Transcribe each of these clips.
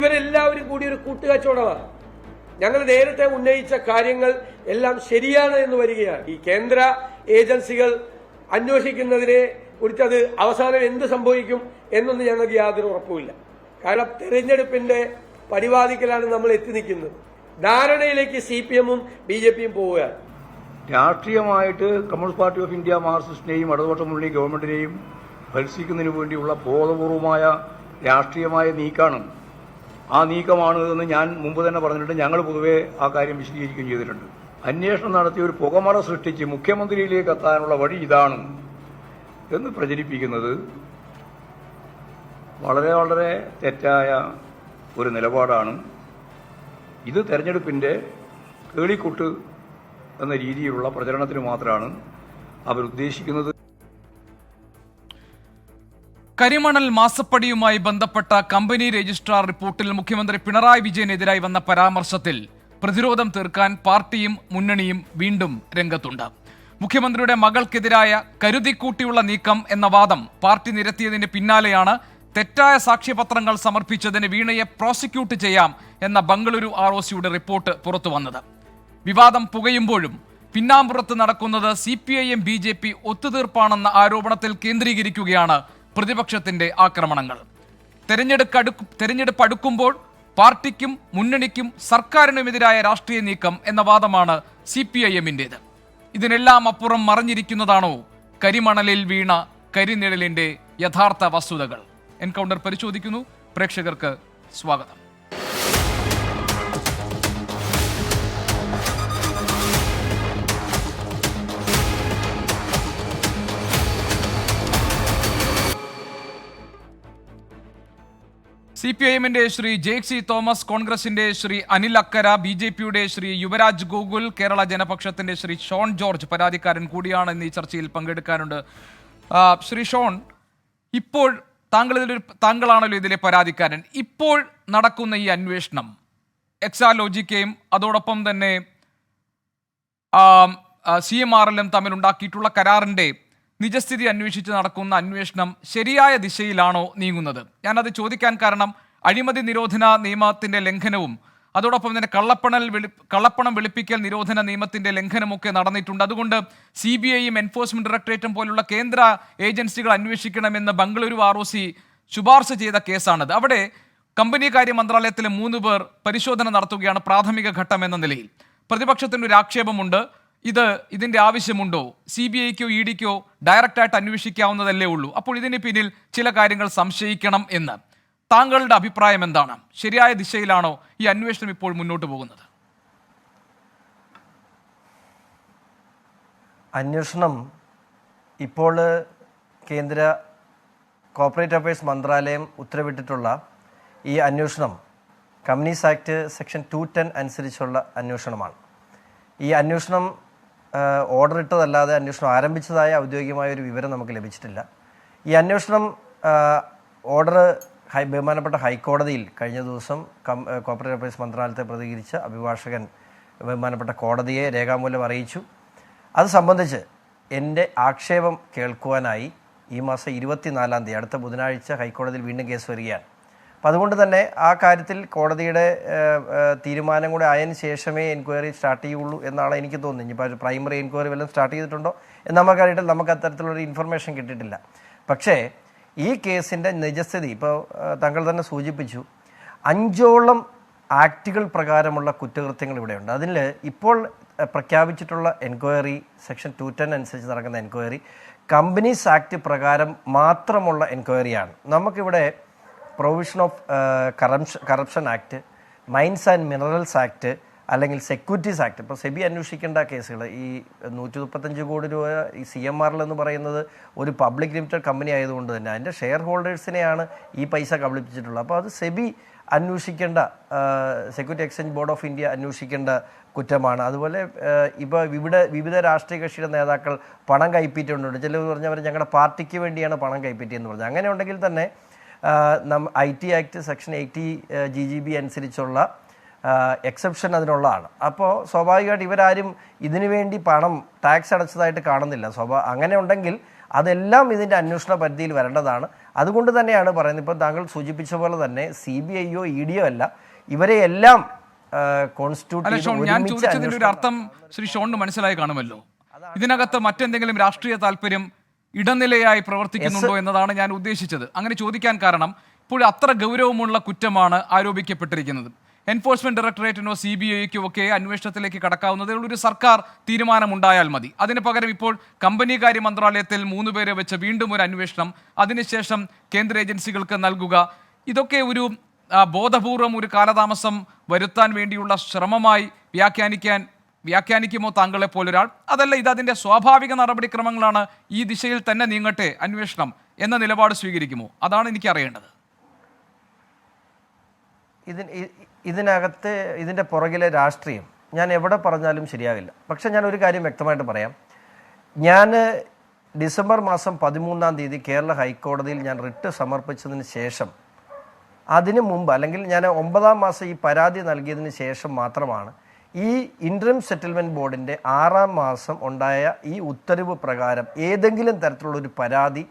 ഇവരെല്ലാവരും കൂടി ഒരു കൂട്ടുകച്ചവടമാണ്. ഞങ്ങൾ നേരത്തെ ഉന്നയിച്ച കാര്യങ്ങൾ എല്ലാം ശരിയാണ് എന്ന് വരികയാണ്. ഈ കേന്ദ്ര ഏജൻസികൾ അന്വേഷിക്കുന്നതിനെ കുറിച്ച് അത് അവസാനം എന്ത് സംഭവിക്കും എന്നൊന്നും ഞങ്ങൾക്ക് യാതൊരു ഉറപ്പുമില്ല. കാരണം തെരഞ്ഞെടുപ്പിന്റെ പരിപാടിക്കലാണ് നമ്മൾ എത്തി നിൽക്കുന്നത്. ധാരണയിലേക്ക് CPM-ഉം BJP-യും പോവുകയാണ്. രാഷ്ട്രീയമായിട്ട് കമ്മ്യൂണിസ്റ്റ് പാർട്ടി ഓഫ് ഇന്ത്യ മാർക്സിസ്റ്റിനെയും ഇടതുപക്ഷ മുന്നണി ഗവൺമെന്റിനെയും പരിസ്ഥിതിക്കുന്നതിന് വേണ്ടിയുള്ള ബോധപൂർവമായ രാഷ്ട്രീയമായ നീക്കമാണ്. ആ നീക്കമാണ് എന്ന് ഞാൻ മുമ്പ് തന്നെ പറഞ്ഞിട്ടുണ്ട്. ഞങ്ങൾ പൊതുവെ ആ കാര്യം വിശദീകരിക്കുകയും ചെയ്തിട്ടുണ്ട്. അന്വേഷണം നടത്തി ഒരു പുകമറ സൃഷ്ടിച്ച് മുഖ്യമന്ത്രിയിലേക്ക് എത്താനുള്ള വഴി ഇതാണ് എന്ന് പ്രചരിപ്പിക്കുന്നത് വളരെ വളരെ തെറ്റായ ഒരു നിലപാടാണ്. ഇത് തെരഞ്ഞെടുപ്പിന്റെ കേളിക്കൂട്ട് എന്ന രീതിയിലുള്ള പ്രചരണത്തിന് മാത്രമാണ് അവരുദ്ദേശിക്കുന്നത്. കരിമണൽ മാസപ്പടിയുമായി ബന്ധപ്പെട്ട കമ്പനി രജിസ്ട്രാർ റിപ്പോർട്ടിൽ മുഖ്യമന്ത്രി പിണറായി വിജയനെതിരായി വന്ന പരാമർശത്തിൽ പ്രതിരോധം തീർക്കാൻ പാർട്ടിയും മുന്നണിയും വീണ്ടും രംഗത്തുണ്ട്. മുഖ്യമന്ത്രിയുടെ മകൾക്കെതിരായ കരുതിക്കൂട്ടിയുള്ള നീക്കം എന്ന വാദം പാർട്ടി നിരത്തിയതിന് പിന്നാലെയാണ് തെറ്റായ സാക്ഷ്യപത്രങ്ങൾ സമർപ്പിച്ചതിന് വീണയെ പ്രോസിക്യൂട്ട് ചെയ്യാം എന്ന ബംഗളൂരു ROCയുടെ റിപ്പോർട്ട് പുറത്തുവന്നത്. വിവാദം പുകയുമ്പോഴും പിന്നാമ്പുറത്ത് നടക്കുന്നത് CPIM BJP ഒത്തുതീർപ്പാണെന്ന ആരോപണത്തിൽ കേന്ദ്രീകരിക്കുകയാണ് പ്രതിപക്ഷത്തിന്റെ ആക്രമണങ്ങൾ. തെരഞ്ഞെടുപ്പ് അടുക്കുമ്പോൾ പാർട്ടിക്കും മുന്നണിക്കും സർക്കാരിനുമെതിരായ രാഷ്ട്രീയ നീക്കം എന്ന വാദമാണ് CPIM-ന്റേത്. ഇതിനെല്ലാം അപ്പുറം മറഞ്ഞിരിക്കുന്നതാണോ കരിമണലിൽ വീണ കരിനിഴലിന്റെ യഥാർത്ഥ വസ്തുതകൾ? എൻകൗണ്ടർ പരിശോധിക്കുന്നു. പ്രേക്ഷകർക്ക് സ്വാഗതം. CPIM-ന്റെ ശ്രീ ജെയ്സി തോമസ്, കോൺഗ്രസിന്റെ ശ്രീ അനിൽ അക്കര, BJP-യുടെ ശ്രീ യുവരാജ് ഗോകുൽ, കേരള ജനപക്ഷത്തിന്റെ ശ്രീ ഷോൺ ജോർജ് പരാതിക്കാരൻ കൂടിയാണ് ഇന്ന് ഈ ചർച്ചയിൽ പങ്കെടുക്കാനുണ്ട്. ശ്രീ ഷോൺ, ഇപ്പോൾ താങ്കളാണല്ലോ ഇതിലെ പരാതിക്കാരൻ. ഇപ്പോൾ നടക്കുന്ന ഈ അന്വേഷണം എക്സാലോജിക്കയും അതോടൊപ്പം തന്നെ CMRL-ഉം തമ്മിൽ ഉണ്ടാക്കിയിട്ടുള്ള കരാറിന്റെ നിജസ്ഥിതി അന്വേഷിച്ച് നടക്കുന്ന അന്വേഷണം ശരിയായ ദിശയിലാണോ നീങ്ങുന്നത്? ഞാനത് ചോദിക്കാൻ കാരണം അഴിമതി നിരോധന നിയമത്തിന്റെ ലംഘനവും അതോടൊപ്പം തന്നെ കള്ളപ്പണം വെളുപ്പിക്കൽ നിരോധന നിയമത്തിന്റെ ലംഘനമൊക്കെ നടന്നിട്ടുണ്ട്. അതുകൊണ്ട് CBI-യും എൻഫോഴ്സ്മെന്റ് ഡയറക്ടറേറ്റും പോലുള്ള കേന്ദ്ര ഏജൻസികൾ അന്വേഷിക്കണമെന്ന് ബംഗളൂരു ROC ശുപാർശ ചെയ്ത കേസാണത്. അവിടെ കമ്പനി കാര്യ മന്ത്രാലയത്തിലെ 3 പേർ പരിശോധന നടത്തുകയാണ് പ്രാഥമിക ഘട്ടം എന്ന നിലയിൽ. പ്രതിപക്ഷത്തിനൊരു ആക്ഷേപമുണ്ട്. ഇതിന്റെ ആവശ്യമുണ്ടോ? CBI-ക്കോ ED-ക്കോ ഡയറക്റ്റായിട്ട് അന്വേഷിക്കാവുന്നതല്ലേ ഉള്ളൂ. അപ്പോൾ ഇതിന് പിന്നിൽ ചില കാര്യങ്ങൾ സംശയിക്കണം എന്ന് താങ്കളുടെ അഭിപ്രായം എന്താണ്? ശരിയായ ദിശയിലാണോ ഈ അന്വേഷണം ഇപ്പോൾ മുന്നോട്ട് പോകുന്നത്? അന്വേഷണം ഇപ്പോൾ കേന്ദ്ര കോർപ്പറേറ്റ് അഫയേഴ്സ് മന്ത്രാലയം ഉത്തരവിട്ടിട്ടുള്ള ഈ അന്വേഷണം കമ്പനീസ് ആക്ട് സെക്ഷൻ 210 അനുസരിച്ചുള്ള അന്വേഷണമാണ്. ഈ അന്വേഷണം ഓർഡർ ഇട്ടതല്ലാതെ അന്വേഷണം ആരംഭിച്ചതായ ഔദ്യോഗികമായ ഒരു വിവരം നമുക്ക് ലഭിച്ചിട്ടില്ല. ഈ അന്വേഷണം ഓർഡർ ബഹുമാനപ്പെട്ട ഹൈക്കോടതിയിൽ കഴിഞ്ഞ ദിവസം കോർപ്പറേറ്റ് അഫയേഴ്സ് മന്ത്രാലയത്തെ പ്രതികരിച്ച അഭിഭാഷകൻ ബഹുമാനപ്പെട്ട കോടതിയെ രേഖാമൂലം അറിയിച്ചു. അത് സംബന്ധിച്ച് എൻ്റെ ആക്ഷേപം കേൾക്കുവാനായി ഈ മാസം 24-ാം തീയതി അടുത്ത ബുധനാഴ്ച ഹൈക്കോടതിയിൽ വീണ്ടും കേസ് വരികയാണ്. അപ്പം അതുകൊണ്ട് തന്നെ ആ കാര്യത്തിൽ കോടതിയുടെ തീരുമാനം കൂടെ ആയതിനു ശേഷമേ എൻക്വയറി സ്റ്റാർട്ട് ചെയ്യുള്ളൂ എന്നാണ് എനിക്ക് തോന്നുന്നത്. ഇനിയിപ്പോൾ പ്രൈമറി എൻക്വയറി വല്ലതും സ്റ്റാർട്ട് ചെയ്തിട്ടുണ്ടോ എന്ന് നമുക്കറിയിട്ടില്ല. നമുക്ക് അത്തരത്തിലുള്ളൊരു ഇൻഫർമേഷൻ കിട്ടിയിട്ടില്ല. പക്ഷേ ഈ കേസിൻ്റെ നിജസ്ഥിതി ഇപ്പോൾ താങ്കൾ തന്നെ സൂചിപ്പിച്ചു. 5ഓളം ആക്റ്റുകൾ പ്രകാരമുള്ള കുറ്റകൃത്യങ്ങൾ ഇവിടെയുണ്ട്. അതിൽ ഇപ്പോൾ പ്രഖ്യാപിച്ചിട്ടുള്ള എൻക്വയറി സെക്ഷൻ 210 അനുസരിച്ച് നടക്കുന്ന എൻക്വയറി കമ്പനീസ് ആക്ട് പ്രകാരം മാത്രമുള്ള എൻക്വയറിയാണ്. നമുക്കിവിടെ provision of corruption act, mines and minerals act, അല്ലെങ്കിൽ സെക്യൂരിറ്റീസ് ആക്ട്, ഇപ്പോൾ സെബി അന്വേഷിക്കേണ്ട കേസുകൾ, ഈ 135 കോടി രൂപ ഈ CMRL എന്ന് പറയുന്നത് ഒരു പബ്ലിക് ലിമിറ്റഡ് കമ്പനി ആയതുകൊണ്ട് തന്നെ അതിൻ്റെ ഷെയർ ഹോൾഡേഴ്സിനെയാണ് ഈ പൈസ കബളിപ്പിച്ചിട്ടുള്ളത്. അപ്പോൾ അത് സെബി അന്വേഷിക്കേണ്ട, security exchange board of India അന്വേഷിക്കേണ്ട കുറ്റമാണ്. അതുപോലെ ഇപ്പോൾ വിവിധ രാഷ്ട്രീയ കക്ഷിയുടെ നേതാക്കൾ പണം കൈപ്പറ്റിയിട്ടുണ്ട്. ചിലർ പറഞ്ഞവർ ഞങ്ങളുടെ പാർട്ടിക്ക് വേണ്ടിയാണ് പണം കൈപ്പറ്റിയെന്ന് പറഞ്ഞു. അങ്ങനെ ഉണ്ടെങ്കിൽ തന്നെ IT ആക്ട് സെക്ഷൻ 80 GGB അനുസരിച്ചുള്ള എക്സെപ്ഷൻ അതിനുള്ളതാണ്. അപ്പോൾ സ്വാഭാവികമായിട്ട് ഇവരാരും ഇതിനു വേണ്ടി പണം ടാക്സ് അടച്ചതായിട്ട് കാണുന്നില്ല. അങ്ങനെ ഉണ്ടെങ്കിൽ അതെല്ലാം ഇതിൻ്റെ അന്വേഷണ പരിധിയിൽ വരേണ്ടതാണ്. അതുകൊണ്ട് തന്നെയാണ് പറയുന്നത്, ഇപ്പം താങ്കൾ സൂചിപ്പിച്ച പോലെ തന്നെ CBI-യോ ED-യോ അല്ല, ഇവരെ എല്ലാം ഞാൻ ചോദിച്ചതിന്റെ ഒരു അർത്ഥം ശ്രീ ഷോണിന് മനസ്സിലായി കാണുമല്ലോ. ഇതിനകത്ത് മറ്റെന്തെങ്കിലും രാഷ്ട്രീയ താല്പര്യം ഇടനിലയായി പ്രവർത്തിക്കുന്നുണ്ടോ എന്നതാണ് ഞാൻ ഉദ്ദേശിച്ചത്. അങ്ങനെ ചോദിക്കാൻ കാരണം ഇപ്പോൾ അത്ര ഗൗരവമുള്ള കുറ്റമാണ് ആരോപിക്കപ്പെട്ടിരിക്കുന്നത്. എൻഫോഴ്സ്മെന്റ് ഡയറക്ടറേറ്റിനോ CBI-ക്കോ ഒക്കെ അന്വേഷണത്തിലേക്ക് കടക്കാവുന്നതേ ഒരു സർക്കാർ തീരുമാനമുണ്ടായാൽ മതി. അതിന് പകരം ഇപ്പോൾ കമ്പനികാര്യ മന്ത്രാലയത്തിൽ 3 പേരെ വെച്ച് വീണ്ടും ഒരു അന്വേഷണം, അതിനുശേഷം കേന്ദ്ര ഏജൻസികൾക്ക് നൽകുക, ഇതൊക്കെ ഒരു ബോധപൂർവം ഒരു കാലതാമസം വരുത്താൻ വേണ്ടിയുള്ള ശ്രമമായി വ്യാഖ്യാനിക്കുമോ താങ്കളെ പോലൊരാൾ? അതല്ല, ഇത് അതിന്റെ സ്വാഭാവിക നടപടിക്രമങ്ങളാണ്, ഈ ദിശയിൽ തന്നെ നീങ്ങട്ടെ അന്വേഷണം എന്ന നിലപാട് സ്വീകരിക്കുമോ? അതാണ് എനിക്ക് അറിയേണ്ടത്. ഇതിനകത്ത് ഇതിൻ്റെ പുറകിലെ രാഷ്ട്രീയം ഞാൻ എവിടെ പറഞ്ഞാലും ശരിയാകില്ല. പക്ഷെ ഞാൻ ഒരു കാര്യം വ്യക്തമായിട്ട് പറയാം. ഞാൻ ഡിസംബർ മാസം 13-ാം തീയതി കേരള ഹൈക്കോടതിയിൽ ഞാൻ റിട്ട് സമർപ്പിച്ചതിന് ശേഷം, അതിനു മുമ്പ് അല്ലെങ്കിൽ ഞാൻ 9-ാം മാസം ഈ പരാതി നൽകിയതിന് ശേഷം മാത്രമാണ് ഈ ഇൻട്രീം സെറ്റിൽമെൻറ്റ് ബോർഡിൻ്റെ 6-ാം മാസം ഉണ്ടായ ഈ ഉത്തരവ് പ്രകാരം ഏതെങ്കിലും തരത്തിലുള്ളൊരു പരാതി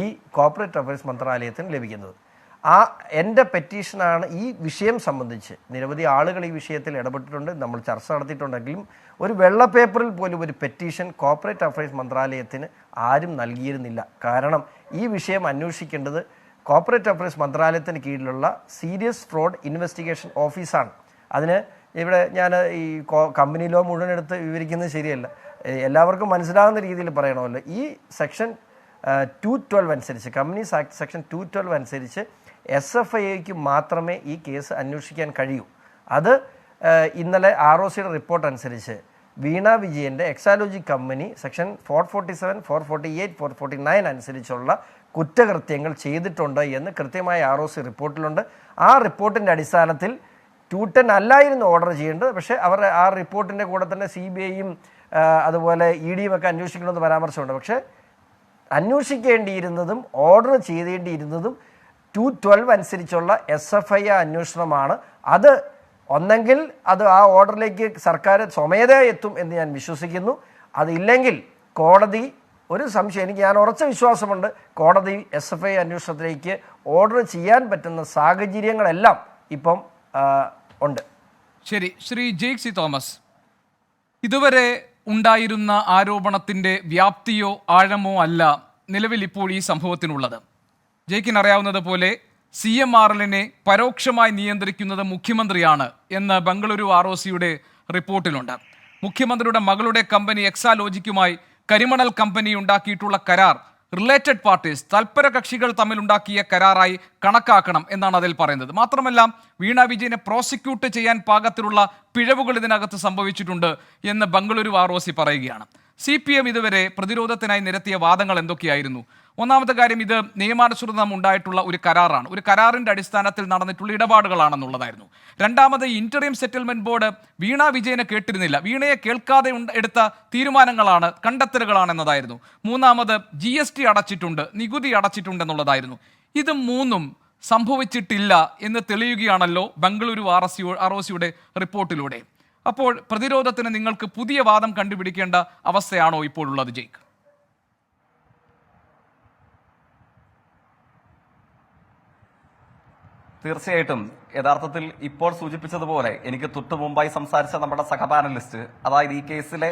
ഈ കോർപ്പറേറ്റ് അഫയേഴ്സ് മന്ത്രാലയത്തിന് ലഭിക്കുന്നത്. എൻ്റെ പെറ്റീഷനാണ് ഈ വിഷയം സംബന്ധിച്ച്. നിരവധി ആളുകൾ ഈ വിഷയത്തിൽ ഇടപെട്ടിട്ടുണ്ട്, നമ്മൾ ചർച്ച നടത്തിയിട്ടുണ്ടെങ്കിലും ഒരു വെള്ള പേപ്പറിൽ പോലും ഒരു പെറ്റീഷൻ കോർപ്പറേറ്റ് അഫയേഴ്സ് മന്ത്രാലയത്തിന് ആരും നൽകിയിരുന്നില്ല. കാരണം ഈ വിഷയം അന്വേഷിക്കേണ്ടത് കോർപ്പറേറ്റ് അഫയേഴ്സ് മന്ത്രാലയത്തിന് കീഴിലുള്ള സീരിയസ് ഫ്രോഡ് ഇൻവെസ്റ്റിഗേഷൻ ഓഫീസാണ്. അതിന് ഇവിടെ ഞാൻ ഈ കമ്പനി ലോ മുഴുവൻ എടുത്ത് വിവരിക്കുന്നത് ശരിയല്ല, എല്ലാവർക്കും മനസ്സിലാകുന്ന രീതിയിൽ പറയണമല്ലോ. ഈ സെക്ഷൻ 212 അനുസരിച്ച്, കമ്പനീസ് ആക്ട് സെക്ഷൻ 212 അനുസരിച്ച് SFIക്ക് മാത്രമേ ഈ കേസ് അന്വേഷിക്കാൻ കഴിയൂ. അത് ഇന്നലെ ROCയുടെ റിപ്പോർട്ട് അനുസരിച്ച് വീണ വിജയൻ്റെ എക്സാലോജി കമ്പനി സെക്ഷൻ 447, 448, 449 അനുസരിച്ചുള്ള കുറ്റകൃത്യങ്ങൾ ചെയ്തിട്ടുണ്ട് എന്ന് കൃത്യമായ ROC റിപ്പോർട്ടിലുണ്ട്. ആ റിപ്പോർട്ടിൻ്റെ അടിസ്ഥാനത്തിൽ 210 അല്ലായിരുന്നു ഓർഡർ ചെയ്യേണ്ടത്. പക്ഷേ അവർ ആ റിപ്പോർട്ടിൻ്റെ കൂടെ തന്നെ CBI-യും അതുപോലെ ED-യും ഒക്കെ അന്വേഷിക്കണമെന്ന് പരാമർശമുണ്ട്. പക്ഷേ അന്വേഷിക്കേണ്ടിയിരുന്നതും ഓർഡർ ചെയ്തേണ്ടിയിരുന്നതും 212 അനുസരിച്ചുള്ള SFI അന്വേഷണമാണ്. അത് ഒന്നെങ്കിൽ അത് ആ ഓർഡറിലേക്ക് സർക്കാർ സ്വമേധയാ എത്തും എന്ന് ഞാൻ വിശ്വസിക്കുന്നു. അതില്ലെങ്കിൽ കോടതി, ഒരു സംശയം ഞാൻ ഉറച്ച വിശ്വാസമുണ്ട്, കോടതി SFI അന്വേഷണത്തിലേക്ക് ഓർഡർ ചെയ്യാൻ പറ്റുന്ന സാഹചര്യങ്ങളെല്ലാം ഇപ്പം ഉണ്ട്. ശരി, ശ്രീ ജെയ്ക് സി തോമസ്, ഇതുവരെ ഉണ്ടായിരുന്ന ആരോപണത്തിന്റെ വ്യാപ്തിയോ ആഴമോ അല്ല നിലവിൽ ഇപ്പോൾ ഈ സംഭവത്തിനുള്ളത്. ജെയ്ക്കിന് അറിയാവുന്നത് പോലെ CMRL-നെ പരോക്ഷമായി നിയന്ത്രിക്കുന്നത് മുഖ്യമന്ത്രിയാണ് എന്ന് ബംഗളൂരു ROCയുടെ റിപ്പോർട്ടിലുണ്ട്. മുഖ്യമന്ത്രിയുടെ മകളുടെ കമ്പനി എക്സാലോജിക്കുമായി കരിമണൽ കമ്പനി ഉണ്ടാക്കിയിട്ടുള്ള കരാർ റിലേറ്റഡ് പാർട്ടീസ്, തൽപര കക്ഷികൾ തമ്മിലുണ്ടാക്കിയ കരാറായി കണക്കാക്കണം എന്നാണ് അതിൽ പറയുന്നത്. മാത്രമല്ല, വീണ വിജയനെ പ്രോസിക്യൂട്ട് ചെയ്യാൻ പാകത്തിലുള്ള പിഴവുകൾ ഇതിനകത്ത് സംഭവിച്ചിട്ടുണ്ട് എന്ന് ബംഗളൂരു ROC പറയുകയാണ്. CPM ഇതുവരെ പ്രതിരോധത്തിനായി നിരത്തിയ വാദങ്ങൾ എന്തൊക്കെയായിരുന്നു? ഒന്നാമത്തെ കാര്യം, ഇത് നിയമാനുസൃതം ഉണ്ടായിട്ടുള്ള ഒരു കരാറാണ്, ഒരു കരാറിന്റെ അടിസ്ഥാനത്തിൽ നടന്നിട്ടുള്ള ഇടപാടുകളാണെന്നുള്ളതായിരുന്നു. രണ്ടാമത്, ഇന്ററിം സെറ്റിൽമെന്റ് ബോർഡ് വീണ വിജയനെ കേട്ടിരുന്നില്ല, വീണയെ കേൾക്കാതെ എടുത്ത തീരുമാനങ്ങളാണ്, കണ്ടെത്തലുകളാണെന്നതായിരുന്നു. മൂന്നാമത്, GST അടച്ചിട്ടുണ്ട്, നികുതി അടച്ചിട്ടുണ്ടെന്നുള്ളതായിരുന്നു. ഇത് മൂന്നും സംഭവിച്ചിട്ടില്ല എന്ന് തെളിയുകയാണല്ലോ ബംഗളൂരു ROCയുടെ റിപ്പോർട്ടിലൂടെ. അപ്പോൾ പ്രതിരോധത്തിന് നിങ്ങൾക്ക് പുതിയ വാദം കണ്ടുപിടിക്കേണ്ട അവസ്ഥയാണോ ഇപ്പോഴുള്ളത് ജെയ്ക്ക്? തീർച്ചയായിട്ടും. യഥാർത്ഥത്തിൽ ഇപ്പോൾ സൂചിപ്പിച്ചതുപോലെ എനിക്ക് തൊട്ടു മുമ്പായി സംസാരിച്ച നമ്മുടെ സഹപാനലിസ്റ്റ്, അതായത് ഈ കേസിലെ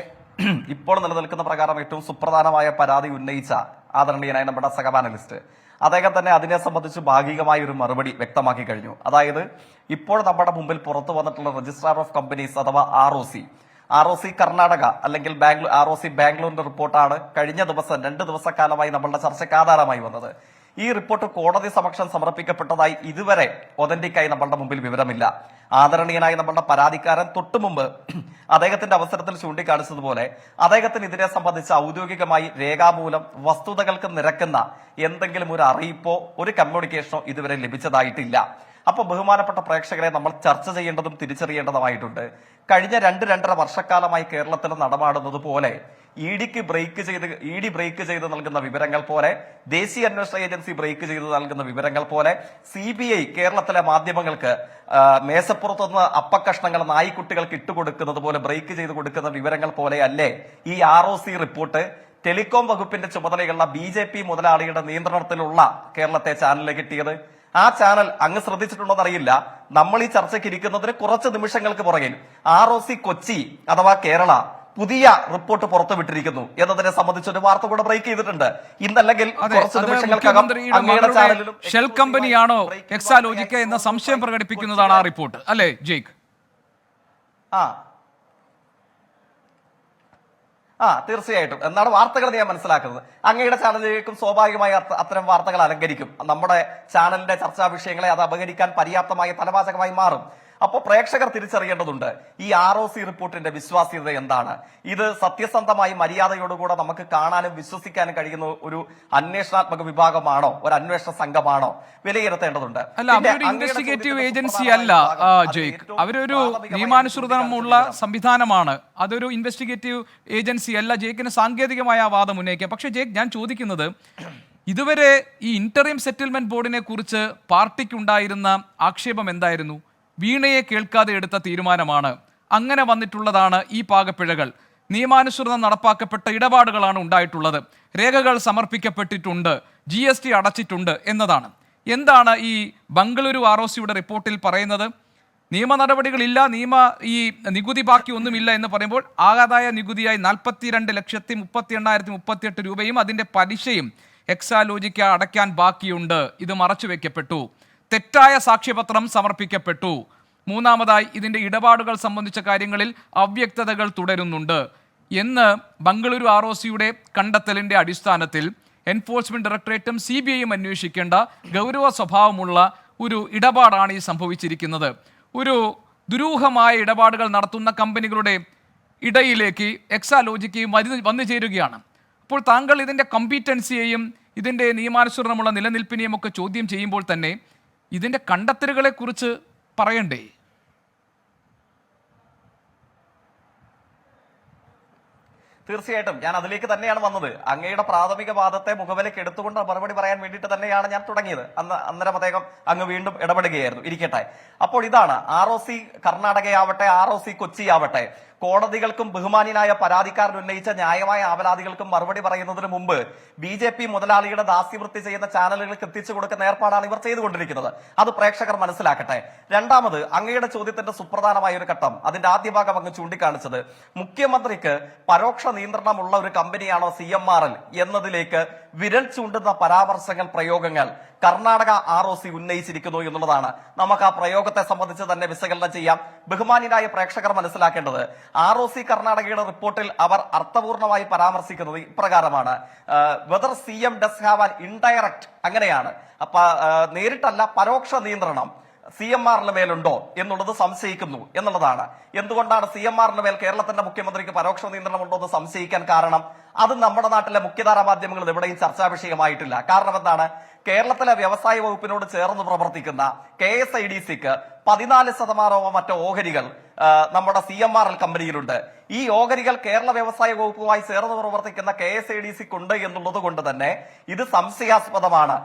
ഇപ്പോൾ നിലനിൽക്കുന്ന പ്രകാരം ഏറ്റവും സുപ്രധാനമായ പരാതി ഉന്നയിച്ച ആദരണീയനായ നമ്മുടെ സഹപാനലിസ്റ്റ്, അദ്ദേഹം തന്നെ അതിനെ സംബന്ധിച്ച് ഭാഗികമായ ഒരു മറുപടി വ്യക്തമാക്കി കഴിഞ്ഞു. അതായത് ഇപ്പോൾ നമ്മുടെ മുമ്പിൽ പുറത്തു വന്നിട്ടുള്ള രജിസ്ട്രാർ ഓഫ് കമ്പനീസ് അഥവാ ROC കർണാടക അല്ലെങ്കിൽ ROC ബാംഗ്ലൂരിന്റെ റിപ്പോർട്ടാണ് കഴിഞ്ഞ ദിവസം 2 ദിവസക്കാലമായി നമ്മളുടെ ചർച്ചയ്ക്ക് ആധാരമായി വന്നത്. ഈ റിപ്പോർട്ട് കോടതി സമക്ഷം സമർപ്പിക്കപ്പെട്ടതായി ഇതുവരെ ഒതന്റിക്കായി നമ്മളുടെ മുമ്പിൽ വിവരമില്ല. ആദരണീയനായി നമ്മളുടെ പരാതിക്കാരൻ തൊട്ടു മുമ്പ് അദ്ദേഹത്തിന്റെ അവസരത്തിൽ ചൂണ്ടിക്കാണിച്ചതുപോലെ അദ്ദേഹത്തിന് ഇതിനെ സംബന്ധിച്ച് ഔദ്യോഗികമായി രേഖാമൂലം വസ്തുതകൾക്ക് നിരക്കുന്ന എന്തെങ്കിലും ഒരു അറിയിപ്പോ ഒരു കമ്മ്യൂണിക്കേഷനോ ഇതുവരെ ലഭിച്ചതായിട്ടില്ല. അപ്പൊ ബഹുമാനപ്പെട്ട പ്രേക്ഷകരെ, നമ്മൾ ചർച്ച ചെയ്യേണ്ടതും തിരിച്ചറിയേണ്ടതുമായിട്ടുണ്ട്. കഴിഞ്ഞ 2-2.5 വർഷക്കാലമായി കേരളത്തിൽ നടമാടുന്നത് പോലെ ഇഡി ബ്രേക്ക് ചെയ്ത് നൽകുന്ന വിവരങ്ങൾ പോലെ, ദേശീയ അന്വേഷണ ഏജൻസി ബ്രേക്ക് ചെയ്ത് നൽകുന്ന വിവരങ്ങൾ പോലെ, CBI കേരളത്തിലെ മാധ്യമങ്ങൾക്ക് മേശപ്പുറത്തുനിന്ന് അപ്പക്കഷ്ണങ്ങൾ നായ്ക്കുട്ടികൾക്ക് ഇട്ടുകൊടുക്കുന്നത് പോലെ ബ്രേക്ക് ചെയ്ത് കൊടുക്കുന്ന വിവരങ്ങൾ പോലെ അല്ലേ ഈ ROC റിപ്പോർട്ട് ടെലികോം വകുപ്പിന്റെ ചുമതലയുള്ള BJP മുതലാളിയുടെ നിയന്ത്രണത്തിലുള്ള കേരളത്തെ ചാനലിലേക്ക് കിട്ടിയത്? ആ ചാനൽ അങ്ങ് ശ്രദ്ധിച്ചിട്ടുണ്ടോ എന്നറിയില്ല. നമ്മൾ ഈ ചർച്ചയ്ക്ക് ഇരിക്കുന്നതിന് കുറച്ച് നിമിഷങ്ങൾക്ക് പുറകിൽ ROC കൊച്ചി അഥവാ കേരള പുതിയ റിപ്പോർട്ട് പുറത്തുവിട്ടിരിക്കുന്നു എന്നതിനെ സംബന്ധിച്ച് ഒരു വാർത്ത കൂടെ ബ്രേക്ക് ചെയ്തിട്ടുണ്ട്. ഇന്നല്ലെങ്കിൽ കുറച്ച് നിമിഷങ്ങൾക്കകം അങ്ങയുടെ ചാനലിലും ഷെൽ കമ്പനിയാണോ എക്സാലോജിക്ക എന്ന സംശയം പ്രകടിപ്പിക്കുന്നതാണ് ആ റിപ്പോർട്ട്, അല്ലേ ജയ്ക്ക്? തീർച്ചയായിട്ടും എന്നാണ് വാർത്തകൾ ഞാൻ മനസ്സിലാക്കുന്നത്. അങ്ങയുടെ ചാനലിലേക്കും സ്വാഭാവികമായി അത്തരം വാർത്തകൾ അലങ്കരിക്കും. നമ്മുടെ ചാനലിന്റെ ചർച്ചാ വിഷയങ്ങളെ അത് അപഹരിക്കാൻ പര്യാപ്തമായ തലവാചകമായി മാറും. അപ്പോൾ പ്രേക്ഷകർ തിരിച്ചറിയേണ്ടതുണ്ട് ഈ ROC റിപ്പോർട്ടിന്റെ വിശ്വാസ്യത എന്താണ്. ഇത് സത്യസന്ധമായി മര്യാദയോടുകൂടെ നമുക്ക് കാണാനും വിശ്വസിക്കാനും കഴിയുന്ന ഒരു അന്വേഷണാത്മക വിഭാഗമാണോ, ഒരു അന്വേഷണ സംഘമാണോ, വിലയിരുത്തേണ്ടതുണ്ട്. അല്ല, അവരൊരു ഇൻവെസ്റ്റിഗേറ്റീവ് ഏജൻസി അല്ല ജയ്ക്ക്, അവരൊരു നിയമാനുസൃതമുള്ള സംവിധാനമാണ്. അതൊരു ഇൻവെസ്റ്റിഗേറ്റീവ് ഏജൻസി അല്ല. ജയ്ക്കിന് സാങ്കേതികമായ വാദം ഉന്നയിക്കാം. പക്ഷേ ജയ്ക്ക്, ഞാൻ ചോദിക്കുന്നത്, ഇതുവരെ ഈ ഇന്ററിം സെറ്റിൽമെന്റ് ബോർഡിനെ കുറിച്ച് പാർട്ടിക്കുണ്ടായിരുന്ന ആക്ഷേപം എന്തായിരുന്നു? വീണയെ കേൾക്കാതെ എടുത്ത തീരുമാനമാണ്, അങ്ങനെ വന്നിട്ടുള്ളതാണ് ഈ പാകപ്പിഴകൾ, നിയമാനുസൃതം നടപ്പാക്കപ്പെട്ട ഇടപാടുകളാണ് ഉണ്ടായിട്ടുള്ളത്, രേഖകൾ സമർപ്പിക്കപ്പെട്ടിട്ടുണ്ട്, GST അടച്ചിട്ടുണ്ട് എന്നതാണ്. എന്താണ് ഈ ബംഗളൂരു ROCയുടെ റിപ്പോർട്ടിൽ പറയുന്നത്? നിയമ നടപടികളില്ല, ഈ നികുതി ബാക്കി ഒന്നുമില്ല എന്ന് പറയുമ്പോൾ ആദായ നികുതിയായി 42,38,038 രൂപയും അതിന്റെ പലിശയും എക്സാലോജിക്ക അടയ്ക്കാൻ ബാക്കിയുണ്ട്. ഇത് മറച്ചുവെക്കപ്പെട്ടു. തെറ്റായ സാക്ഷ്യപത്രം സമർപ്പിക്കപ്പെട്ടു. മൂന്നാമതായി, ഇതിന്റെ ഇടപാടുകൾ സംബന്ധിച്ച കാര്യങ്ങളിൽ അവ്യക്തതകൾ തുടരുന്നുണ്ട് എന്ന് ബംഗളൂരു ROCയുടെ കണ്ടെത്തലിന്റെ അടിസ്ഥാനത്തിൽ എൻഫോഴ്സ്മെന്റ് ഡയറക്ടറേറ്റും CBIയും അന്വേഷിക്കേണ്ട ഗൗരവ സ്വഭാവമുള്ള ഒരു ഇടപാടാണ് ഈ സംഭവിച്ചിരിക്കുന്നത്. ഒരു ദുരൂഹമായ ഇടപാടുകൾ നടത്തുന്ന കമ്പനികളുടെ ഇടയിലേക്ക് എക്സാലോജിക്കയും വന്നു ചേരുകയാണ്. അപ്പോൾ താങ്കൾ ഇതിന്റെ കമ്പീറ്റൻസിയെയും ഇതിന്റെ നിയമാനുസൃതമുള്ള നിലനിൽപ്പിനെയും ഒക്കെ ചോദ്യം ചെയ്യുമ്പോൾ തന്നെ ഇതിന്റെ കണ്ടെത്തലുകളെ കുറിച്ച് പറയണ്ടേ? തീർച്ചയായിട്ടും ഞാൻ അതിലേക്ക് തന്നെയാണ് വന്നത്. അങ്ങയുടെ പ്രാഥമിക വാദത്തെ മുഖവിലേക്ക് എടുത്തുകൊണ്ട് മറുപടി പറയാൻ വേണ്ടിയിട്ട് തന്നെയാണ് ഞാൻ തുടങ്ങിയത്. അന്നേരം അദ്ദേഹം അങ്ങ് വീണ്ടും ഇടപെടുകയായിരുന്നു. ഇരിക്കട്ടെ. അപ്പോൾ ഇതാണ് ROC കർണാടകയാവട്ടെ, ROC കൊച്ചി ആവട്ടെ, കോടതികൾക്കും ബഹുമാന്യനായ പരാതിക്കാരൻ ഉന്നയിച്ച ന്യായമായ ആവലാതികൾക്കും മറുപടി പറയുന്നതിന് മുമ്പ് BJP മുതലാളിയുടെ ദാസ്യവൃത്തി ചെയ്യുന്ന ചാനലുകൾക്ക് എത്തിച്ചു കൊടുക്കുന്ന ഏർപ്പാടാണ് ഇവർ ചെയ്തുകൊണ്ടിരിക്കുന്നത്. അത് പ്രേക്ഷകർ മനസ്സിലാക്കട്ടെ. രണ്ടാമത്, അങ്ങയുടെ ചോദ്യത്തിന്റെ സുപ്രധാനമായ ഒരു ഘട്ടം, അതിന്റെ ആദ്യ ഭാഗം അങ്ങ് ചൂണ്ടിക്കാണിച്ചത് മുഖ്യമന്ത്രിക്ക് പരോക്ഷ നിയന്ത്രണമുള്ള ഒരു കമ്പനിയാണോ CMRL എന്നതിലേക്ക് വിരൽ ചൂണ്ടുന്ന പരാമർശങ്ങൾ, പ്രയോഗങ്ങൾ കർണാടക ROC ഉന്നയിച്ചിരിക്കുന്നു എന്നുള്ളതാണ്. നമുക്ക് ആ പ്രയോഗത്തെ സംബന്ധിച്ച് തന്നെ വിശകലനം ചെയ്യാം. ബഹുമാന്യരായ പ്രേക്ഷകർ മനസ്സിലാക്കേണ്ടത്, ROC കർണാടകയുടെ റിപ്പോർട്ടിൽ അവർ അർത്ഥപൂർണമായി പരാമർശിക്കുന്നത് ഇപ്രകാരമാണ്: whether CM does have an indirect, അങ്ങനെയാണ്, അപ്പൊ നേരിട്ടല്ല, പരോക്ഷ നിയന്ത്രണം CMRന് മേലുണ്ടോ എന്നുള്ളത് സംശയിക്കുന്നു എന്നുള്ളതാണ്. എന്തുകൊണ്ടാണ് CMRന് മേൽ കേരളത്തിന്റെ മുഖ്യമന്ത്രിക്ക് പരോക്ഷ നിയന്ത്രണം ഉണ്ടോ എന്ന് സംശയിക്കാൻ കാരണം? അത് നമ്മുടെ നാട്ടിലെ മുഖ്യധാരാ മാധ്യമങ്ങൾ എവിടെയും ചർച്ചാ വിഷയമായിട്ടില്ല. കാരണം എന്താണ്? കേരളത്തിലെ വ്യവസായ വകുപ്പിനോട് ചേർന്ന് പ്രവർത്തിക്കുന്ന KSIDCക്ക് 14% മറ്റോ ഓഹരികൾ നമ്മുടെ CMRL കമ്പനിയിലുണ്ട്. ഈ ഓഹരികൾ കേരള വ്യവസായ വകുപ്പുമായി ചേർന്ന് പ്രവർത്തിക്കുന്ന KSIDCക്ക് ഉണ്ട് എന്നുള്ളത് കൊണ്ട് തന്നെ ഇത് സംശയാസ്പദമാണ്.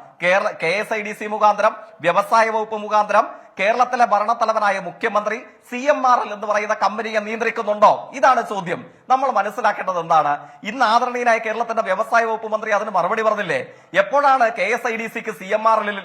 KSIDC മുഖാന്തരം, വ്യവസായ വകുപ്പ് മുഖാന്തരം കേരളത്തിലെ ഭരണത്തലവനായ മുഖ്യമന്ത്രി CMRL എന്ന് പറയുന്ന കമ്പനിയെ നിയന്ത്രിക്കുന്നുണ്ടോ? ഇതാണ് ചോദ്യം. നമ്മൾ മനസ്സിലാക്കേണ്ടത് എന്താണ്? ഇന്ന് ആദരണീയനായ കേരളത്തിന്റെ വ്യവസായ വകുപ്പ് മന്ത്രി അതിന് മറുപടി പറഞ്ഞില്ലേ? എപ്പോഴാണ് KSIDCക്ക് CMRL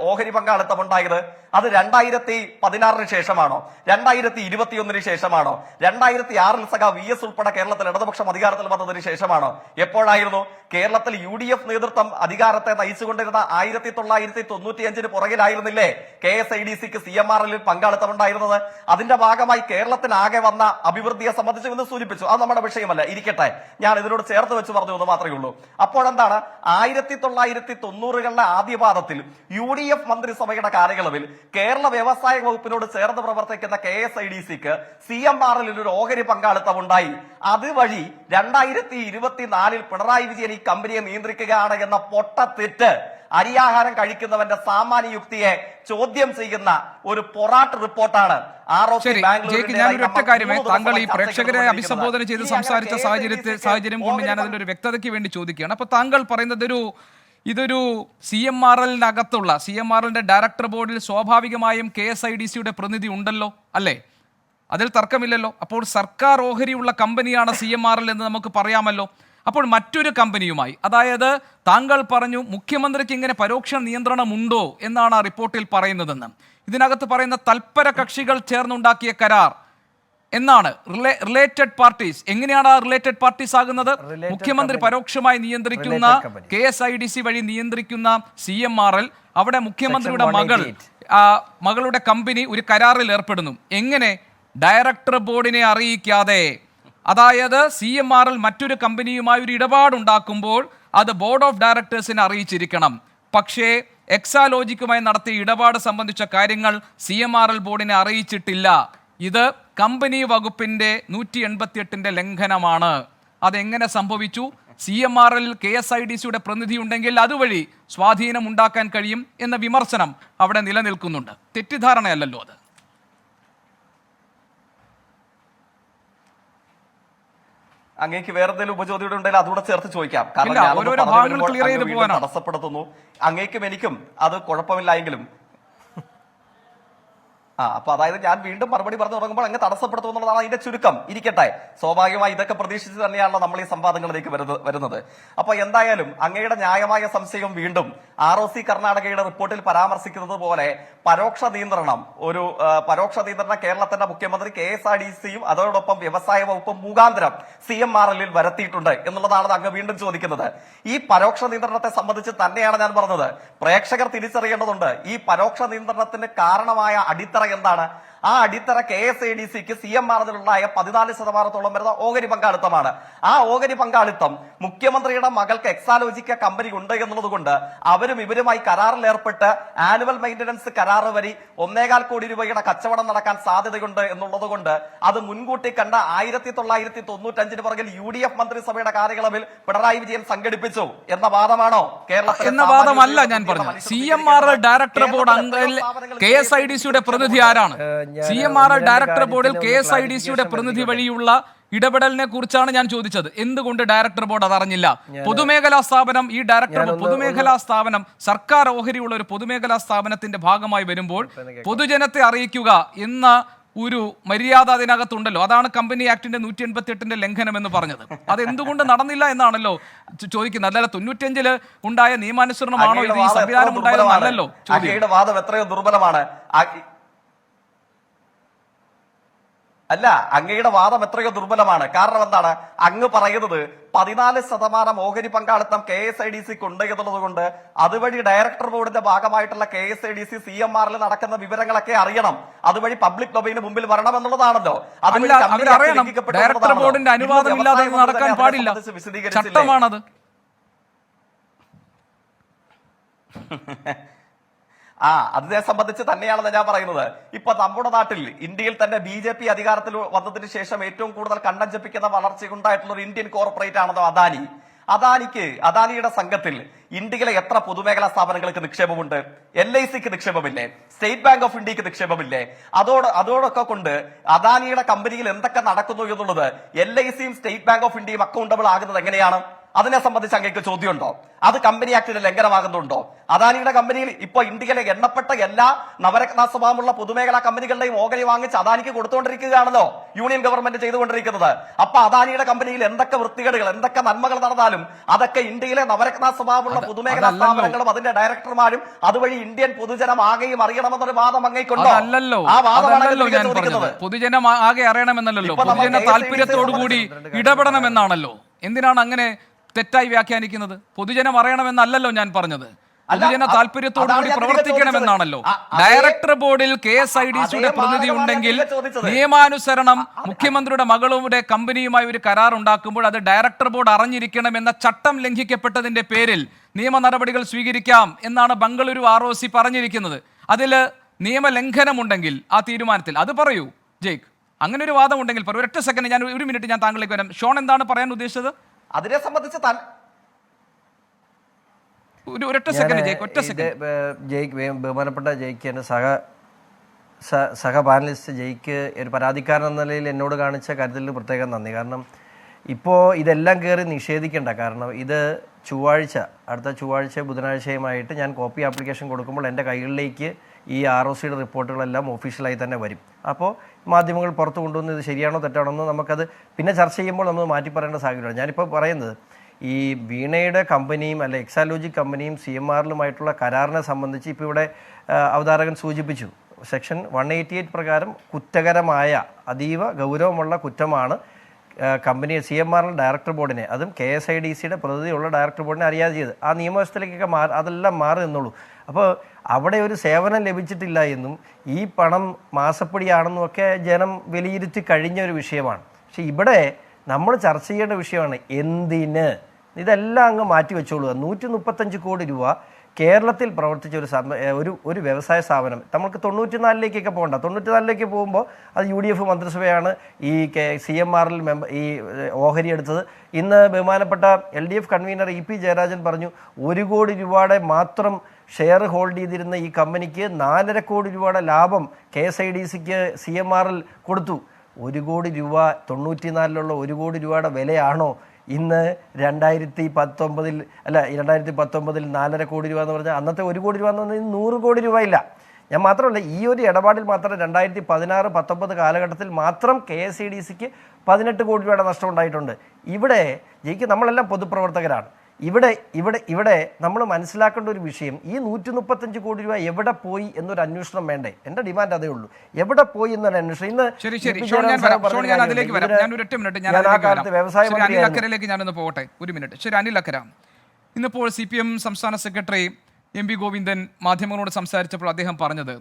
ഓഹരി പങ്കാളിത്തം ഉണ്ടായത്? അത് 2016 ശേഷമാണോ? 2021 ശേഷമാണോ? 2006 സഖാ VS ഉൾപ്പെടെ കേരളത്തിൽ ഇടതുപക്ഷം അധികാരത്തിൽ വന്നതിന് ശേഷമാണോ? എപ്പോഴായിരുന്നു? കേരളത്തിൽ UDF നേതൃത്വം അധികാരത്തെ നയിച്ചുകൊണ്ടിരുന്ന 1995 പുറകിലായിരുന്നില്ലേ KSIDCക്ക് CMRL പങ്കാളിത്തം ഉണ്ടായിരുന്നത്? അതിന്റെ ഭാഗമായി കേരളത്തിനാകെ വന്ന അഭിവൃദ്ധിയെ സംബന്ധിച്ച് ഇന്ന് സൂചിപ്പിച്ചു. അത് നമ്മുടെ വിഷയമല്ല, ഇരിക്കട്ടെ. ഞാൻ ഇതിനോട് ചേർത്ത് വെച്ച് പറഞ്ഞു എന്ന് മാത്രമേ ഉള്ളൂ. അപ്പോഴെന്താണ്? 1990കളുടെ ആദ്യപാദത്തിൽ UDF മന്ത്രിസഭയുടെ കാലയളവിൽ കേരള വ്യവസായ വകുപ്പിനോട് ചേർന്ന് പ്രവർത്തിക്കുന്ന KSIDCക്ക് CMRL ഒരു ഓഹരി പങ്കാളിത്തം ഉണ്ടായി. അതുവഴി 2024 പിണറായി വിജയൻ ഈ കമ്പനിയെ നിയന്ത്രിക്കുകയാണ് എന്ന പൊട്ടത്തെറ്റ് അരിയാഹാരം കഴിക്കുന്നവന്റെ സാമാന്യ യുക്തിയെ ചോദ്യം ചെയ്യുന്ന ഒരു പൊറാട്ട് റിപ്പോർട്ടാണ് താങ്കൾ ഈ പ്രേക്ഷകരെ അഭിസംബോധന ചെയ്ത് സംസാരിച്ച സാഹചര്യം കൊണ്ട് ഞാൻ അതിന്റെ ഒരു വ്യക്തതയ്ക്ക് വേണ്ടി ചോദിക്കുകയാണ്. അപ്പൊ താങ്കൾ പറയുന്നത് ഇതൊരു CMRLനകത്തുള്ള CMRLന്റെ ഡയറക്ടർ ബോർഡിൽ സ്വാഭാവികമായും KSIDCയുടെ പ്രതിനിധി ഉണ്ടല്ലോ, അല്ലേ? അതിൽ തർക്കമില്ലല്ലോ. അപ്പോൾ സർക്കാർ ഓഹരിയുള്ള കമ്പനിയാണ് CMRL എന്ന് നമുക്ക് പറയാമല്ലോ. അപ്പോൾ മറ്റൊരു കമ്പനിയുമായി, അതായത് താങ്കൾ പറഞ്ഞു മുഖ്യമന്ത്രിക്ക് ഇങ്ങനെ പരോക്ഷ നിയന്ത്രണമുണ്ടോ എന്നാണ് ആ റിപ്പോർട്ടിൽ പറയുന്നതെന്ന്. ഇതിനകത്ത് പറയുന്ന തൽപര കക്ഷികൾ ചേർന്നുണ്ടാക്കിയ കരാർ എന്നാണ്. Related parties. എങ്ങനെയാണ് ആ റിലേറ്റഡ് പാർട്ടീസ് ആകുന്നത്? മുഖ്യമന്ത്രി പരോക്ഷമായി നിയന്ത്രിക്കുന്ന KSIDC വഴി നിയന്ത്രിക്കുന്ന CMRL, അവിടെ മുഖ്യമന്ത്രിയുടെ മകളുടെ കമ്പനി ഒരു കരാറിൽ ഏർപ്പെടുന്നു. എങ്ങനെ? ഡയറക്ടർ ബോർഡിനെ അറിയിക്കാതെ. അതായത് CMRL മറ്റൊരു കമ്പനിയുമായി ഒരു ഇടപാടുണ്ടാക്കുമ്പോൾ അത് ബോർഡ് ഓഫ് ഡയറക്ടേഴ്സിനെ അറിയിച്ചിരിക്കണം. പക്ഷേ എക്സാലോജിക്കുമായി നടത്തിയ ഇടപാട് സംബന്ധിച്ച കാര്യങ്ങൾ CMRL ബോർഡിനെ അറിയിച്ചിട്ടില്ല. ഇത് കമ്പനി വകുപ്പിന്റെ 188 ലംഘനമാണ്. അതെങ്ങനെ സംഭവിച്ചു? CMRL KSIDCയുടെ പ്രതിനിധി ഉണ്ടെങ്കിൽ അതുവഴി സ്വാധീനം ഉണ്ടാക്കാൻ കഴിയും എന്ന വിമർശനം അവിടെ നിലനിൽക്കുന്നുണ്ട്. തെറ്റിദ്ധാരണയല്ലല്ലോ അത്? അങ്ങേക്ക് വേറെ എന്തെങ്കിലും ഉപചോദ്യം ഉണ്ടെങ്കിൽ അതുകൂടെ ചേർത്ത് ചോദിക്കാം. കാരണം തടസ്സപ്പെടുത്തുന്നു. അങ്ങേക്കും എനിക്കും അത് കുഴപ്പമില്ല എങ്കിലും അപ്പൊ അതായത് ഞാൻ വീണ്ടും മറുപടി പറഞ്ഞു തുടങ്ങുമ്പോൾ അങ്ങ് തടസ്സപ്പെടുത്തും എന്നുള്ളതാണ് അതിന്റെ ചുരുക്കം. ഇരിക്കട്ടെ, സ്വാഭാവികമായി ഇതൊക്കെ പ്രതീക്ഷിച്ച് തന്നെയാണല്ലോ നമ്മൾ ഈ സംവാദങ്ങളിലേക്ക് വരുന്നത്. അപ്പൊ എന്തായാലും അങ്ങയുടെ ന്യായമായ സംശയം വീണ്ടും ROC കർണാടകയുടെ റിപ്പോർട്ടിൽ പരാമർശിക്കുന്നത് പോലെ പരോക്ഷ നിയന്ത്രണം കേരളത്തിന്റെ മുഖ്യമന്ത്രി KSIDCയും അതോടൊപ്പം വ്യവസായ വകുപ്പും മുഖാന്തരം CMRL വരുത്തിയിട്ടുണ്ട് എന്നുള്ളതാണ് അങ്ങ് വീണ്ടും ചോദിക്കുന്നത്. ഈ പരോക്ഷ നിയന്ത്രണത്തെ സംബന്ധിച്ച് തന്നെയാണ് ഞാൻ പറഞ്ഞത്. പ്രേക്ഷകർ തിരിച്ചറിയേണ്ടതുണ്ട് ഈ പരോക്ഷ നിയന്ത്രണത്തിന് കാരണമായ അടിത്തറ എന്താണ്. ആ അടിത്തറ KSIDCക്ക് CMRL-ലുണ്ടായ 14% വരുന്ന ഓഹരി പങ്കാളിത്തമാണ്. ആ ഓഹരി പങ്കാളിത്തം മുഖ്യമന്ത്രിയുടെ മകൾക്ക് എക്സാലോജിക്ക കമ്പനി ഉണ്ട് എന്നുള്ളത് കൊണ്ട് അവരും ഇവരുമായി കരാറിൽ ഏർപ്പെട്ട് ആനുവൽ മെയിന്റനൻസ് കരാർ വഴി 1.25 കോടി രൂപയുടെ കച്ചവടം നടക്കാൻ സാധ്യതയുണ്ട് എന്നുള്ളത് കൊണ്ട് അത് മുൻകൂട്ടി കണ്ട 1995 പുറകിൽ UDF മന്ത്രിസഭയുടെ കാലയളവിൽ പിണറായി വിജയൻ സംഘടിപ്പിച്ചു എന്ന വാദമാണോ എന്ന വാദമല്ല ഞാൻ പറഞ്ഞത്. CMRL ഡയറക്ടർ ബോർഡ് അംഗത്തിൽ KSIDCയുടെ പ്രതിനിധി ആരാണ്? CMRL ഡയറക്ടർ ബോർഡിൽ KSIDCയുടെ പ്രതിനിധി വഴിയുള്ള ഇടപെടലിനെ കുറിച്ചാണ് ഞാൻ ചോദിച്ചത്. എന്തുകൊണ്ട് ഡയറക്ടർ ബോർഡ് അതറിഞ്ഞില്ല? പൊതുമേഖലാ സ്ഥാപനം, ഈ ഡയറക്ടർ പൊതുമേഖലാ സ്ഥാപനം സർക്കാർ ഓഹരിയുള്ള ഒരു പൊതുമേഖലാ സ്ഥാപനത്തിന്റെ ഭാഗമായി വരുമ്പോൾ പൊതുജനത്തെ അറിയിക്കുക എന്ന ഒരു മര്യാദ അതിനകത്തുണ്ടല്ലോ. അതാണ് കമ്പനി ആക്ടിന്റെ 188 ലംഘനം എന്ന് പറഞ്ഞത്. അത് എന്തുകൊണ്ട് നടന്നില്ല എന്നാണല്ലോ ചോദിക്കുന്നത്. അല്ലല്ല 95 ഉണ്ടായ നിയമാനുസരണമാണോ ഇത്? ഈ സംവിധാനം ഉണ്ടായതെന്നല്ലോ ചോദ്യം. വാദം എത്രയോ ദുർബലമാണ്. അല്ല, അങ്ങയുടെ വാദം എത്രയോ ദുർബലമാണ്. കാരണം എന്താണ്? അങ്ങ് പറയുന്നത് 14% ഓഹരി പങ്കാളിത്തം KSIDCക്ക് ഉണ്ട് എന്നുള്ളത് കൊണ്ട് അതുവഴി ഡയറക്ടർ ബോർഡിന്റെ ഭാഗമായിട്ടുള്ള KSIDC CMRL നടക്കുന്ന വിവരങ്ങളൊക്കെ അറിയണം, അതുവഴി പബ്ലിക് ഡൊമൈന് മുമ്പിൽ വരണം എന്നുള്ളതാണല്ലോ. ഡയറക്ടർ ബോർഡിന്റെ അനുവാദമില്ലാതെ നടക്കാൻ പാടില്ല, ചട്ടമാണത്. അതിനെ സംബന്ധിച്ച് തന്നെയാണെന്ന് ഞാൻ പറയുന്നത്. ഇപ്പൊ നമ്മുടെ നാട്ടിൽ ഇന്ത്യയിൽ തന്നെ BJP അധികാരത്തിൽ വന്നതിന് ശേഷം ഏറ്റവും കൂടുതൽ കണ്ണഞ്ചപ്പിക്കുന്ന വളർച്ചയുണ്ടായിട്ടുള്ള ഒരു ഇന്ത്യൻ കോർപ്പറേറ്റ് ആണല്ലോ അദാനി. അദാനിയുടെ സംഘത്തിൽ ഇന്ത്യയിലെ എത്ര പൊതുമേഖലാ സ്ഥാപനങ്ങൾക്ക് നിക്ഷേപമുണ്ട്? LICക്ക് നിക്ഷേപമില്ലേ? സ്റ്റേറ്റ് ബാങ്ക് ഓഫ് ഇന്ത്യക്ക് നിക്ഷേപമില്ലേ? അതോടൊക്കെ കൊണ്ട് അദാനിയുടെ കമ്പനിയിൽ എന്തൊക്കെ നടക്കുന്നു എന്നുള്ളത് LICയും സ്റ്റേറ്റ് ബാങ്ക് ഓഫ് ഇന്ത്യയും അക്കൗണ്ടബിൾ ആകുന്നത് എങ്ങനെയാണ്? അതിനെ സംബന്ധിച്ച് അങ്ങേക്ക് ചോദ്യമുണ്ടോ? അത് കമ്പനി ആക്ടിന്റെ ലംഘനമാകുന്നുണ്ടോ? അദാനിയുടെ കമ്പനിയിൽ ഇപ്പൊ ഇന്ത്യയിലെ എണ്ണപ്പെട്ട എല്ലാ നവരത്ന സ്വഭാവമുള്ള പൊതുമേഖലാ കമ്പനികളുടെയും ഓഹരി വാങ്ങിച്ച് അദാനിക്ക് കൊടുത്തുകൊണ്ടിരിക്കുകയാണല്ലോ യൂണിയൻ ഗവൺമെന്റ് ചെയ്തുകൊണ്ടിരിക്കുന്നത്. അപ്പൊ അദാനിയുടെ കമ്പനിയിൽ എന്തൊക്കെ വൃത്തികേടുകൾ, എന്തൊക്കെ നന്മകൾ നടന്നാലും അതൊക്കെ ഇന്ത്യയിലെ നവരത്ന സ്വഭാവമുള്ള പൊതുമേഖലാ സ്ഥാപനങ്ങളും അതിന്റെ ഡയറക്ടർമാരും അതുവഴി ഇന്ത്യൻ പൊതുജനം ആകെയും അറിയണമെന്നൊരു വാദം അങ്ങേക്കുണ്ടോ? ആ വാദമാണല്ലോ ഞാൻ പറഞ്ഞത്. പൊതുജനം ആകെ അറിയണമെന്നല്ലോ, പൊതുജന താല്പര്യത്തോടുകൂടി ഇടപെടണമെന്നാണല്ലോ. എന്തിനാണ് അങ്ങനെ തെറ്റായി വ്യാഖ്യാനിക്കുന്നത്? പൊതുജനം അറിയണമെന്നല്ലല്ലോ ഞാൻ പറഞ്ഞത്, പൊതുജന താല്പര്യത്തോടുകൂടി പ്രവർത്തിക്കണമെന്നാണല്ലോ. ഡയറക്ടർ ബോർഡിൽ KSIDCയുടെ പ്രതിനിധി ഉണ്ടെങ്കിൽ നിയമാനുസരണം മുഖ്യമന്ത്രിയുടെ മകളുടെ കമ്പനിയുമായി ഒരു കരാർ ഉണ്ടാക്കുമ്പോൾ അത് ഡയറക്ടർ ബോർഡ് അറിഞ്ഞിരിക്കണം എന്ന ചട്ടം ലംഘിക്കപ്പെട്ടതിന്റെ പേരിൽ നിയമ നടപടികൾ സ്വീകരിക്കാം എന്നാണ് ബംഗളൂരു ROC പറഞ്ഞിരിക്കുന്നത്. അതിൽ നിയമലംഘനമുണ്ടെങ്കിൽ ആ തീരുമാനത്തിൽ അത് പറയൂ ജയ്ക്ക്. അങ്ങനെ ഒരു വാദം ഉണ്ടെങ്കിൽ പറയൂ. ഒരൊറ്റ സെക്കൻഡ്, ഞാൻ ഒരു മിനിറ്റ് ഞാൻ താങ്കളിലേക്ക് വരാം. ഷോൺ എന്താണ് പറയാൻ ഉദ്ദേശിച്ചത്? അതിനെ സംബന്ധിച്ച് ബഹുമാനപ്പെട്ട ജയ്ക്ക്, എൻ്റെ സഹ പാനലിസ്റ്റ് ജയ്ക്ക് ഒരു പരാതിക്കാരൻ എന്ന നിലയിൽ എന്നോട് കാണിച്ച കാര്യത്തിൽ പ്രത്യേകം നന്ദി. കാരണം ഇപ്പോൾ ഇതെല്ലാം കയറി നിഷേധിക്കേണ്ട. കാരണം ഇത് അടുത്ത ചൊവ്വാഴ്ച ബുധനാഴ്ചയുമായിട്ട് ഞാൻ കോപ്പി ആപ്ലിക്കേഷൻ കൊടുക്കുമ്പോൾ എൻ്റെ കൈകളിലേക്ക് ഈ ROCയുടെ റിപ്പോർട്ടുകളെല്ലാം ഒഫീഷ്യലായി തന്നെ വരും. അപ്പോൾ മാധ്യമങ്ങൾ പുറത്തു കൊണ്ടുവന്ന് ഇത് ശരിയാണോ തെറ്റാണോ എന്ന് നമുക്കത് പിന്നെ ചർച്ച ചെയ്യുമ്പോൾ നമ്മൾ മാറ്റി പറയേണ്ട സാഹചര്യമാണ്. ഞാനിപ്പോൾ പറയുന്നത് ഈ വീണയുടെ കമ്പനിയും അല്ലെ എക്സാലോജി കമ്പനിയും CMRലുമായിട്ടുള്ള കരാറിനെ സംബന്ധിച്ച് ഇപ്പോൾ ഇവിടെ അവതാരകൻ സൂചിപ്പിച്ചു. സെക്ഷൻ 188 പ്രകാരം കുറ്റകരമായ അതീവ ഗൗരവമുള്ള കുറ്റമാണ് കമ്പനി CMRL ഡയറക്ടർ ബോർഡിനെ, അതും KSIDCയുടെ പ്രതിനിധിയുള്ള ഡയറക്ടർ ബോർഡിനെ അറിയാതെ ചെയ്ത് ആ നിയമവ്യവസ്ഥയിലേക്കൊക്കെ അതെല്ലാം മാറി എന്നുള്ളൂ. അപ്പോൾ അവിടെ ഒരു സേവനം ലഭിച്ചിട്ടില്ല എന്നും ഈ പണം മാസപ്പടിയാണെന്നും ഒക്കെ ജനം വിലയിരുത്തി കഴിഞ്ഞ ഒരു വിഷയമാണ്. പക്ഷെ ഇവിടെ നമ്മൾ ചർച്ച ചെയ്യേണ്ട വിഷയമാണ് എന്തിന് ഇതെല്ലാം അങ്ങ് മാറ്റി വെച്ചോളുക. 135 കോടി രൂപ കേരളത്തിൽ പ്രവർത്തിച്ച ഒരു വ്യവസായ സ്ഥാപനം നമുക്ക് 94-ലേക്കൊക്കെ പോകണ്ട. 94-ലേക്ക് പോകുമ്പോൾ അത് UDF മന്ത്രിസഭയാണ് ഈ CMRL ഈ ഓഹരി എടുത്തത്. ഇന്ന് ബഹുമാനപ്പെട്ട LDF കൺവീനർ EP ജയരാജൻ പറഞ്ഞു 1 കോടി രൂപയുടെ മാത്രം ഷെയർ ഹോൾഡ് ചെയ്തിരുന്ന ഈ കമ്പനിക്ക് 4.5 കോടി രൂപയുടെ ലാഭം KSIDCക്ക് CMRL കൊടുത്തു. 1 കോടി രൂപ 94-ലുള്ള 1 കോടി രൂപയുടെ വിലയാണോ ഇന്ന് 2019 അല്ല 2019 4.5 കോടി രൂപ എന്ന് പറഞ്ഞാൽ അന്നത്തെ 1 കോടി രൂപ എന്ന് പറഞ്ഞാൽ 100 കോടി രൂപ ഇല്ല. ഞാൻ മാത്രമല്ല ഈ ഒരു ഇടപാടിൽ മാത്രം 2016-19 കാലഘട്ടത്തിൽ മാത്രം KSIDCക്ക് 18 കോടി രൂപയുടെ നഷ്ടം ഉണ്ടായിട്ടുണ്ട്. ഇവിടെ നമ്മളെല്ലാം പൊതുപ്രവർത്തകരാണ്. ഇവിടെ നമ്മൾ മനസ്സിലാക്കേണ്ട ഒരു വിഷയം ഈ 135 കോടി രൂപ എവിടെ പോയി എന്നൊരു അന്വേഷണം വേണ്ടേ? എന്റെ ഡിമാൻഡ് അതേ ഉള്ളൂ, എവിടെ പോയി എന്നൊരു അന്വേഷണം. ഇന്ന് ഞാനൊന്ന് പോകട്ടെ, ഒരു മിനിറ്റ്. ശരി, അനിൽ അക്കര, ഇന്നിപ്പോൾ CPM സംസ്ഥാന സെക്രട്ടറി MV ഗോവിന്ദൻ മാധ്യമങ്ങളോട് സംസാരിച്ചപ്പോൾ അദ്ദേഹം പറഞ്ഞത്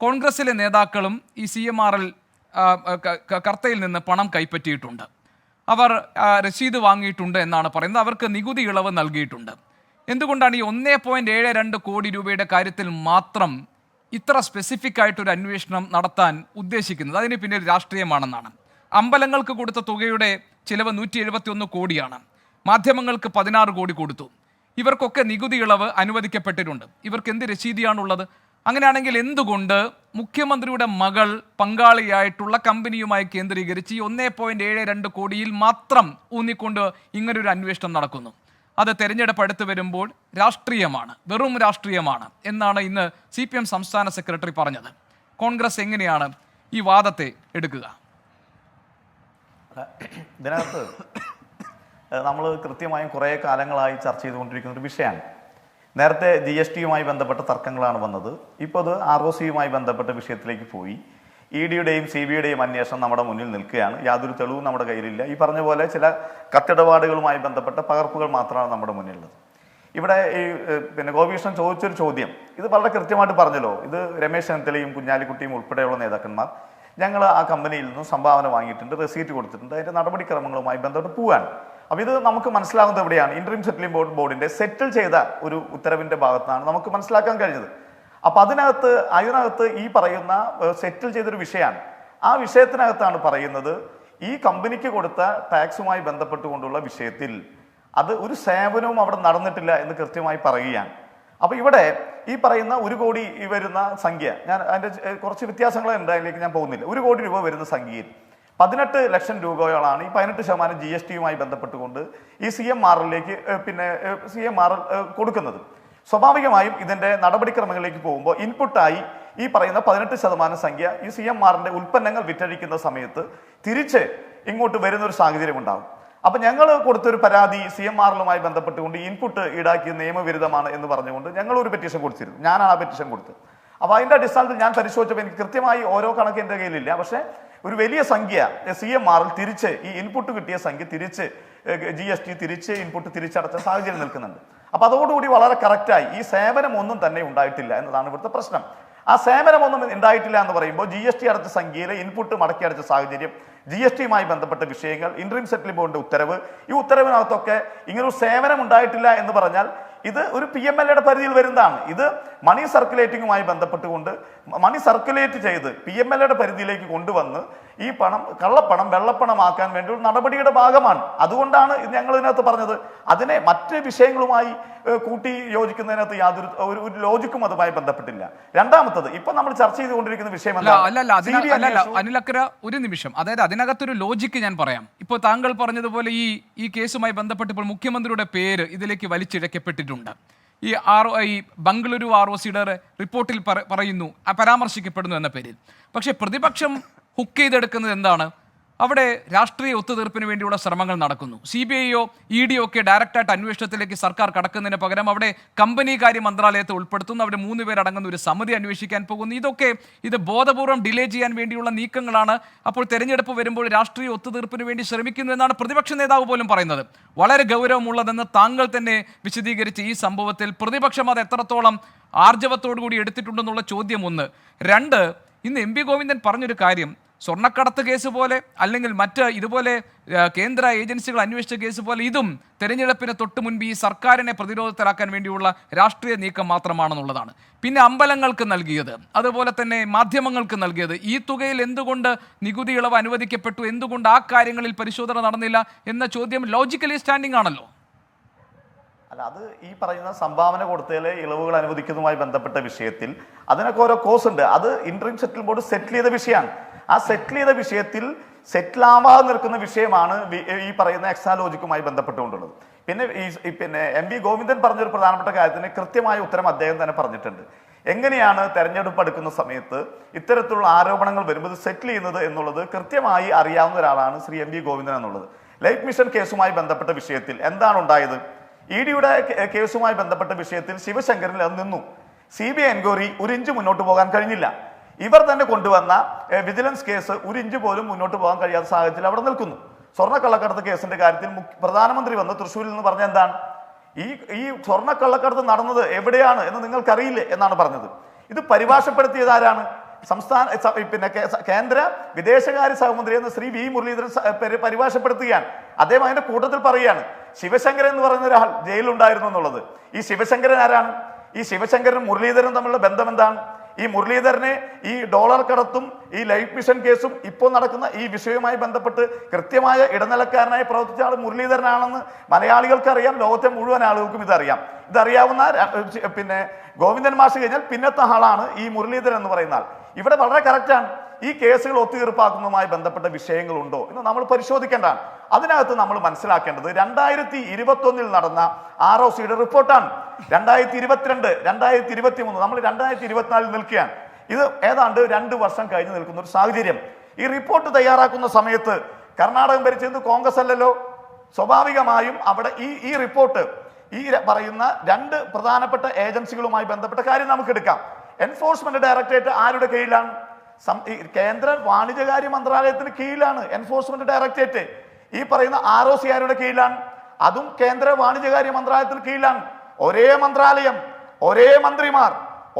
കോൺഗ്രസിലെ നേതാക്കളും ഈ CMRL കർത്തയിൽ നിന്ന് പണം കൈപ്പറ്റിയിട്ടുണ്ട്, അവർ രസീത് വാങ്ങിയിട്ടുണ്ട് എന്നാണ് പറയുന്നത്, അവർക്ക് നികുതി ഇളവ് നൽകിയിട്ടുണ്ട്. എന്തുകൊണ്ടാണ് ഈ 1.72 കോടി രൂപയുടെ കാര്യത്തിൽ മാത്രം ഇത്ര സ്പെസിഫിക് ആയിട്ടൊരു അന്വേഷണം നടത്താൻ ഉദ്ദേശിക്കുന്നത്? അതിന് പിന്നിൽ രാഷ്ട്രീയമാണെന്നാണ്. അമ്പലങ്ങൾക്ക് കൊടുത്ത തുകയുടെ ചിലവ് 171 കോടിയാണ്, മാധ്യമങ്ങൾക്ക് 16 കോടി കൊടുത്തു, ഇവർക്കൊക്കെ നികുതി ഇളവ് അനുവദിക്കപ്പെട്ടിട്ടുണ്ട്. ഇവർക്ക് എന്ത് രസീതിയാണുള്ളത്? അങ്ങനെയാണെങ്കിൽ എന്തുകൊണ്ട് മുഖ്യമന്ത്രിയുടെ മകൾ പങ്കാളിയായിട്ടുള്ള കമ്പനിയുമായി കേന്ദ്രീകരിച്ച് ഈ 1.72 കോടിയിൽ മാത്രം ഊന്നിക്കൊണ്ട് ഇങ്ങനൊരു അന്വേഷണം നടക്കുന്നു? അത് തെരഞ്ഞെടുപ്പ് അടുത്ത് വരുമ്പോൾ രാഷ്ട്രീയമാണ്, വെറും രാഷ്ട്രീയമാണ് എന്നാണ് ഇന്ന് CPM സംസ്ഥാന സെക്രട്ടറി പറഞ്ഞത്. കോൺഗ്രസ് എങ്ങനെയാണ് ഈ വാദത്തെ എടുക്കുക? ഇതിനകത്ത് നമ്മൾ കൃത്യമായും കുറേ കാലങ്ങളായി ചർച്ച ചെയ്തുകൊണ്ടിരിക്കുന്ന ഒരു വിഷയമാണ്. നേരത്തെ GSTയുമായി ബന്ധപ്പെട്ട തർക്കങ്ങളാണ് വന്നത്. ഇപ്പോൾ അത് ROCയുമായി ബന്ധപ്പെട്ട വിഷയത്തിലേക്ക് പോയി. EDയുടെയും CBIയുടെയും അന്വേഷണം നമ്മുടെ മുന്നിൽ നിൽക്കുകയാണ്. യാതൊരു തെളിവും നമ്മുടെ കയ്യിലില്ല. ഈ പറഞ്ഞ പോലെ ചില കത്തിടപാടുകളുമായി ബന്ധപ്പെട്ട പകർപ്പുകൾ മാത്രമാണ് നമ്മുടെ മുന്നിലുള്ളത്. ഇവിടെ ഈ ഗോപികൃഷ്ണൻ ചോദിച്ചൊരു ചോദ്യം ഇത് വളരെ കൃത്യമായിട്ട് പറഞ്ഞല്ലോ. ഇത് രമേശ് ചെന്നിത്തലയും കുഞ്ഞാലിക്കുട്ടിയും ഉൾപ്പെടെയുള്ള നേതാക്കന്മാർ ഞങ്ങൾ ആ കമ്പനിയിൽ നിന്നും സംഭാവന വാങ്ങിയിട്ടുണ്ട്, റെസീറ്റ് കൊടുത്തിട്ടുണ്ട്, അതിൻ്റെ നടപടിക്രമങ്ങളുമായി ബന്ധപ്പെട്ട് പോവുകയാണ്. അപ്പോൾ ഇത് നമുക്ക് മനസ്സിലാകുന്നത് എവിടെയാണ്? ഇൻട്രീം സെറ്റിലിംഗ് ബോർഡിന്റെ സെറ്റിൽ ചെയ്ത ഒരു ഉത്തരവിന്റെ ഭാഗത്താണ് നമുക്ക് മനസ്സിലാക്കാൻ കഴിഞ്ഞത്. അപ്പം അതിനകത്ത് ഈ പറയുന്ന സെറ്റിൽ ചെയ്തൊരു വിഷയമാണ്. ആ വിഷയത്തിനകത്താണ് പറയുന്നത് ഈ കമ്പനിക്ക് കൊടുത്ത ടാക്സുമായി ബന്ധപ്പെട്ടുകൊണ്ടുള്ള വിഷയത്തിൽ അത് ഒരു സേവനവും അവിടെ നടന്നിട്ടില്ല എന്ന് കൃത്യമായി പറയുകയാണ്. അപ്പോൾ ഇവിടെ ഈ പറയുന്ന 1 കോടി വരുന്ന സംഖ്യ, ഞാൻ അതിൻ്റെ കുറച്ച് വ്യത്യാസങ്ങളുണ്ട്, അതിലേക്ക് ഞാൻ പോകുന്നില്ല. 1 കോടി രൂപ വരുന്ന സംഖ്യയിൽ 18 ലക്ഷം രൂപയോളാണ് ഈ 18% GSTയുമായി ബന്ധപ്പെട്ടുകൊണ്ട് ഈ CMRലേക്ക് CMRL കൊടുക്കുന്നത്. സ്വാഭാവികമായും ഇതിൻ്റെ നടപടിക്രമങ്ങളിലേക്ക് പോകുമ്പോൾ ഇൻപുട്ടായി ഈ പറയുന്ന 18% സംഖ്യ ഈ CMRന്റെ ഉൽപ്പന്നങ്ങൾ വിറ്റഴിക്കുന്ന സമയത്ത് തിരിച്ച് ഇങ്ങോട്ട് വരുന്നൊരു സാഹചര്യം ഉണ്ടാകും. അപ്പം ഞങ്ങൾ കൊടുത്തൊരു പരാതി CMRലുമായി ബന്ധപ്പെട്ടുകൊണ്ട് ഇൻപുട്ട് ഈടാക്കിയ നിയമവിരുദ്ധമാണ് എന്ന് പറഞ്ഞുകൊണ്ട് ഞങ്ങൾ ഒരു പെറ്റീഷൻ കൊടുത്തിരുന്നു. ഞാനാണ് ആ പെറ്റീഷൻ കൊടുത്തത്. അപ്പോൾ അതിൻ്റെ അടിസ്ഥാനത്തിൽ ഞാൻ പരിശോധിച്ചപ്പോൾ എനിക്ക് കൃത്യമായി ഓരോ കണക്ക് എൻ്റെ കയ്യിലില്ല. പക്ഷേ ഒരു വലിയ സംഖ്യ CMRൽ തിരിച്ച് ഈ ഇൻപുട്ട് കിട്ടിയ സംഖ്യ തിരിച്ച് GST തിരിച്ച് ഇൻപുട്ട് തിരിച്ചടച്ച സാഹചര്യം നിൽക്കുന്നുണ്ട്. അപ്പോൾ അതോടുകൂടി വളരെ കറക്റ്റായി ഈ സേവനം ഒന്നും തന്നെ ഉണ്ടായിട്ടില്ല എന്നതാണ് ഇവിടുത്തെ പ്രശ്നം. ആ സേവനമൊന്നും ഉണ്ടായിട്ടില്ല എന്ന് പറയുമ്പോൾ GST അടച്ച സംഖ്യയിലെ ഇൻപുട്ട് മടക്കി അടച്ച സാഹചര്യം, GSTയുമായി ബന്ധപ്പെട്ട വിഷയങ്ങൾ, ഇൻട്രീം സെറ്റിലിംഗ് ബോർഡിന്റെ ഉത്തരവ്, ഈ ഉത്തരവിനകത്തൊക്കെ ഇങ്ങനൊരു സേവനം ഉണ്ടായിട്ടില്ല എന്ന് പറഞ്ഞാൽ ഇത് ഒരു PMLAയുടെ പരിധിയിൽ വരുന്നതാണ്. ഇത് മണി സർക്കുലേറ്റിങ്ങുമായി ബന്ധപ്പെട്ടുകൊണ്ട് മണി സർക്കുലേറ്റ് ചെയ്ത് PMLAയുടെ പരിധിയിലേക്ക് കൊണ്ടുവന്ന് ഈ പണം കള്ളപ്പണം വെള്ളപ്പണമാക്കാൻ വേണ്ടി ഒരു നടപടിയുടെ ഭാഗമാണ്. അതുകൊണ്ടാണ് ഞങ്ങൾ ഇതിനകത്ത് പറഞ്ഞത് അതിനെ മറ്റ് വിഷയങ്ങളുമായി കൂട്ടി യോജിക്കുന്നതിനകത്ത് യാതൊരു ഒരു ലോജിക്കും അതുമായി ബന്ധപ്പെട്ടില്ല. രണ്ടാമത്തത് ഇപ്പൊ നമ്മൾ ചർച്ച ചെയ്തുകൊണ്ടിരിക്കുന്ന വിഷയം അനിലക്കര, ഒരു നിമിഷം. അതായത് അതിനകത്തൊരു ലോജിക്ക് ഞാൻ പറയാം. ഇപ്പോൾ താങ്കൾ പറഞ്ഞതുപോലെ ഈ കേസുമായി ബന്ധപ്പെട്ട് ഇപ്പോൾ മുഖ്യമന്ത്രിയുടെ പേര് ഇതിലേക്ക് വലിച്ചിഴക്കപ്പെട്ടിട്ടുണ്ട്. ഈ ബംഗളൂരു ROCയുടെ റിപ്പോർട്ടിൽ പറയുന്നു, പരാമർശിക്കപ്പെടുന്നു എന്ന പേരിൽ. പക്ഷേ പ്രതിപക്ഷം ഹുക്ക് ചെയ്തെടുക്കുന്നത് എന്താണ്? അവിടെ രാഷ്ട്രീയ ഒത്തുതീർപ്പിന് വേണ്ടിയുള്ള ശ്രമങ്ങൾ നടക്കുന്നു. CBI-യോ ED-യോ ഒക്കെ ഡയറക്റ്റായിട്ട് അന്വേഷണത്തിലേക്ക് സർക്കാർ കടക്കുന്നതിന് പകരം അവിടെ കമ്പനി കാര്യ മന്ത്രാലയത്തെ ഉൾപ്പെടുത്തുന്നു. അവിടെ 3 പേരടങ്ങുന്ന ഒരു സമിതി അന്വേഷിക്കാൻ പോകുന്നു. ഇത് ബോധപൂർവം ഡിലേ ചെയ്യാൻ വേണ്ടിയുള്ള നീക്കങ്ങളാണ്. അപ്പോൾ തെരഞ്ഞെടുപ്പ് വരുമ്പോൾ രാഷ്ട്രീയ ഒത്തുതീർപ്പിന് വേണ്ടി ശ്രമിക്കുന്നു എന്നാണ് പ്രതിപക്ഷ നേതാവ് പോലും പറയുന്നത്. വളരെ ഗൗരവമുള്ളതെന്ന് താങ്കൾ തന്നെ വിശദീകരിച്ച ഈ സംഭവത്തിൽ പ്രതിപക്ഷം അത് എത്രത്തോളം ആർജവത്തോടു കൂടി എടുത്തിട്ടുണ്ടെന്നുള്ള ചോദ്യം 1. 2, ഇന്ന് MP ഗോവിന്ദൻ പറഞ്ഞൊരു കാര്യം, സ്വർണ്ണക്കടത്ത് കേസ് പോലെ അല്ലെങ്കിൽ മറ്റ് ഇതുപോലെ കേന്ദ്ര ഏജൻസികൾ അന്വേഷിച്ച കേസ് പോലെ ഇതും തെരഞ്ഞെടുപ്പിന് തൊട്ട് മുൻപ് ഈ സർക്കാരിനെ പ്രതിരോധത്തിലാക്കാൻ വേണ്ടിയുള്ള രാഷ്ട്രീയ നീക്കം മാത്രമാണെന്നുള്ളതാണ്. പിന്നെ അമ്പലങ്ങൾക്ക് നൽകിയത്, അതുപോലെ തന്നെ മാധ്യമങ്ങൾക്ക് നൽകിയത്, ഈ തുകയിൽ എന്തുകൊണ്ട് നികുതി ഇളവ് അനുവദിക്കപ്പെട്ടു, എന്തുകൊണ്ട് ആ കാര്യങ്ങളിൽ പരിശോധന നടന്നില്ല എന്ന ചോദ്യം ലോജിക്കലി സ്റ്റാൻഡിംഗ് ആണല്ലോ. അല്ല, അത് ഈ പറയുന്ന സംഭാവന കൊടുത്തതിലെ ഇളവുകൾ അനുവദിക്കുന്നതുമായി ബന്ധപ്പെട്ട വിഷയത്തിൽ അതിനൊക്കെ ഓരോ കോഴ്സ് ഉണ്ട്. അത് ഇന്ററിം സെറ്റിൽ ബോർഡ് സെറ്റിൽ ചെയ്ത വിഷയമാണ്. ആ സെറ്റിൽ ചെയ്ത വിഷയത്തിൽ സെറ്റിലാവാതെ നിൽക്കുന്ന വിഷയമാണ് ഈ പറയുന്ന എക്സാലോജിക്കുമായി ബന്ധപ്പെട്ടുകൊണ്ടുള്ളത്. പിന്നെ MP ഗോവിന്ദൻ പറഞ്ഞൊരു പ്രധാനപ്പെട്ട കാര്യത്തിന് കൃത്യമായ ഉത്തരം അദ്ദേഹം തന്നെ പറഞ്ഞിട്ടുണ്ട്. എങ്ങനെയാണ് തെരഞ്ഞെടുപ്പ് എടുക്കുന്ന സമയത്ത് ഇത്തരത്തിലുള്ള ആരോപണങ്ങൾ വരുമ്പോൾ സെറ്റിൽ ചെയ്യുന്നത് എന്നുള്ളത് കൃത്യമായി അറിയാവുന്ന ഒരാളാണ് ശ്രീ MP ഗോവിന്ദൻ എന്നുള്ളത്. ലൈഫ് മിഷൻ കേസുമായി ബന്ധപ്പെട്ട വിഷയത്തിൽ എന്താണ് ഉണ്ടായത്? ED-യുടെ കേസുമായി ബന്ധപ്പെട്ട വിഷയത്തിൽ ശിവശങ്കറിൽ അത് നിന്നു. CBI എൻക്വയറി ഒരു ഇഞ്ച് മുന്നോട്ട് പോകാൻ കഴിഞ്ഞില്ല. ഇവർ തന്നെ കൊണ്ടുവന്ന വിജിലൻസ് കേസ് ഒരു ഇഞ്ച് പോലും മുന്നോട്ട് പോകാൻ കഴിയാത്ത സാഹചര്യത്തിൽ അവിടെ നിൽക്കുന്നു. സ്വർണ്ണക്കള്ളക്കടത്ത് കേസിന്റെ കാര്യത്തിൽ പ്രധാനമന്ത്രി വന്ന് തൃശ്ശൂരിൽ നിന്ന് പറഞ്ഞ എന്താണ്? ഈ സ്വർണ്ണക്കള്ളക്കടത്ത് നടന്നത് എവിടെയാണ് എന്ന് നിങ്ങൾക്കറിയില്ലേ എന്നാണ് പറഞ്ഞത്. ഇത് പരിഭാഷപ്പെടുത്തിയത് ആരാണ്? കേന്ദ്ര വിദേശകാര്യ സഹമന്ത്രി എന്ന ശ്രീ V മുരളീധരൻ പരിഭാഷപ്പെടുത്തുകയാണ്. അദ്ദേഹം അതിന്റെ കൂട്ടത്തിൽ പറയുകയാണ് ശിവശങ്കരൻ എന്ന് പറയുന്ന ഒരാൾ ജയിലുണ്ടായിരുന്നു എന്നുള്ളത്. ഈ ശിവശങ്കരൻ ആരാണ്? ഈ ശിവശങ്കരനും മുരളീധരനും തമ്മിലുള്ള ബന്ധം എന്താണ്? ഈ മുരളീധരനെ ഈ ഡോളർ കടത്തും ഈ ലൈഫ് മിഷൻ കേസും ഇപ്പോൾ നടക്കുന്ന ഈ വിഷയവുമായി ബന്ധപ്പെട്ട് കൃത്യമായ ഇടനിലക്കാരനായി പ്രവർത്തിച്ച ആൾ മുരളീധരനാണെന്ന് മലയാളികൾക്ക് അറിയാം, ലോകത്തെ മുഴുവൻ ആളുകൾക്കും ഇതറിയാം. ഇതറിയാവുന്ന ഗോവിന്ദൻ മാഷ് കഴിഞ്ഞാൽ പിന്നത്തെ ആളാണ് ഈ മുരളീധരൻ എന്ന് പറയുന്ന ആൾ. ഇവിടെ വളരെ കറക്റ്റാണ്. ഈ കേസുകൾ ഒത്തുതീർപ്പാക്കുന്നതുമായി ബന്ധപ്പെട്ട വിഷയങ്ങളുണ്ടോ എന്ന് നമ്മൾ പരിശോധിക്കേണ്ടതാണ്. അതിനകത്ത് നമ്മൾ മനസ്സിലാക്കേണ്ടത് 2021 നടന്ന ROCയുടെ റിപ്പോർട്ടാണ്. 2022, 2023, നമ്മൾ 2024 നിൽക്കുകയാണ്. ഇത് ഏതാണ്ട് 2 വർഷം കഴിഞ്ഞ് നിൽക്കുന്ന ഒരു സാഹചര്യം. ഈ റിപ്പോർട്ട് തയ്യാറാക്കുന്ന സമയത്ത് കർണാടകം ഭരിച്ചത് കോൺഗ്രസ് അല്ലല്ലോ. സ്വാഭാവികമായും അവിടെ ഈ റിപ്പോർട്ട് ഈ പറയുന്ന 2 പ്രധാനപ്പെട്ട ഏജൻസികളുമായി ബന്ധപ്പെട്ട കാര്യം നമുക്ക് എടുക്കാം. എൻഫോഴ്സ്മെന്റ് ഡയറക്ടറേറ്റ് ആരുടെ കീഴിലാണ്? കേന്ദ്ര വാണിജ്യകാര്യ മന്ത്രാലയത്തിന് കീഴിലാണ് എൻഫോഴ്സ്മെന്റ് ഡയറക്ടറേറ്റ്. ഈ പറയുന്ന ROC ആരുടെ കീഴിലാണ്? അതും കേന്ദ്ര വാണിജ്യകാര്യ മന്ത്രാലയത്തിന് കീഴിലാണ്. ഒരേ മന്ത്രാലയം, ഒരേ മന്ത്രിമാർ,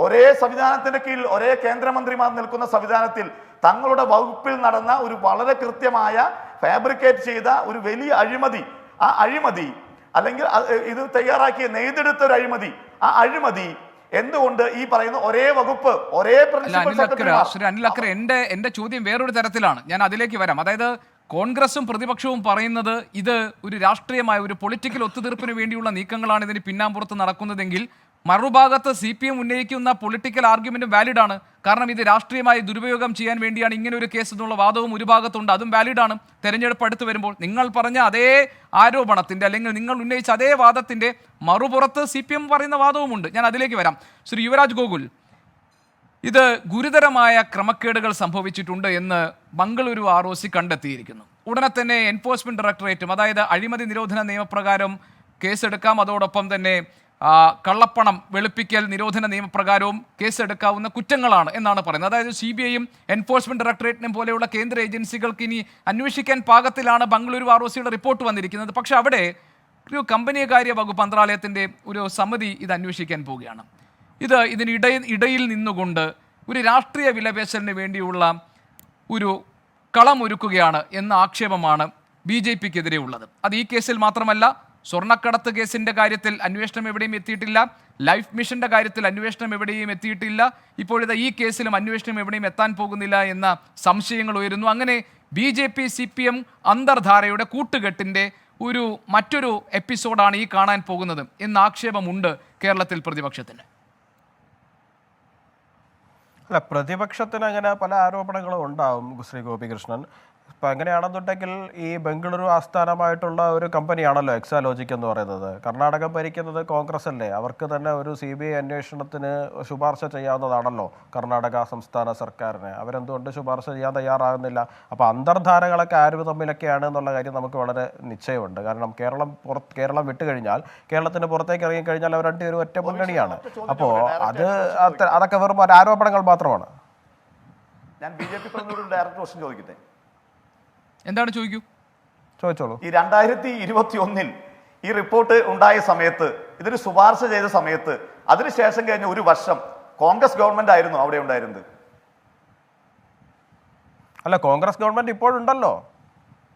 ഒരേ സംവിധാനത്തിന്റെ കീഴിൽ ഒരേ കേന്ദ്രമന്ത്രിമാർ നിൽക്കുന്ന സംവിധാനത്തിൽ തങ്ങളുടെ വകുപ്പിൽ നടന്ന ഒരു വളരെ കൃത്യമായ ഫാബ്രിക്കേറ്റ് ചെയ്ത ഒരു വലിയ അഴിമതി, ആ അഴിമതി അല്ലെങ്കിൽ ഇത് തയ്യാറാക്കിയ നെയ്തെടുത്ത ഒരു അഴിമതി, ആ അഴിമതി എന്തുകൊണ്ട് ഈ പറയുന്ന ഒരേ വകുപ്പ് ഒരേ അനിൽ അക്കരെ എന്റെ ചോദ്യം വേറൊരു തരത്തിലാണ്, ഞാൻ അതിലേക്ക് വരാം. അതായത് കോൺഗ്രസും പ്രതിപക്ഷവും പറയുന്നത് ഇത് ഒരു രാഷ്ട്രീയമായ ഒരു പൊളിറ്റിക്കൽ ഒത്തുതീർപ്പിന് വേണ്ടിയുള്ള നീക്കങ്ങളാണ് ഇതിന് പിന്നാമ്പുറത്ത് നടക്കുന്നതെങ്കിൽ മറുഭാഗത്ത് CPM ഉന്നയിക്കുന്ന പൊളിറ്റിക്കൽ ആർഗ്യുമെന്റും വാലിഡ് ആണ്. കാരണം ഇത് രാഷ്ട്രീയമായി ദുരുപയോഗം ചെയ്യാൻ വേണ്ടിയാണ് ഇങ്ങനെ ഒരു കേസ് എന്നുള്ള വാദവും ഒരു ഭാഗത്തുണ്ട്, അതും വാലിഡ് ആണ്. തെരഞ്ഞെടുപ്പ് അടുത്ത് വരുമ്പോൾ നിങ്ങൾ പറഞ്ഞ അതേ ആരോപണത്തിന്റെ അല്ലെങ്കിൽ നിങ്ങൾ ഉന്നയിച്ച അതേ വാദത്തിന്റെ മറുപുറത്ത് CPM പറയുന്ന വാദവുമുണ്ട്. ഞാൻ അതിലേക്ക് വരാം. ശ്രീ യുവരാജ് ഗോകുൽ, ഇത് ഗുരുതരമായ ക്രമക്കേടുകൾ സംഭവിച്ചിട്ടുണ്ട് എന്ന് ബംഗളൂരു ROC കണ്ടെത്തിയിരിക്കുന്നു. ഉടനെ തന്നെ എൻഫോഴ്സ്മെന്റ് ഡയറക്ടറേറ്റും അതായത് അഴിമതി നിരോധന നിയമപ്രകാരം കേസെടുക്കാം, അതോടൊപ്പം തന്നെ കള്ളപ്പണം വെളുപ്പിക്കൽ നിരോധന നിയമപ്രകാരവും കേസെടുക്കാവുന്ന കുറ്റങ്ങളാണ് എന്നാണ് പറയുന്നത്. അതായത് CBI-യും എൻഫോഴ്സ്മെന്റ് ഡയറക്ടറേറ്റിനും പോലെയുള്ള കേന്ദ്ര ഏജൻസികൾക്ക് ഇനി അന്വേഷിക്കാൻ പാകത്തിലാണ് ബംഗളൂരു ROCയുടെ റിപ്പോർട്ട് വന്നിരിക്കുന്നത്. പക്ഷെ അവിടെ ഒരു കമ്പനികാര്യ വകുപ്പ് മന്ത്രാലയത്തിൻ്റെ ഒരു സമിതി ഇത് അന്വേഷിക്കാൻ പോവുകയാണ്. ഇതിനിടയിൽ നിന്നുകൊണ്ട് ഒരു രാഷ്ട്രീയ വിലപേശലിന് വേണ്ടിയുള്ള ഒരു കളമൊരുക്കുകയാണ് എന്ന ആക്ഷേപമാണ് BJP-ക്കെതിരെ ഉള്ളത്. അത് ഈ കേസിൽ മാത്രമല്ല, സ്വർണ്ണക്കടത്ത് കേസിൻ്റെ കാര്യത്തിൽ അന്വേഷണം എവിടെയും എത്തിയിട്ടില്ല, ലൈഫ് മിഷന്റെ കാര്യത്തിൽ അന്വേഷണം എവിടെയും എത്തിയിട്ടില്ല, ഇപ്പോഴത്തെ ഈ കേസിലും അന്വേഷണം എവിടെയും എത്താൻ പോകുന്നില്ല എന്ന സംശയങ്ങൾ ഉയരുന്നു. അങ്ങനെ BJP-CPM അന്തർധാരയുടെ കൂട്ടുകെട്ടിൻ്റെ മറ്റൊരു എപ്പിസോഡാണ് ഈ കാണാൻ പോകുന്നത് എന്ന ആക്ഷേപമുണ്ട് കേരളത്തിൽ പ്രതിപക്ഷത്തിന്. അല്ല, പ്രതിപക്ഷത്തിന് അങ്ങനെ പല ആരോപണങ്ങളും ഉണ്ടാവും ശ്രീ ഗോപികൃഷ്ണൻ. ഇപ്പം എങ്ങനെയാണെന്നുണ്ടെങ്കിൽ ഈ ബംഗളൂരു ആസ്ഥാനമായിട്ടുള്ള ഒരു കമ്പനിയാണല്ലോ എക്സാലോജിക് എന്ന് പറയുന്നത്. കർണാടക ഭരിക്കുന്നത് കോൺഗ്രസ് അല്ലേ? അവർക്ക് തന്നെ ഒരു CBI അന്വേഷണത്തിന് ശുപാർശ ചെയ്യാവുന്നതാണല്ലോ കർണാടക സംസ്ഥാന സർക്കാരിന്. അവരെന്തുകൊണ്ട് ശുപാർശ ചെയ്യാൻ തയ്യാറാകുന്നില്ല? അപ്പോൾ അന്തർധാരകളൊക്കെ ആര് തമ്മിലൊക്കെയാണ് എന്നുള്ള കാര്യം നമുക്ക് വളരെ നിശ്ചയമുണ്ട്. കാരണം കേരളം വിട്ടുകഴിഞ്ഞാൽ, കേരളത്തിന് പുറത്തേക്ക് ഇറങ്ങിക്കഴിഞ്ഞാൽ അവർ രണ്ടുപേരും ഒറ്റ മുന്നണിയാണ്. അപ്പോൾ അതൊക്കെ വെറും ആരോപണങ്ങൾ മാത്രമാണ്. ഞാൻ BJP പ്രതിനിധിയോട് ഡയറക്റ്റ് ക്വസ്റ്റ്യൻ ചോദിക്കട്ടെ. എന്താണ് ചോദിച്ചോളൂ. ഈ 2021 ഈ റിപ്പോർട്ട് ഉണ്ടായ സമയത്ത്, ഇതിന് ശുപാർശ ചെയ്ത സമയത്ത്, അതിനുശേഷം കഴിഞ്ഞ ഒരു വർഷം കോൺഗ്രസ് ഗവൺമെന്റ് ആയിരുന്നു അവിടെ ഉണ്ടായിരുന്നത്. അല്ല, കോൺഗ്രസ് ഗവൺമെന്റ് ഇപ്പോഴുണ്ടല്ലോ.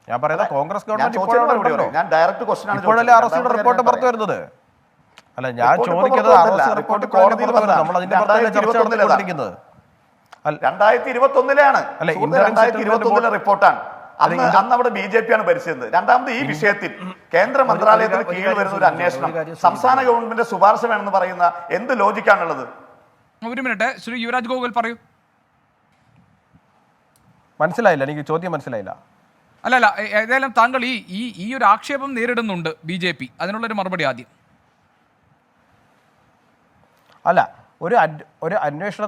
ഞാൻ പറയുന്നത് കോൺഗ്രസ് ഗവൺമെന്റ് ഇപ്പോഴുണ്ടല്ലോ. ഞാൻ ഡയറക്റ്റ് ക്വസ്റ്റ്യൻ ആണ് ഇപ്പോഴല്ലേ ROCയുടെ റിപ്പോർട്ട് പുറത്തു വരുന്നത്? അല്ല, ഞാൻ ചോദിക്കുന്നത് ROC റിപ്പോർട്ട് കോടതിയിൽ നമ്മൾ അതിന്റെ പുറത്തല്ലേ ചർച്ച നടത്തിക്കൊണ്ടിരിക്കുന്നത്. 2021 അല്ല, 2021 റിപ്പോർട്ടാണ്. അന്ന് അവിടെ BJP ആണ് ഭരിച്ചത്. രണ്ടാമത് ഈ വിഷയത്തിൽ കേന്ദ്ര മന്ത്രാലയത്തിന് കീഴിൽ വരുന്ന ഒരു അന്വേഷണം സംസ്ഥാന ഗവൺമെന്റ് ശുപാർശ വേണമെന്ന് പറയുന്ന എന്ത് ലോജിക്കാണുള്ളത്? ഒരു മിനിറ്റ്, ശ്രീ യുവരാജ് ഗോകുൽ പറയൂ. മനസ്സിലായില്ല, എനിക്ക് ചോദ്യം മനസ്സിലായില്ല. അല്ല, ഏതായാലും താങ്കൾ ഈ ഒരു ആക്ഷേപം നേരിടുന്നുണ്ട് BJP, അതിനുള്ളൊരു മറുപടി ആദ്യം. അല്ല, ഒരു അന്വേഷണ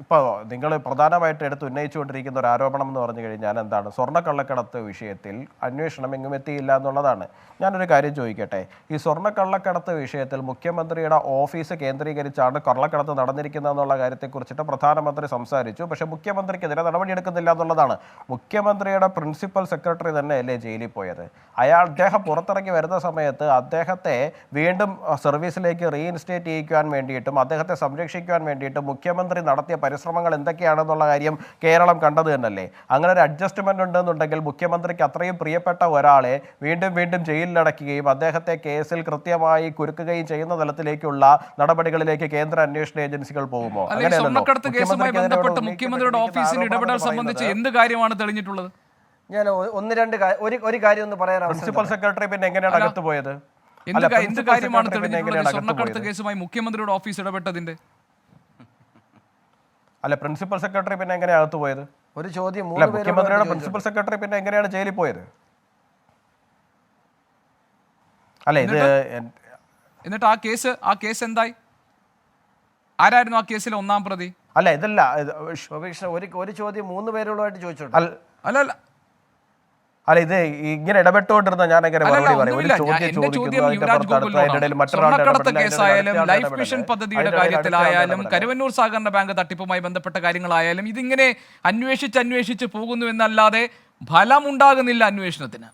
ഇപ്പോൾ നിങ്ങൾ പ്രധാനമായിട്ട് എടുത്ത് ഉന്നയിച്ചുകൊണ്ടിരിക്കുന്ന ഒരു ആരോപണം എന്ന് പറഞ്ഞു കഴിഞ്ഞാൽ എന്താണ്? സ്വർണ്ണക്കള്ളക്കടത്ത് വിഷയത്തിൽ അന്വേഷണം എങ്ങും എത്തിയില്ല എന്നുള്ളതാണ്. ഞാനൊരു കാര്യം ചോദിക്കട്ടെ. ഈ സ്വർണ്ണക്കള്ളക്കടത്ത് വിഷയത്തിൽ മുഖ്യമന്ത്രിയുടെ ഓഫീസ് കേന്ദ്രീകരിച്ചാണ് കള്ളക്കടത്ത് നടന്നിരിക്കുന്നതെന്നുള്ള കാര്യത്തെക്കുറിച്ചിട്ട് പ്രധാനമന്ത്രി സംസാരിച്ചു. പക്ഷേ മുഖ്യമന്ത്രിക്കെതിരെ നടപടിയെടുക്കുന്നില്ല എന്നുള്ളതാണ്. മുഖ്യമന്ത്രിയുടെ പ്രിൻസിപ്പൽ സെക്രട്ടറി തന്നെയല്ലേ ജയിലിൽ പോയത്? അദ്ദേഹം പുറത്തിറങ്ങി വരുന്ന സമയത്ത് അദ്ദേഹത്തെ വീണ്ടും സർവീസിലേക്ക് റീഇൻസ്റ്റേറ്റ് ചെയ്യിക്കാൻ വേണ്ടിയിട്ടും അദ്ദേഹത്തെ സംരക്ഷിക്കാൻ വേണ്ടിയിട്ട് മുഖ്യമന്ത്രി നടത്തിയ പരിശ്രമങ്ങൾ എന്തൊക്കെയാണെന്നുള്ള കാര്യം കേരളം കണ്ടത് തന്നെയല്ലേ? അങ്ങനെ ഒരു അഡ്ജസ്റ്റ്മെന്റ് ഉണ്ടെന്നുണ്ടെങ്കിൽ മുഖ്യമന്ത്രിക്ക് അത്രയും പ്രിയപ്പെട്ട ഒരാളെ വീണ്ടും വീണ്ടും ജയിലിലടക്കുകയും അദ്ദേഹത്തെ കേസിൽ കൃത്യമായി കുരുക്കുകയും ചെയ്യുന്ന തലത്തിലേക്കുള്ള നടപടികളിലേക്ക് കേന്ദ്ര അന്വേഷണ ഏജൻസികൾ പോകുമോ? സ്വർണ്ണക്കടത്ത് കേസുമായി ബന്ധപ്പെട്ട് മുഖ്യമന്ത്രിയുടെ ഓഫീസിന് ഇടപെടൽ സംബന്ധിച്ച് എന്ത് കാര്യമാണ് തെളിഞ്ഞിട്ടുള്ളത്? ഞാൻ ഒരു കാര്യം ഒന്ന് പറയാൻ. പ്രിൻസിപ്പൽ സെക്രട്ടറി പിന്നെ എങ്ങനെയാണ് അകത്ത് പോയത്? എന്ത് കാര്യമാണ് തെളിഞ്ഞിട്ടുള്ളത് സ്വർണ്ണക്കടത്ത് കേസുമായി മുഖ്യമന്ത്രിയുടെ ഓഫീസ് ഇടപെട്ടതിന്റെ? അല്ല, പ്രിൻസിപ്പൽ സെക്രട്ടറി പിന്നെ എങ്ങനെയാണ് അകത്ത് പോയത്? ഒരു ചോദ്യം. മുഖ്യമന്ത്രിയുടെ പ്രിൻസിപ്പൽ സെക്രട്ടറി പിന്നെ എങ്ങനെയാണ് ജയിലിൽ പോയത്? അല്ല, എന്നിട്ട് ആ കേസ് എന്തായി? ആരായിരുന്നു ആ കേസിലെ ഒന്നാം പ്രതി? അല്ല, ഇതല്ല ഒരു ചോദ്യം 3 പേരോടുമായിട്ട് ചോദിച്ചോട്ടെ. അല്ല, ഇത് ഇങ്ങനെ ഇടപെട്ടുകൊണ്ടിരുന്ന ഞാൻ എങ്ങനെ മറുപടി പറയും? ഒരു സ്വർണ്ണക്കടത്ത് കേസായാലും ലൈഫ് മിഷൻ പദ്ധതിയുടെ കാര്യത്തിലായാലും കരുവന്നൂർ സഹകരണ ബാങ്ക് തട്ടിപ്പുമായി ബന്ധപ്പെട്ട കാര്യങ്ങളായാലും ഇതിങ്ങനെ അന്വേഷിച്ച് പോകുന്നു എന്നല്ലാതെ ഫലമുണ്ടാകുന്നില്ല അന്വേഷണത്തിന്.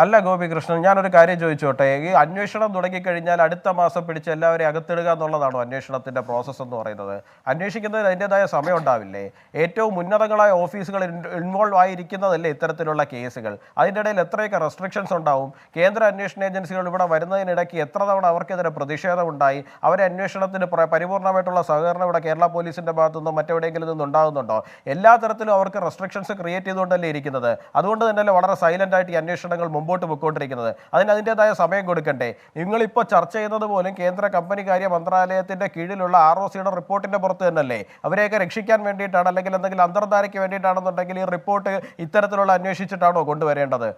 അല്ല ഗോപികൃഷ്ണൻ, ഞാനൊരു കാര്യം ചോദിച്ചോട്ടെ. ഈ അന്വേഷണം തുടങ്ങിക്കഴിഞ്ഞാൽ അടുത്ത മാസം പിടിച്ച് എല്ലാവരെയും അകത്തിടുക എന്നുള്ളതാണോ അന്വേഷണത്തിന്റെ പ്രോസസ്സ് എന്ന് പറയുന്നത്? അന്വേഷിക്കുന്നതിന് അതിൻ്റെതായ സമയം ഉണ്ടാവില്ലേ? ഏറ്റവും ഉന്നതങ്ങളായ ഓഫീസുകൾ ഇൻവോൾവ് ആയിരിക്കുന്നതല്ലേ ഇത്തരത്തിലുള്ള കേസുകൾ? അതിൻ്റെ ഇടയിൽ എത്രയൊക്കെ റെസ്ട്രിക്ഷൻസ് ഉണ്ടാവും? കേന്ദ്ര അന്വേഷണ ഏജൻസികൾ ഇവിടെ വരുന്നതിനിടയ്ക്ക് എത്ര തവണ അവർക്കെതിരെ പ്രതിഷേധം ഉണ്ടായി? അവരെ അന്വേഷണത്തിന് പരിപൂർണമായിട്ടുള്ള സഹകരണം ഇവിടെ കേരള പോലീസിന്റെ ഭാഗത്തുനിന്നോ മറ്റെവിടെയെങ്കിലും നിന്നും ഉണ്ടാകുന്നുണ്ടോ? എല്ലാ തരത്തിലും അവർക്ക് റെസ്ട്രിക്ഷൻസ് ക്രിയേറ്റ് ചെയ്തുകൊണ്ടല്ലേ ഇരിക്കുന്നത്. അതുകൊണ്ട് തന്നെയല്ലേ വളരെ സൈലന്റ് ആയിട്ട് ഈ അന്വേഷണങ്ങൾ മുമ്പോട്ട് പോയിക്കൊണ്ടിരിക്കുന്നത്. അതിൻ്റെതായ സമയം കൊടുക്കണ്ടേ? നിങ്ങളിപ്പോൾ ചർച്ച ചെയ്യുന്നത് പോലും കേന്ദ്ര കമ്പനി കാര്യ മന്ത്രാലയത്തിന്റെ കീഴിലുള്ള ROCയുടെ റിപ്പോർട്ടിന്റെ പുറത്ത് തന്നെയല്ലേ? അവരെയൊക്കെ രക്ഷിക്കാൻ വേണ്ടിയിട്ടാണ്, അല്ലെങ്കിൽ എന്തെങ്കിലും അന്തർധാരയ്ക്ക് വേണ്ടിയിട്ടാണെന്നുണ്ടെങ്കിൽ ഈ റിപ്പോർട്ട് ഇത്തരത്തിലുള്ള അന്വേഷിച്ചിട്ടാണോ കൊണ്ടുവരേണ്ടത്?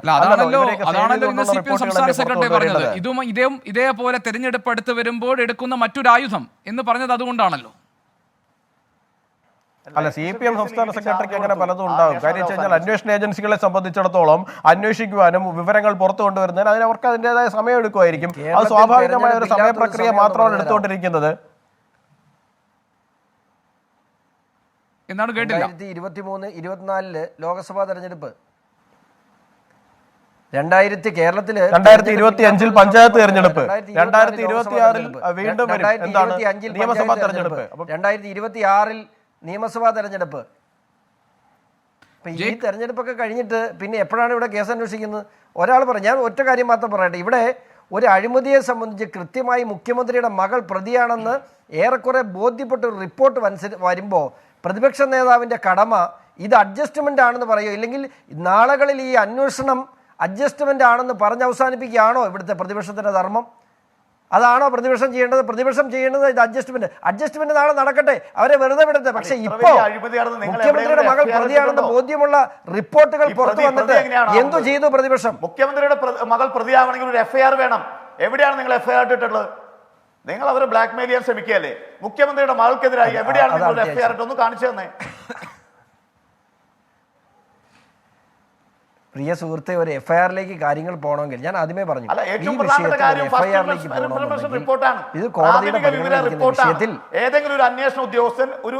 ഇതേപോലെ തെരഞ്ഞെടുപ്പ് അടുത്ത് വരുമ്പോൾ എടുക്കുന്ന മറ്റൊരു ആയുധം എന്ന് പറഞ്ഞത് അതുകൊണ്ടാണല്ലോ. അല്ല, CPM സംസ്ഥാന സെക്രട്ടറിക്ക് അങ്ങനെ പലതും ഉണ്ടാകും. കാര്യം വെച്ച് കഴിഞ്ഞാൽ അന്വേഷണ ഏജൻസികളെ സംബന്ധിച്ചിടത്തോളം അന്വേഷിക്കുവാനും വിവരങ്ങൾ പുറത്തു കൊണ്ടുവരുന്നതിന് അവർക്ക് അതിൻ്റെതായ സമയം എടുക്കുമായിരിക്കും. അത് സ്വാഭാവികമായ ഒരു സമയ പ്രക്രിയ മാത്രമാണ് എടുത്തുകൊണ്ടിരിക്കുന്നത്. എന്നാണ് കേട്ടില്ല. 2023-24 ലോക്സഭാ തെരഞ്ഞെടുപ്പ്, 2025 പഞ്ചായത്ത് തെരഞ്ഞെടുപ്പ്, 2026 വീണ്ടും എന്താണ് നിയമസഭാ തെരഞ്ഞെടുപ്പ്, 2026 നിയമസഭാ തെരഞ്ഞെടുപ്പ്. ഈ തെരഞ്ഞെടുപ്പൊക്കെ കഴിഞ്ഞിട്ട് പിന്നെ എപ്പോഴാണ് ഇവിടെ കേസ് അന്വേഷിക്കുന്നത്? ഒരാൾ പറഞ്ഞു. ഞാൻ ഒറ്റ കാര്യം മാത്രം പറയട്ടെ. ഇവിടെ ഒരു അഴിമതിയെ സംബന്ധിച്ച് കൃത്യമായി മുഖ്യമന്ത്രിയുടെ മകൾ പ്രതിയാണെന്ന് ഏറെക്കുറെ ബോധ്യപ്പെട്ട ഒരു റിപ്പോർട്ട് വരുമ്പോൾ പ്രതിപക്ഷ നേതാവിൻ്റെ കടമ ഇത് അഡ്ജസ്റ്റ്മെൻ്റ് ആണെന്ന് പറയുമോ, ഇല്ലെങ്കിൽ നാളുകളിൽ ഈ അന്വേഷണം അഡ്ജസ്റ്റ്മെൻ്റ് ആണെന്ന് പറഞ്ഞ് അവസാനിപ്പിക്കുകയാണോ ഇവിടുത്തെ പ്രതിപക്ഷത്തിൻ്റെ ധർമ്മം? അതാണോ പ്രതിപക്ഷം ചെയ്യേണ്ടത്? പ്രതിപക്ഷം ചെയ്യേണ്ടത് ഇത് അഡ്ജസ്റ്റ്മെന്റ് നാളെ നടക്കട്ടെ, അവരെ വെറുതെ വിടട്ടെ. പക്ഷെ ഇപ്പോ മുഖ്യമന്ത്രിയുടെ മകൾ പ്രതിയാണെന്ന് ബോധ്യമുള്ള റിപ്പോർട്ടുകൾ പുറത്തു വന്നിട്ട് എന്തു ചെയ്തു പ്രതിപക്ഷം? മുഖ്യമന്ത്രിയുടെ മകൾ പ്രതിയാവണമെങ്കിൽ ഒരു എഫ്ഐആർ വേണം. എവിടെയാണ് നിങ്ങൾ എഫ്ഐആർ ഇട്ടിട്ടുള്ളത്? നിങ്ങൾ അവരെ ബ്ലാക്ക് മെയിൽ ചെയ്യാൻ ശ്രമിക്കുകയല്ലേ? മുഖ്യമന്ത്രിയുടെ മകൾക്കെതിരായി എവിടെയാണ് നിങ്ങൾ എഫ്ഐആർ ഇട്ടൊന്ന് കാണിച്ചു തന്നെ. പ്രിയ സുഹൃത്തെ, ഒരു എഫ്ഐആറിലേക്ക് കാര്യങ്ങൾ പോകണമെങ്കിൽ ഞാൻ ആദ്യമേ പറഞ്ഞു, ഏറ്റവും പ്രധാനപ്പെട്ട കാര്യം ഇത് കോടതിയുടെ പരിഗണനയിലിരിക്കുന്ന വിഷയത്തിൽ ഏതെങ്കിലും ഒരു അന്വേഷണ ഉദ്യോഗസ്ഥൻ ഒരു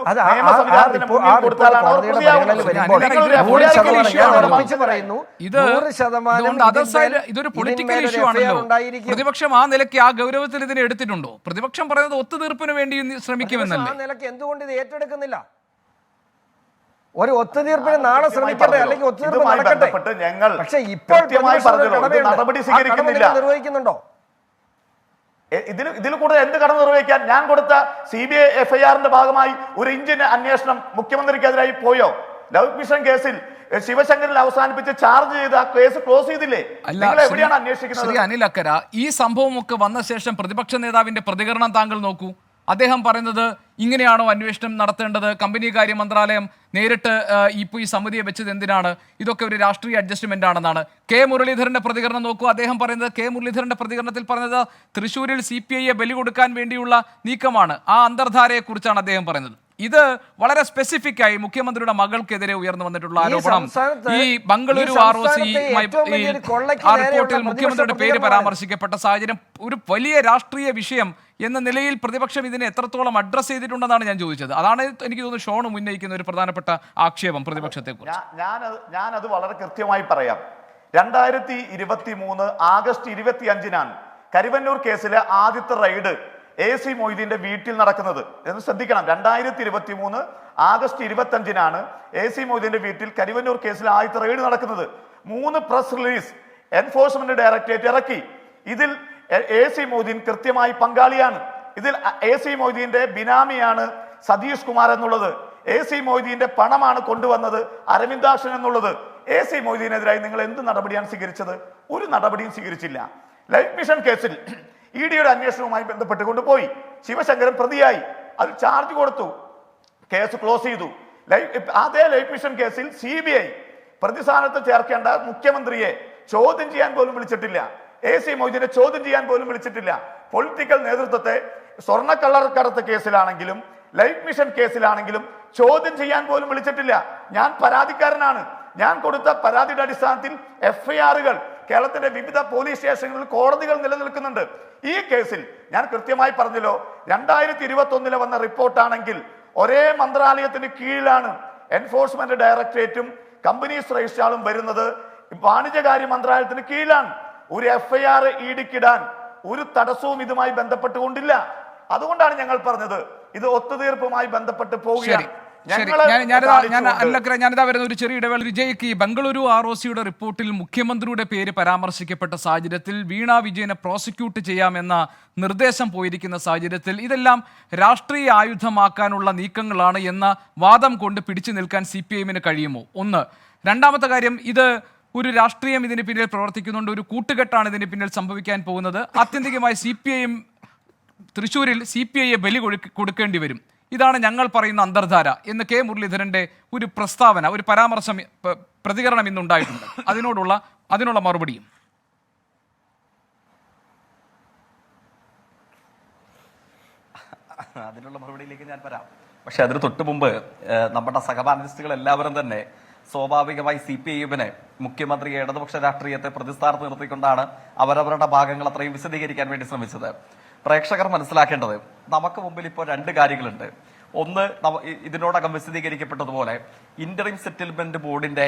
ഇതൊരു പൊളിറ്റിക്കൽ ഇഷ്യൂ ആണല്ലോ. പ്രതിപക്ഷം ആ നിലയ്ക്ക് ആ ഗൗരവത്തിൽ ഇതിനെ എടുത്തിട്ടുണ്ടോ? പ്രതിപക്ഷം പറയുന്നത് ഒത്തുതീർപ്പിന് വേണ്ടി ശ്രമിക്കുമെന്നല്ലേ. ആ നിലയ്ക്ക് എന്തുകൊണ്ട് ഇത് ഏറ്റെടുക്കുന്നില്ല? ഒരു ഒത്തുതീർപ്പിന് നാളെ ശ്രമിക്കട്ടെ, അല്ലെങ്കിൽ ഒത്തുതീർപ്പ് നടക്കട്ടെ. പക്ഷെ ഇപ്പോൾ നടപടി സ്വീകരിക്കുന്നില്ല. നിർവഹിക്കുന്നുണ്ടോ? ഇതിൽ കൂടുതൽ എന്ത് കടന്നു നിർവഹിക്കാൻ? ഞാൻ കൊടുത്ത CBI എഫ്ഐആറിന്റെ ഭാഗമായി ഒരു ഇഞ്ചിന് അന്വേഷണം മുഖ്യമന്ത്രിക്കെതിരായി പോയോ? ലവ് മിഷൻ കേസിൽ ശിവശങ്കറിൽ അവസാനിപ്പിച്ച് ചാർജ് ചെയ്ത് ആ കേസ് ക്ലോസ് ചെയ്തില്ലേ? നിങ്ങൾ എവിടെയാണ് അന്വേഷിക്കുന്നത്? ശ്രീ അനിൽ അക്കര, ഈ സംഭവമൊക്കെ വന്ന ശേഷം പ്രതിപക്ഷ നേതാവിന്റെ പ്രതികരണം താങ്കൾ നോക്കൂ. അദ്ദേഹം പറയുന്നത് ഇങ്ങനെയാണോ അന്വേഷണം നടത്തേണ്ടത്? കമ്പനി കാര്യ മന്ത്രാലയം നേരിട്ട് ഇപ്പോൾ ഈ സമിതിയെ വെച്ചത് എന്തിനാണ്? ഇതൊക്കെ ഒരു രാഷ്ട്രീയ അഡ്ജസ്റ്റ്മെന്റ് ആണെന്നാണ്. കെ മുരളീധരന്റെ പ്രതികരണം നോക്കൂ. അദ്ദേഹം പറയുന്നത്, കെ മുരളീധരന്റെ പ്രതികരണത്തിൽ പറഞ്ഞത് തൃശ്ശൂരിൽ CPIയെ ബലി കൊടുക്കാൻ വേണ്ടിയുള്ള നീക്കമാണ്, ആ അന്തർധാരയെക്കുറിച്ചാണ് അദ്ദേഹം പറയുന്നത്. ഇത് വളരെ സ്പെസിഫിക് ആയി മുഖ്യമന്ത്രിയുടെ മകൾക്കെതിരെ ഉയർന്നു വന്നിട്ടുള്ള ആരോപണം. ഈ ബംഗളൂരു ROC റിപ്പോർട്ടിൽ മുഖ്യമന്ത്രിയുടെ പേര് പരാമർശിക്കപ്പെട്ട സാഹചര്യം ഒരു വലിയ രാഷ്ട്രീയ വിഷയം എന്ന നിലയിൽ പ്രതിപക്ഷം ഇതിനെ എത്രത്തോളം അഡ്രസ് ചെയ്തിട്ടുണ്ടെന്നാണ് ഞാൻ ചോദിച്ചത്. അതാണ് എനിക്ക് തോന്നുന്നു ഷോൺ ഉന്നയിക്കുന്ന ഒരു പ്രധാനപ്പെട്ട ആക്ഷേപം പ്രതിപക്ഷത്തെ കുറിച്ച്. ഞാനത് വളരെ കൃത്യമായി പറയാം. 2023 ആഗസ്റ്റ് 25-നാണ് കരുവന്നൂർ കേസിലെ ആദ്യത്തെ റെയ്ഡ് AC മൊയ്തീന്റെ വീട്ടിൽ നടക്കുന്നത് എന്ന് ശ്രദ്ധിക്കണം. 2023 ആഗസ്റ്റ് 25-നാണ് AC മൊയ്തീന്റെ വീട്ടിൽ കരുവന്നൂർ കേസിലെ ആദ്യത്തെ റെയ്ഡ് നടക്കുന്നത്. 3 പ്രസ് റിലീസ് എൻഫോഴ്സ്മെന്റ് ഡയറക്ടറേറ്റ് ഇറക്കി. ഇതിൽ AC മൊയ്തീൻ കൃത്യമായി പങ്കാളിയാണ്. ഇതിൽ AC മൊയ്തീന്റെ ബിനാമിയാണ് സതീഷ് കുമാർ എന്നുള്ളത്. AC മൊയ്തീന്റെ പണമാണ് കൊണ്ടുവന്നത് അരവിന്ദാക്ഷൻ എന്നുള്ളത്. AC മൊയ്തീനെതിരായി നിങ്ങൾ എന്ത് നടപടിയാണ് സ്വീകരിച്ചത്? ഒരു നടപടിയും സ്വീകരിച്ചില്ല. ലൈഫ് മിഷൻ കേസിൽ EDയുടെ അന്വേഷണവുമായി ബന്ധപ്പെട്ട് കൊണ്ടുപോയി. ശിവശങ്കരൻ പ്രതിയായി, അത് ചാർജ് കൊടുത്തു, കേസ് ക്ലോസ് ചെയ്തു. അതേ ലൈഫ് മിഷൻ കേസിൽ CBI പ്രതിസ്ഥാനത്ത് ചേർക്കേണ്ട മുഖ്യമന്ത്രിയെ ചോദ്യം ചെയ്യാൻ പോലും വിളിച്ചിട്ടില്ല. AC മൊയ്തീനെ ചോദ്യം ചെയ്യാൻ പോലും വിളിച്ചിട്ടില്ല. പൊളിറ്റിക്കൽ നേതൃത്വത്തെ സ്വർണ്ണക്കള്ളക്കടത്ത് കേസിലാണെങ്കിലും ലൈഫ് മിഷൻ കേസിലാണെങ്കിലും ചോദ്യം ചെയ്യാൻ പോലും വിളിച്ചിട്ടില്ല. ഞാൻ പരാതിക്കാരനാണ്. ഞാൻ കൊടുത്ത പരാതിയുടെ അടിസ്ഥാനത്തിൽ FIRകൾ കേരളത്തിന്റെ വിവിധ പോലീസ് സ്റ്റേഷനുകളിൽ കോടതികൾ നിലനിൽക്കുന്നുണ്ട്. ഈ കേസിൽ ഞാൻ കൃത്യമായി പറഞ്ഞല്ലോ, 2021 വന്ന റിപ്പോർട്ടാണെങ്കിൽ ഒരേ മന്ത്രാലയത്തിന് കീഴിലാണ് എൻഫോഴ്സ്മെന്റ് ഡയറക്ടറേറ്റും കമ്പനീസ് രജിസ്ട്രാറും വരുന്നത്. വാണിജ്യകാര്യ മന്ത്രാലയത്തിന് കീഴിലാണ്. ഒരു FIR EDക്കിടാൻ ഒരു തടസ്സവും ഇതുമായി ബന്ധപ്പെട്ടുകൊണ്ടില്ല. അതുകൊണ്ടാണ് ഞങ്ങൾ പറഞ്ഞത് ഇത് ഒത്തുതീർപ്പുമായി ബന്ധപ്പെട്ട് പോവുകയാണ്. ഞാനിതാ വരുന്ന ഒരു ചെറിയ ഇടവേള. വിജയ്ക്ക് ഈ ബംഗളൂരു ROCയുടെ റിപ്പോർട്ടിൽ മുഖ്യമന്ത്രിയുടെ പേര് പരാമർശിക്കപ്പെട്ട സാഹചര്യത്തിൽ വീണ വിജയനെ പ്രോസിക്യൂട്ട് ചെയ്യാമെന്ന നിർദ്ദേശം പോയിരിക്കുന്ന സാഹചര്യത്തിൽ ഇതെല്ലാം രാഷ്ട്രീയ ആയുധമാക്കാനുള്ള നീക്കങ്ങളാണ് എന്ന വാദം കൊണ്ട് പിടിച്ചു നിൽക്കാൻ CPIഎമ്മിന് കഴിയുമോ? ഒന്ന്. രണ്ടാമത്തെ കാര്യം, ഇത് ഒരു രാഷ്ട്രീയം ഇതിന് പിന്നിൽ പ്രവർത്തിക്കുന്നുണ്ട്, ഒരു കൂട്ടുകെട്ടാണ് ഇതിന് പിന്നിൽ സംഭവിക്കാൻ പോകുന്നത്. ആത്യന്തികമായി CPIഎം തൃശ്ശൂരിൽ CPIയെ ബലി കൊടുക്കേണ്ടി വരും. ഇതാണ് ഞങ്ങൾ പറയുന്ന അന്തർധാര എന്ന് കെ മുരളീധരന്റെ ഒരു പ്രസ്താവന, ഒരു പരാമർശം, പ്രതികരണം ഇന്നുണ്ടായിട്ടുണ്ട്. അതിനുള്ള മറുപടിയും. അതിനുള്ള മറുപടിയിലേക്ക് ഞാൻ വരാം. പക്ഷെ അതിന് തൊട്ട് മുമ്പ് നമ്മുടെ സഹപാനലിസ്റ്റുകൾ എല്ലാവരും തന്നെ സ്വാഭാവികമായി CPIഎമ്മിനെ മുഖ്യമന്ത്രിയെ ഇടതുപക്ഷ രാഷ്ട്രീയത്തെ പ്രതിസ്ഥാനത്ത് നിർത്തിക്കൊണ്ടാണ് അവരവരുടെ ഭാഗങ്ങൾ അത്രയും വിശദീകരിക്കാൻ വേണ്ടി ശ്രമിച്ചത്. പ്രേക്ഷകർ മനസ്സിലാക്കേണ്ടത്, നമുക്ക് മുമ്പിൽ ഇപ്പോൾ 2 കാര്യങ്ങളുണ്ട്. ഒന്ന്, ഇതിനോടകം വിശദീകരിക്കപ്പെട്ടതുപോലെ ഇന്ററിം സെറ്റിൽമെന്റ് ബോർഡിന്റെ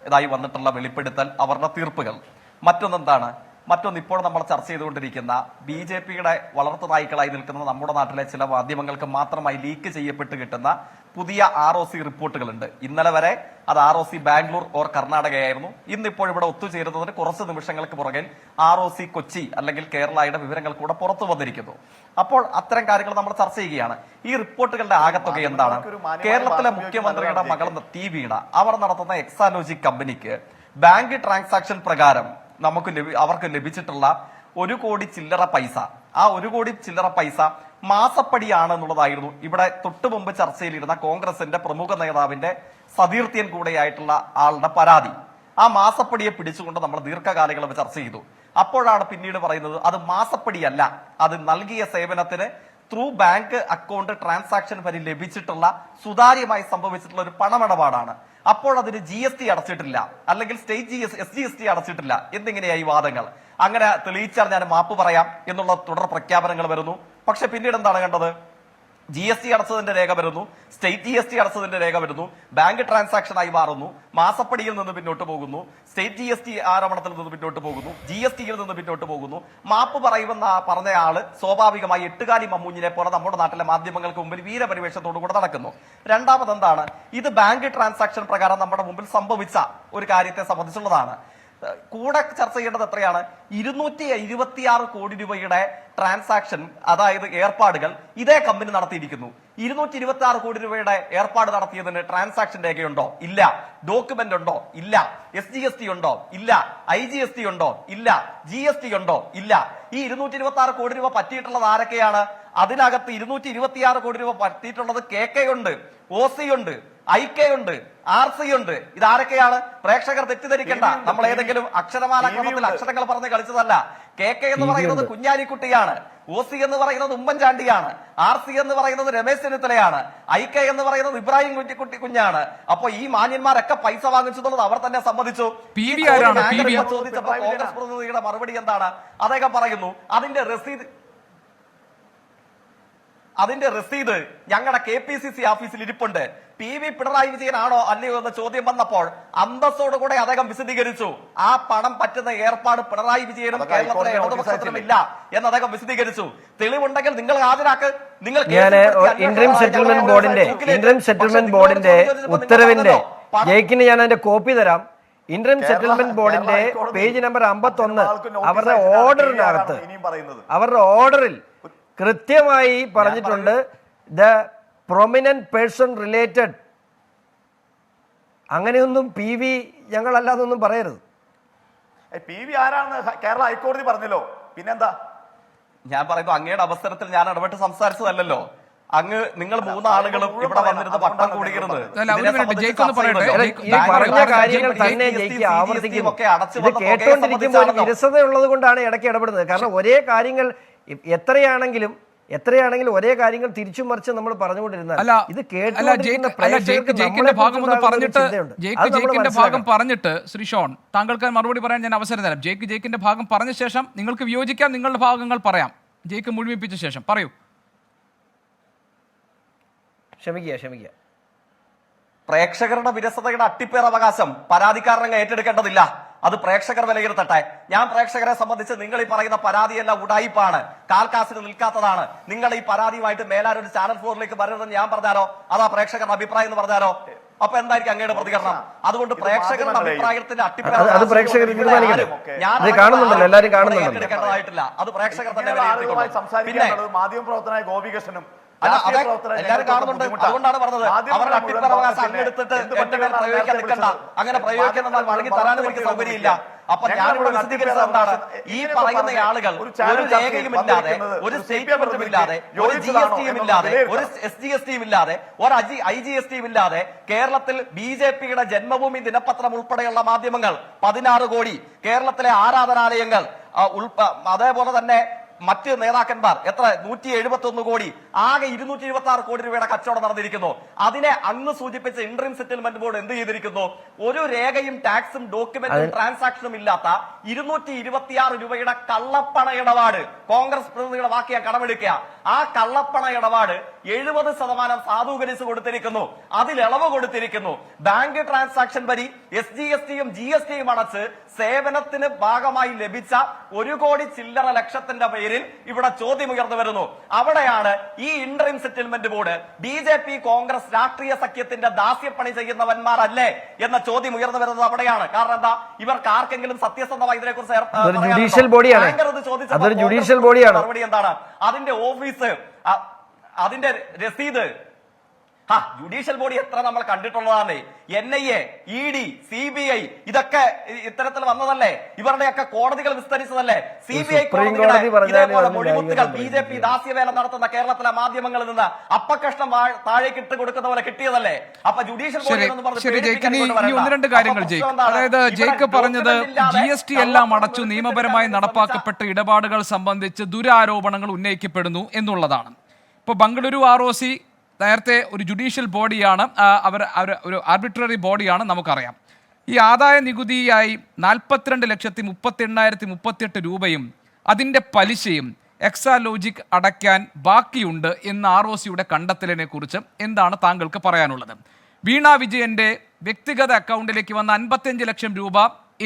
ഇതായി വന്നിട്ടുള്ള വെളിപ്പെടുത്തൽ, അവരുടെ തീർപ്പുകൾ. മറ്റൊന്നെന്താണ്? മറ്റൊന്ന്, ഇപ്പോൾ നമ്മൾ ചർച്ച ചെയ്തുകൊണ്ടിരിക്കുന്ന BJPയുടെ വളർത്തു നായ്ക്കളായി നിൽക്കുന്ന നമ്മുടെ നാട്ടിലെ ചില മാധ്യമങ്ങൾക്ക് മാത്രമായി ലീക്ക് ചെയ്യപ്പെട്ട് കിട്ടുന്ന പുതിയ ROC റിപ്പോർട്ടുകളുണ്ട്. ഇന്നലെ വരെ അത് ROC ബാംഗ്ലൂർ ഓർ കർണാടകയായിരുന്നു. ഇന്നിപ്പോൾ ഇവിടെ ഒത്തുചേരുന്നതിന് കുറച്ച് നിമിഷങ്ങൾക്ക് പുറകിൽ ROC കൊച്ചി അല്ലെങ്കിൽ കേരളയുടെ വിവരങ്ങൾ കൂടെ പുറത്തു വന്നിരിക്കുന്നു. അപ്പോൾ അത്തരം കാര്യങ്ങൾ നമ്മൾ ചർച്ച ചെയ്യുകയാണ്. ഈ റിപ്പോർട്ടുകളുടെ ആകത്തുക എന്താണ്? കേരളത്തിലെ മുഖ്യമന്ത്രിയുടെ മകൾ T വീണ അവർ നടത്തുന്ന എക്സാലോജി കമ്പനിക്ക് ബാങ്ക് ട്രാൻസാക്ഷൻ പ്രകാരം അവർക്ക് ലഭിച്ചിട്ടുള്ള 1 കോടി ചില്ലറ പൈസ, ആ 1 കോടി ചില്ലറ പൈസ മാസപ്പടിയാണ് എന്നുള്ളതായിരുന്നു ഇവിടെ തൊട്ടു മുമ്പ് ചർച്ചയിലിരുന്ന കോൺഗ്രസിന്റെ പ്രമുഖ നേതാവിന്റെ സതീർത്ഥ്യൻ കൂടെയായിട്ടുള്ള ആളുടെ പരാതി. ആ മാസപ്പടിയെ പിടിച്ചുകൊണ്ട് നമ്മൾ ദീർഘകാലങ്ങൾ ചർച്ച ചെയ്തു. അപ്പോഴാണ് പിന്നീട് പറയുന്നത് അത് മാസപ്പടിയല്ല, അത് നൽകിയ സേവനത്തിന് ത്രൂ ബാങ്ക് അക്കൗണ്ട് ട്രാൻസാക്ഷൻ വഴി ലഭിച്ചിട്ടുള്ള സുതാര്യമായി സംഭവിച്ചിട്ടുള്ള ഒരു പണമിടപാടാണ്. അപ്പോൾ അതിന് GST അടച്ചിട്ടില്ല, അല്ലെങ്കിൽ സ്റ്റേറ്റ് SGST അടച്ചിട്ടില്ല എന്നിങ്ങനെയായി വാദങ്ങൾ. അങ്ങനെ തെളിയിച്ചാൽ ഞാൻ മാപ്പ് പറയാം എന്നുള്ള തുടർ പ്രഖ്യാപനങ്ങൾ വരുന്നു. പക്ഷെ പിന്നീട് എന്താണ് കണ്ടത്? GST അടച്ചതിന്റെ രേഖ വരുന്നു, സ്റ്റേറ്റ് GST അടച്ചതിന്റെ രേഖ വരുന്നു, ബാങ്ക് ട്രാൻസാക്ഷൻ ആയി മാറുന്നു, മാസപ്പടിയിൽ നിന്ന് പിന്നോട്ട് പോകുന്നു, സ്റ്റേറ്റ് GST ആരോപണത്തിൽ നിന്ന് പിന്നോട്ട് പോകുന്നു, GSTയിൽ നിന്ന് പിന്നോട്ട് പോകുന്നു. മാപ്പ് പറയുമെന്ന പറഞ്ഞ ആള് സ്വാഭാവികമായി എട്ടുകാലി മമ്മൂഞ്ഞിനെ പോലെ നമ്മുടെ നാട്ടിലെ മാധ്യമങ്ങൾക്ക് മുമ്പിൽ വീരപരിവേഷത്തോടു കൂടെ നടക്കുന്നു. രണ്ടാമത് എന്താണ്, ഇത് ബാങ്ക് ട്രാൻസാക്ഷൻ പ്രകാരം നമ്മുടെ മുമ്പിൽ സംഭവിച്ച ഒരു കാര്യത്തെ സംബന്ധിച്ചുള്ളതാണ്. കൂടെ ചർച്ച ചെയ്യേണ്ടത് എത്രയാണ്? 226 കോടി രൂപയുടെ ട്രാൻസാക്ഷൻ, അതായത് ഏർപ്പാടുകൾ ഇതേ കമ്പനി നടത്തിയിരിക്കുന്നു. 226 കോടി രൂപയുടെ ഏർപ്പാട് നടത്തിയതിന് ട്രാൻസാക്ഷൻ രേഖയുണ്ടോ? ഇല്ല. ഡോക്യുമെന്റ് ഉണ്ടോ? ഇല്ല. SGST ഉണ്ടോ? ഇല്ല. IGST ഉണ്ടോ? ഇല്ല. GST ഉണ്ടോ? ഇല്ല. ഈ 226 കോടി രൂപ പറ്റിയിട്ടുള്ളത് ആരൊക്കെയാണ്? അതിനകത്ത് 226 കോടി രൂപ പറ്റിയിട്ടുള്ളത് KK ഉണ്ട്, OC ഉണ്ട്, IK ഉണ്ട്, RC ഉണ്ട്. ഇതാരൊക്കെയാണ്? പ്രേക്ഷകർ തെറ്റിദ്ധരിക്കേണ്ട, നമ്മൾ ഏതെങ്കിലും അക്ഷരമാല ക്രമത്തിൽ അക്ഷരങ്ങൾ പറഞ്ഞ് കളിച്ചതല്ല. KK എന്ന് പറയുന്നത് കുഞ്ഞാലിക്കുട്ടിയാണ്, OC എന്ന് പറയുന്നത് ഉമ്മൻചാണ്ടിയാണ്, RC എന്ന് പറയുന്നത് രമേശ് ചെന്നിത്തലയാണ്, IK എന്ന് പറയുന്നത് ഇബ്രാഹിം കുഞ്ഞാണ്. അപ്പൊ ഈ മാന്യന്മാരൊക്കെ പൈസ വാങ്ങിച്ചെന്നുള്ളത് അവർ തന്നെ സമ്മതിച്ചു. ചോദിച്ചപ്പോ കോൺഗ്രസ് പ്രതിനിധിയുടെ മറുപടി എന്താണ്? അദ്ദേഹം പറയുന്നു അതിന്റെ രസീത് ഞങ്ങളുടെ KPCC ഓഫീസിൽ ഇരിപ്പുണ്ട്. PV പിണറായി വിജയനാണോ അല്ലയോ എന്ന ചോദ്യം വന്നപ്പോൾ അന്തസ്സോടുകൂടെ അദ്ദേഹം വിശദീകരിച്ചു, ആ പണം പറ്റുന്ന ഏർപ്പാട് പിണറായി വിജയനും കേരളത്തിലെ ഇടതുപക്ഷത്തിനും ഇല്ല എന്ന് അദ്ദേഹം വിശദീകരിച്ചു. തെളിവുണ്ടെങ്കിൽ നിങ്ങൾ ഹാജരാക്ക്. നിങ്ങൾ ഇന്ററിം സെറ്റിൽമെന്റ് ബോർഡിന്റെ ഉത്തരവിന്റെ ജയിക്കിന് ഞാൻ അതിന്റെ കോപ്പി തരാം. ഇന്ററിം സെറ്റിൽമെന്റ് ബോർഡിന്റെ പേജ് നമ്പർ 51 അവരുടെ ഓർഡറിൽ കൃത്യമായി പറഞ്ഞിട്ടുണ്ട്, ദ പ്രൊമിനന്റ് പേഴ്സൺ റിലേറ്റഡ്. അങ്ങനെയൊന്നും PV ഞങ്ങളല്ലാതൊന്നും പറയരുത്. PV ആരാണെന്ന് കേരള ഹൈക്കോടതി പറഞ്ഞല്ലോ, പിന്നെന്താ? ഞാൻ പറയുന്നു, അങ്ങയുടെ അവസരത്തിൽ ഞാൻ ഇടപെട്ട് സംസാരിച്ചതല്ലോ. അങ്ങ് നിങ്ങൾ 3 ആളുകളും ഇവിടെ വന്നിരുന്ന് പട്ടം കൂടിയിരുന്നത് പറഞ്ഞ കാര്യങ്ങൾ തന്നെ ആവർത്തിക്കുന്നു. ഇത് കേട്ടോണ്ടിരിക്കുമ്പോൾ വിരസതയുള്ളത് കൊണ്ടാണ് ഇടയ്ക്ക് ഇടപെടുന്നത്. കാരണം ഒരേ കാര്യങ്ങൾ എത്രയാണെങ്കിലും ഒരേ കാര്യങ്ങൾ തിരിച്ചും മറിച്ച് നമ്മൾ പറഞ്ഞുകൊണ്ടിരുന്നത് ഇത് ജയിക്കിന്റെ ഭാഗം പറഞ്ഞിട്ട് ശ്രീ ഷോൺ, താങ്കൾക്ക് മറുപടി പറയാൻ ഞാൻ അവസരം തരാം. ജയിക്കിന്റെ ഭാഗം പറഞ്ഞ ശേഷം നിങ്ങൾക്ക് വിയോജിക്കാം, നിങ്ങളുടെ ഭാഗങ്ങൾ പറയാം. ജയിക്ക് മുഴുമിപ്പിച്ച ശേഷം പറയൂ. ക്ഷമിക്കുക. പ്രേക്ഷകരുടെ വിരസതയുടെ അട്ടിപ്പേർ അവകാശം പരാതിക്കാരനെ ഏറ്റെടുക്കേണ്ടതില്ല. അത് പ്രേക്ഷകർ വിലയിരുത്തട്ടെ. ഞാൻ പ്രേക്ഷകരെ സംബന്ധിച്ച് നിങ്ങൾ ഈ പറയുന്ന പരാതിയെല്ലാം ഉടായിപ്പാണ്, കാൽക്കാസിന് നിൽക്കാത്തതാണ്. നിങ്ങൾ ഈ പരാതിയുമായിട്ട് മേലാരൊരു ചാനൽ 4ലേക്ക് വരരുതെന്ന് ഞാൻ പറഞ്ഞാലോ, അതാ പ്രേക്ഷകരുടെ അഭിപ്രായം എന്ന് പറഞ്ഞാലോ? അപ്പൊ എന്തായിരിക്കും അങ്ങയുടെ പ്രതികരണം? അതുകൊണ്ട് പ്രേക്ഷകരുടെ അഭിപ്രായത്തിന്റെ ഏറ്റെടുക്കേണ്ടതായിട്ടില്ല. അത് പ്രേക്ഷകർ തന്നെ പിന്നെ മാധ്യമപ്രവർത്തനായ ഗോപികൃഷ്ണനും എല്ലാവരും കാണുന്നുണ്ട്. അതുകൊണ്ടാണ് പറഞ്ഞത് അവരുടെ അട്ടിപ്പറവകാശം അങ്ങെടുത്തിട്ട് എന്റെ പേര് പ്രയോഗിക്കാൻ നിൽക്കണ്ട. അങ്ങനെ പ്രയോഗിക്കുന്ന വഴങ്ങി തരാനും എനിക്ക് സൗകര്യമില്ല. അപ്പൊ ഞാനിവിടെ വിശദീകരിച്ചത് എന്താണ്? ഈ പറയുന്ന ആളുകൾ ഒരു രേഖയും ഇല്ലാതെ, ഒരു സ്റ്റേറ്റ്മെന്റും ഇല്ലാതെ, ഒരു GSTയും ഇല്ലാതെ, ഒരു SGSTയും ഇല്ലാതെ, ഒരു IGSTയും ഇല്ലാതെ കേരളത്തിൽ BJPയുടെ ജന്മഭൂമി ദിനപത്രം ഉൾപ്പെടെയുള്ള മാധ്യമങ്ങൾ 16 കോടി, കേരളത്തിലെ ആരാധനാലയങ്ങൾ, അതേപോലെ തന്നെ മറ്റ് നേതാക്കന്മാർ എത്ര 171 കോടി, ആകെ 226 കോടി രൂപയുടെ കച്ചവടം നടന്നിരിക്കുന്നു. അതിനെ അന്ന് സൂചിപ്പിച്ച ഇന്ററിം സെറ്റിൽമെന്റ് ബോർഡ് എന്ത് ചെയ്തിരിക്കുന്നു? ഒരു രേഖയും ടാക്സും ഡോക്യുമെന്റും ട്രാൻസാക്ഷനും ഇല്ലാത്ത 226 രൂപയുടെ കള്ളപ്പണ ഇടപാട്, കോൺഗ്രസ് പ്രതിനിധിയുടെ വാക്ക് ഞാൻ കടമെടുക്കുക, ആ കള്ളപ്പണ ഇടപാട് 70% സാധൂകരിച്ച് കൊടുത്തിരിക്കുന്നു. അതിൽ ഇളവ് കൊടുത്തിരിക്കുന്നു. ബാങ്ക് ട്രാൻസാക്ഷൻ വഴി SGSTയും GSTയും അടച്ച് സേവനത്തിന് ഭാഗമായി ലഭിച്ച 1 കോടി ചില്ലറ ലക്ഷത്തിന്റെ പേരിൽ ഇവിടെ ചോദ്യം ഉയർന്നു വരുന്നു. അവിടെയാണ് ഈ interim settlement board BJP Congress രാഷ്ട്രീയ സഖ്യത്തിന്റെ ദാസ്യപ്പണി ചെയ്യുന്നവന്മാരല്ലേ എന്ന ചോദ്യം ഉയർന്നു വരുന്നത്. അവിടെയാണ്. കാരണം എന്താ? ഇവർക്ക് ആർക്കെങ്കിലും സത്യസന്ധമായി ഇതിനെക്കുറിച്ച് മറുപടി എന്താണ്? അതിന്റെ ഓഫീസ്, അതിന്റെ രസീത്, ജുഡീഷ്യൽ ബോഡി എത്ര നമ്മൾ കണ്ടിട്ടുള്ളതാണ്. NIA, ED, CBI ഇതൊക്കെ ഇത്തരത്തിൽ വന്നതല്ലേ? ഇവരുടെയൊക്കെ കോടതികൾ വിസ്തരിച്ചതല്ലേ? CBI ഇതേപോലെ മൊഴിമുത്തുകൾ BJP ദാസ്യവേല നടത്തുന്ന കേരളത്തിലെ മാധ്യമങ്ങളിൽ നിന്ന് അപ്പക്കഷ്ണം താഴേക്ക് ഇട്ട് കൊടുക്കുന്ന പോലെ കിട്ടിയതല്ലേ? അപ്പൊ ജുഡീഷ്യൽ ബോഡി ഒന്ന് രണ്ട് കാര്യങ്ങൾ അതായത് ജേക്ക് പറഞ്ഞത് GST എല്ലാം അടച്ചു നിയമപരമായി നടപ്പാക്കപ്പെട്ട ഇടപാടുകൾ സംബന്ധിച്ച് ദുരാരോപണങ്ങൾ ഉന്നയിക്കപ്പെടുന്നു എന്നുള്ളതാണ്. ഇപ്പോൾ ബംഗളൂരു ROC നേരത്തെ ഒരു ജുഡീഷ്യൽ ബോഡിയാണ്, അവർ ഒരു ആർബിട്രറി ബോഡിയാണ്, നമുക്കറിയാം. ഈ ആദായ നികുതിയായി 42,38,038 രൂപയും അതിൻ്റെ പലിശയും എക്സാലോജിക് അടയ്ക്കാൻ ബാക്കിയുണ്ട് എന്ന ROCയുടെ കണ്ടെത്തലിനെ കുറിച്ച് എന്താണ് താങ്കൾക്ക് പറയാനുള്ളത്? വീണ വിജയന്റെ വ്യക്തിഗത അക്കൗണ്ടിലേക്ക് വന്ന 55 ലക്ഷം രൂപ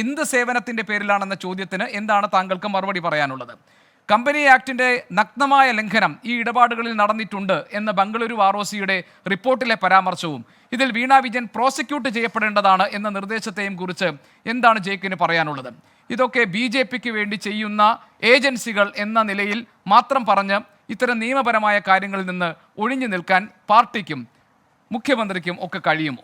എന്ത് സേവനത്തിന്റെ പേരിലാണെന്ന ചോദ്യത്തിന് എന്താണ് താങ്കൾക്ക് മറുപടി പറയാനുള്ളത്? കമ്പനി ആക്ടിന്റെ നഗ്നമായ ലംഘനം ഈ ഇടപാടുകളിൽ നടന്നിട്ടുണ്ട് എന്ന ബംഗളൂരു ROCയുടെ റിപ്പോർട്ടിലെ പരാമർശവും ഇതിൽ വീണ വിജയൻ പ്രോസിക്യൂട്ട് ചെയ്യപ്പെടേണ്ടതാണ് എന്ന നിർദ്ദേശത്തെയും കുറിച്ച് എന്താണ് ജേക്കിന് പറയാനുള്ളത്? ഇതൊക്കെ BJPക്ക് വേണ്ടി ചെയ്യുന്ന ഏജൻസികൾ എന്ന നിലയിൽ മാത്രം പറഞ്ഞ് ഇത്തരം നിയമപരമായ കാര്യങ്ങളിൽ നിന്ന് ഒഴിഞ്ഞു നിൽക്കാൻ പാർട്ടിക്കും മുഖ്യമന്ത്രിക്കും ഒക്കെ കഴിയുമോ?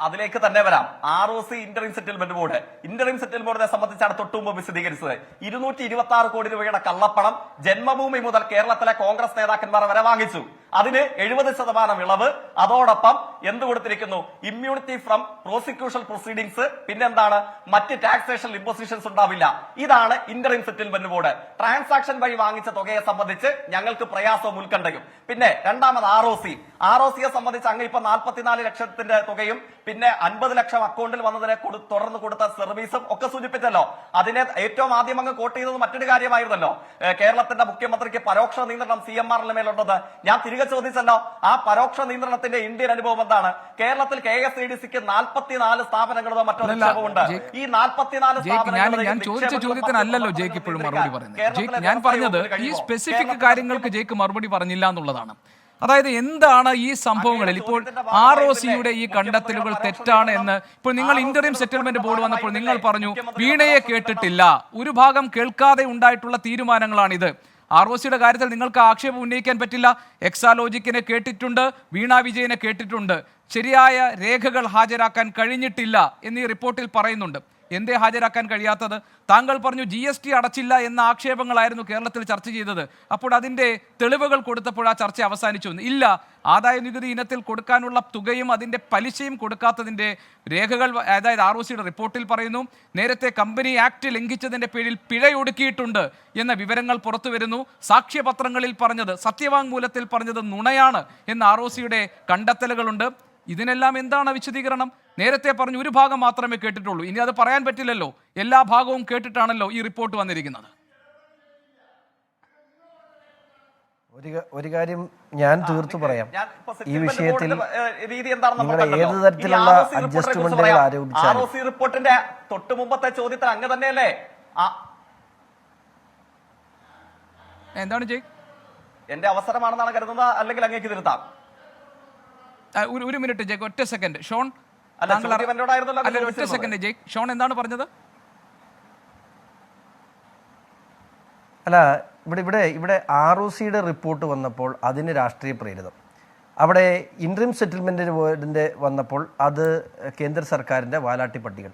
അതിലേക്ക് തന്നെ വരാം. ROC ഇന്ററിം സെറ്റിൽമെന്റ് ബോർഡ് ബോർഡിനെ സംബന്ധിച്ചാണ് തൊട്ടുമുമ്പ് വിശദീകരിച്ചത്. 226 കോടി രൂപയുടെ കള്ളപ്പണം ജന്മഭൂമി മുതൽ കേരളത്തിലെ കോൺഗ്രസ് നേതാക്കന്മാർ വരെ വാങ്ങിച്ചു. അതിന് 70% ഇളവ്, അതോടൊപ്പം എന്ത് കൊടുത്തിരിക്കുന്നു? ഇമ്മ്യൂണിറ്റി ഫ്രം പ്രോസിക്യൂഷൻ പ്രൊസീഡിംഗ്സ്, പിന്നെന്താണ്, മറ്റ് ടാക്സേഷൻ ഇമ്പോസിഷൻസ് ഉണ്ടാവില്ല. ഇതാണ് ഇന്ററിം സെറ്റിൽമെന്റ് ബോർഡ്. ട്രാൻസാക്ഷൻ വഴി വാങ്ങിച്ച തുകയെ സംബന്ധിച്ച് ഞങ്ങൾക്ക് പ്രയാസവും ഉത്കണ്ഠയും. പിന്നെ രണ്ടാമത് ROCയെ സംബന്ധിച്ച് അങ്ങ് ഇപ്പൊ 44 ലക്ഷത്തിന്റെ തുകയും പിന്നെ 50 ലക്ഷം അക്കൗണ്ടിൽ വന്നതിനെ തുടർന്ന് കൊടുത്ത സർവീസും ഒക്കെ സൂചിപ്പിച്ചല്ലോ. അതിനെ ഏറ്റവും ആദ്യം അങ്ങ് കോട്ട് ചെയ്തത് മറ്റൊരു കാര്യമായിരുന്നല്ലോ, കേരളത്തിന്റെ മുഖ്യമന്ത്രിക്ക് പരോക്ഷ നിയന്ത്രണം CMRന്റെ മേലുള്ളത്. ഞാൻ തിരികെ ചോദിച്ചല്ലോ, ആ പരോക്ഷ നിയന്ത്രണത്തിന്റെ ഇന്ത്യൻ അനുഭവം എന്താണ്? കേരളത്തിൽ KSIDCക്ക് 44 സ്ഥാപനങ്ങളോ മറ്റോ നിക്ഷേപമുണ്ട്. ഈ 44 ഞാൻ ചോദിച്ച ചോദ്യത്തിനല്ലല്ലോ ജേക്ക് ഇപ്പോഴും മറുപടി പറയുന്നത്. ഞാൻ പറഞ്ഞത് ഈ സ്പെസിഫിക് കാര്യങ്ങൾക്ക് ജേക്ക് മറുപടി പറഞ്ഞില്ല എന്നുള്ളതാണ്. അതായത് എന്താണ് ഈ സംഭവങ്ങളിൽ ഇപ്പോൾ ROCയുടെ ഈ കണ്ടെത്തലുകൾ തെറ്റാണ് എന്ന് ഇപ്പോൾ നിങ്ങൾ ഇന്ററിം സെറ്റിൽമെന്റ് ബോർഡ് വന്നപ്പോൾ നിങ്ങൾ പറഞ്ഞു വീണയെ കേട്ടിട്ടില്ല, ഒരു ഭാഗം കേൾക്കാതെ ഉണ്ടായിട്ടുള്ള തീരുമാനങ്ങളാണിത്. ROCയുടെ കാര്യത്തിൽ നിങ്ങൾക്ക് ആക്ഷേപം ഉന്നയിക്കാൻ പറ്റില്ല. എക്സാലോജിക്കിനെ കേട്ടിട്ടുണ്ട്, വീണ വിജയനെ കേട്ടിട്ടുണ്ട്, ശരിയായ രേഖകൾ ഹാജരാക്കാൻ കഴിഞ്ഞിട്ടില്ല എന്നീ റിപ്പോർട്ടിൽ പറയുന്നുണ്ട്. എന്തേ ഹാജരാക്കാൻ കഴിയാത്തത്? താങ്കൾ പറഞ്ഞു GST അടച്ചില്ല എന്ന ആക്ഷേപങ്ങളായിരുന്നു കേരളത്തിൽ ചർച്ച ചെയ്തത്. അപ്പോൾ അതിൻ്റെ തെളിവുകൾ കൊടുത്തപ്പോൾ ആ ചർച്ച അവസാനിച്ചു. ഇല്ല, ആദായ നികുതി ഇനത്തിൽ കൊടുക്കാനുള്ള തുകയും അതിൻ്റെ പലിശയും കൊടുക്കാത്തതിൻ്റെ രേഖകൾ അതായത് ROCയുടെ റിപ്പോർട്ടിൽ പറയുന്നു. നേരത്തെ കമ്പനി ആക്ട് ലംഘിച്ചതിൻ്റെ പേരിൽ പിഴയൊടുക്കിയിട്ടുണ്ട് എന്ന വിവരങ്ങൾ പുറത്തു വരുന്നു. സാക്ഷ്യപത്രങ്ങളിൽ പറഞ്ഞത്, സത്യവാങ്മൂലത്തിൽ പറഞ്ഞത് നുണയാണ് എന്ന ROCയുടെ കണ്ടെത്തലുകളുണ്ട്. ഇതിനെല്ലാം എന്താണ് വിശദീകരണം? നേരത്തെ പറഞ്ഞു ഒരു ഭാഗം മാത്രമേ കേട്ടിട്ടുള്ളൂ. ഇനി അത് പറയാൻ പറ്റില്ലല്ലോ, എല്ലാ ഭാഗവും കേട്ടിട്ടാണല്ലോ ഈ റിപ്പോർട്ട് വന്നിരിക്കുന്നത്. ഒരു കാര്യം ഞാൻ തീർത്തു പറയാം. ഈ വിഷയത്തിൽ നിങ്ങൾ ഏത് തരത്തിലുള്ള അഡ്ജസ്റ്റ്മെന്റുകൾ ആരോപിച്ചാലും ROC റിപ്പോർട്ടിന്റെ തൊട്ട് മുമ്പത്തെ ചോദ്യത്തിൽ അങ്ങ് തന്നെയല്ലേ എന്താണ് ജയ് എന്റെ അവസരമാണെന്നാണ് കരുതുന്നത്, അല്ലെങ്കിൽ അങ്ങേക്ക് തിരുത്താം. ഒരു മിനിറ്റ് ജയ്, ഒറ്റ സെക്കൻഡ്. ഷോൺ ഒറ്റ സെക്കൻഡ് ജയ്, ഷോൺ എന്താണ് പറഞ്ഞത്? അല്ല, ഇവിടെ ROCയുടെ റിപ്പോർട്ട് വന്നപ്പോൾ അതിന് രാഷ്ട്രീയ പ്രേരിതം, അവിടെ ഇൻട്രീം സെറ്റിൽമെൻറ്റ് ബോർഡിൻ്റെ വന്നപ്പോൾ അത് കേന്ദ്ര സർക്കാരിൻ്റെ വാലാട്ടി പട്ടികൾ.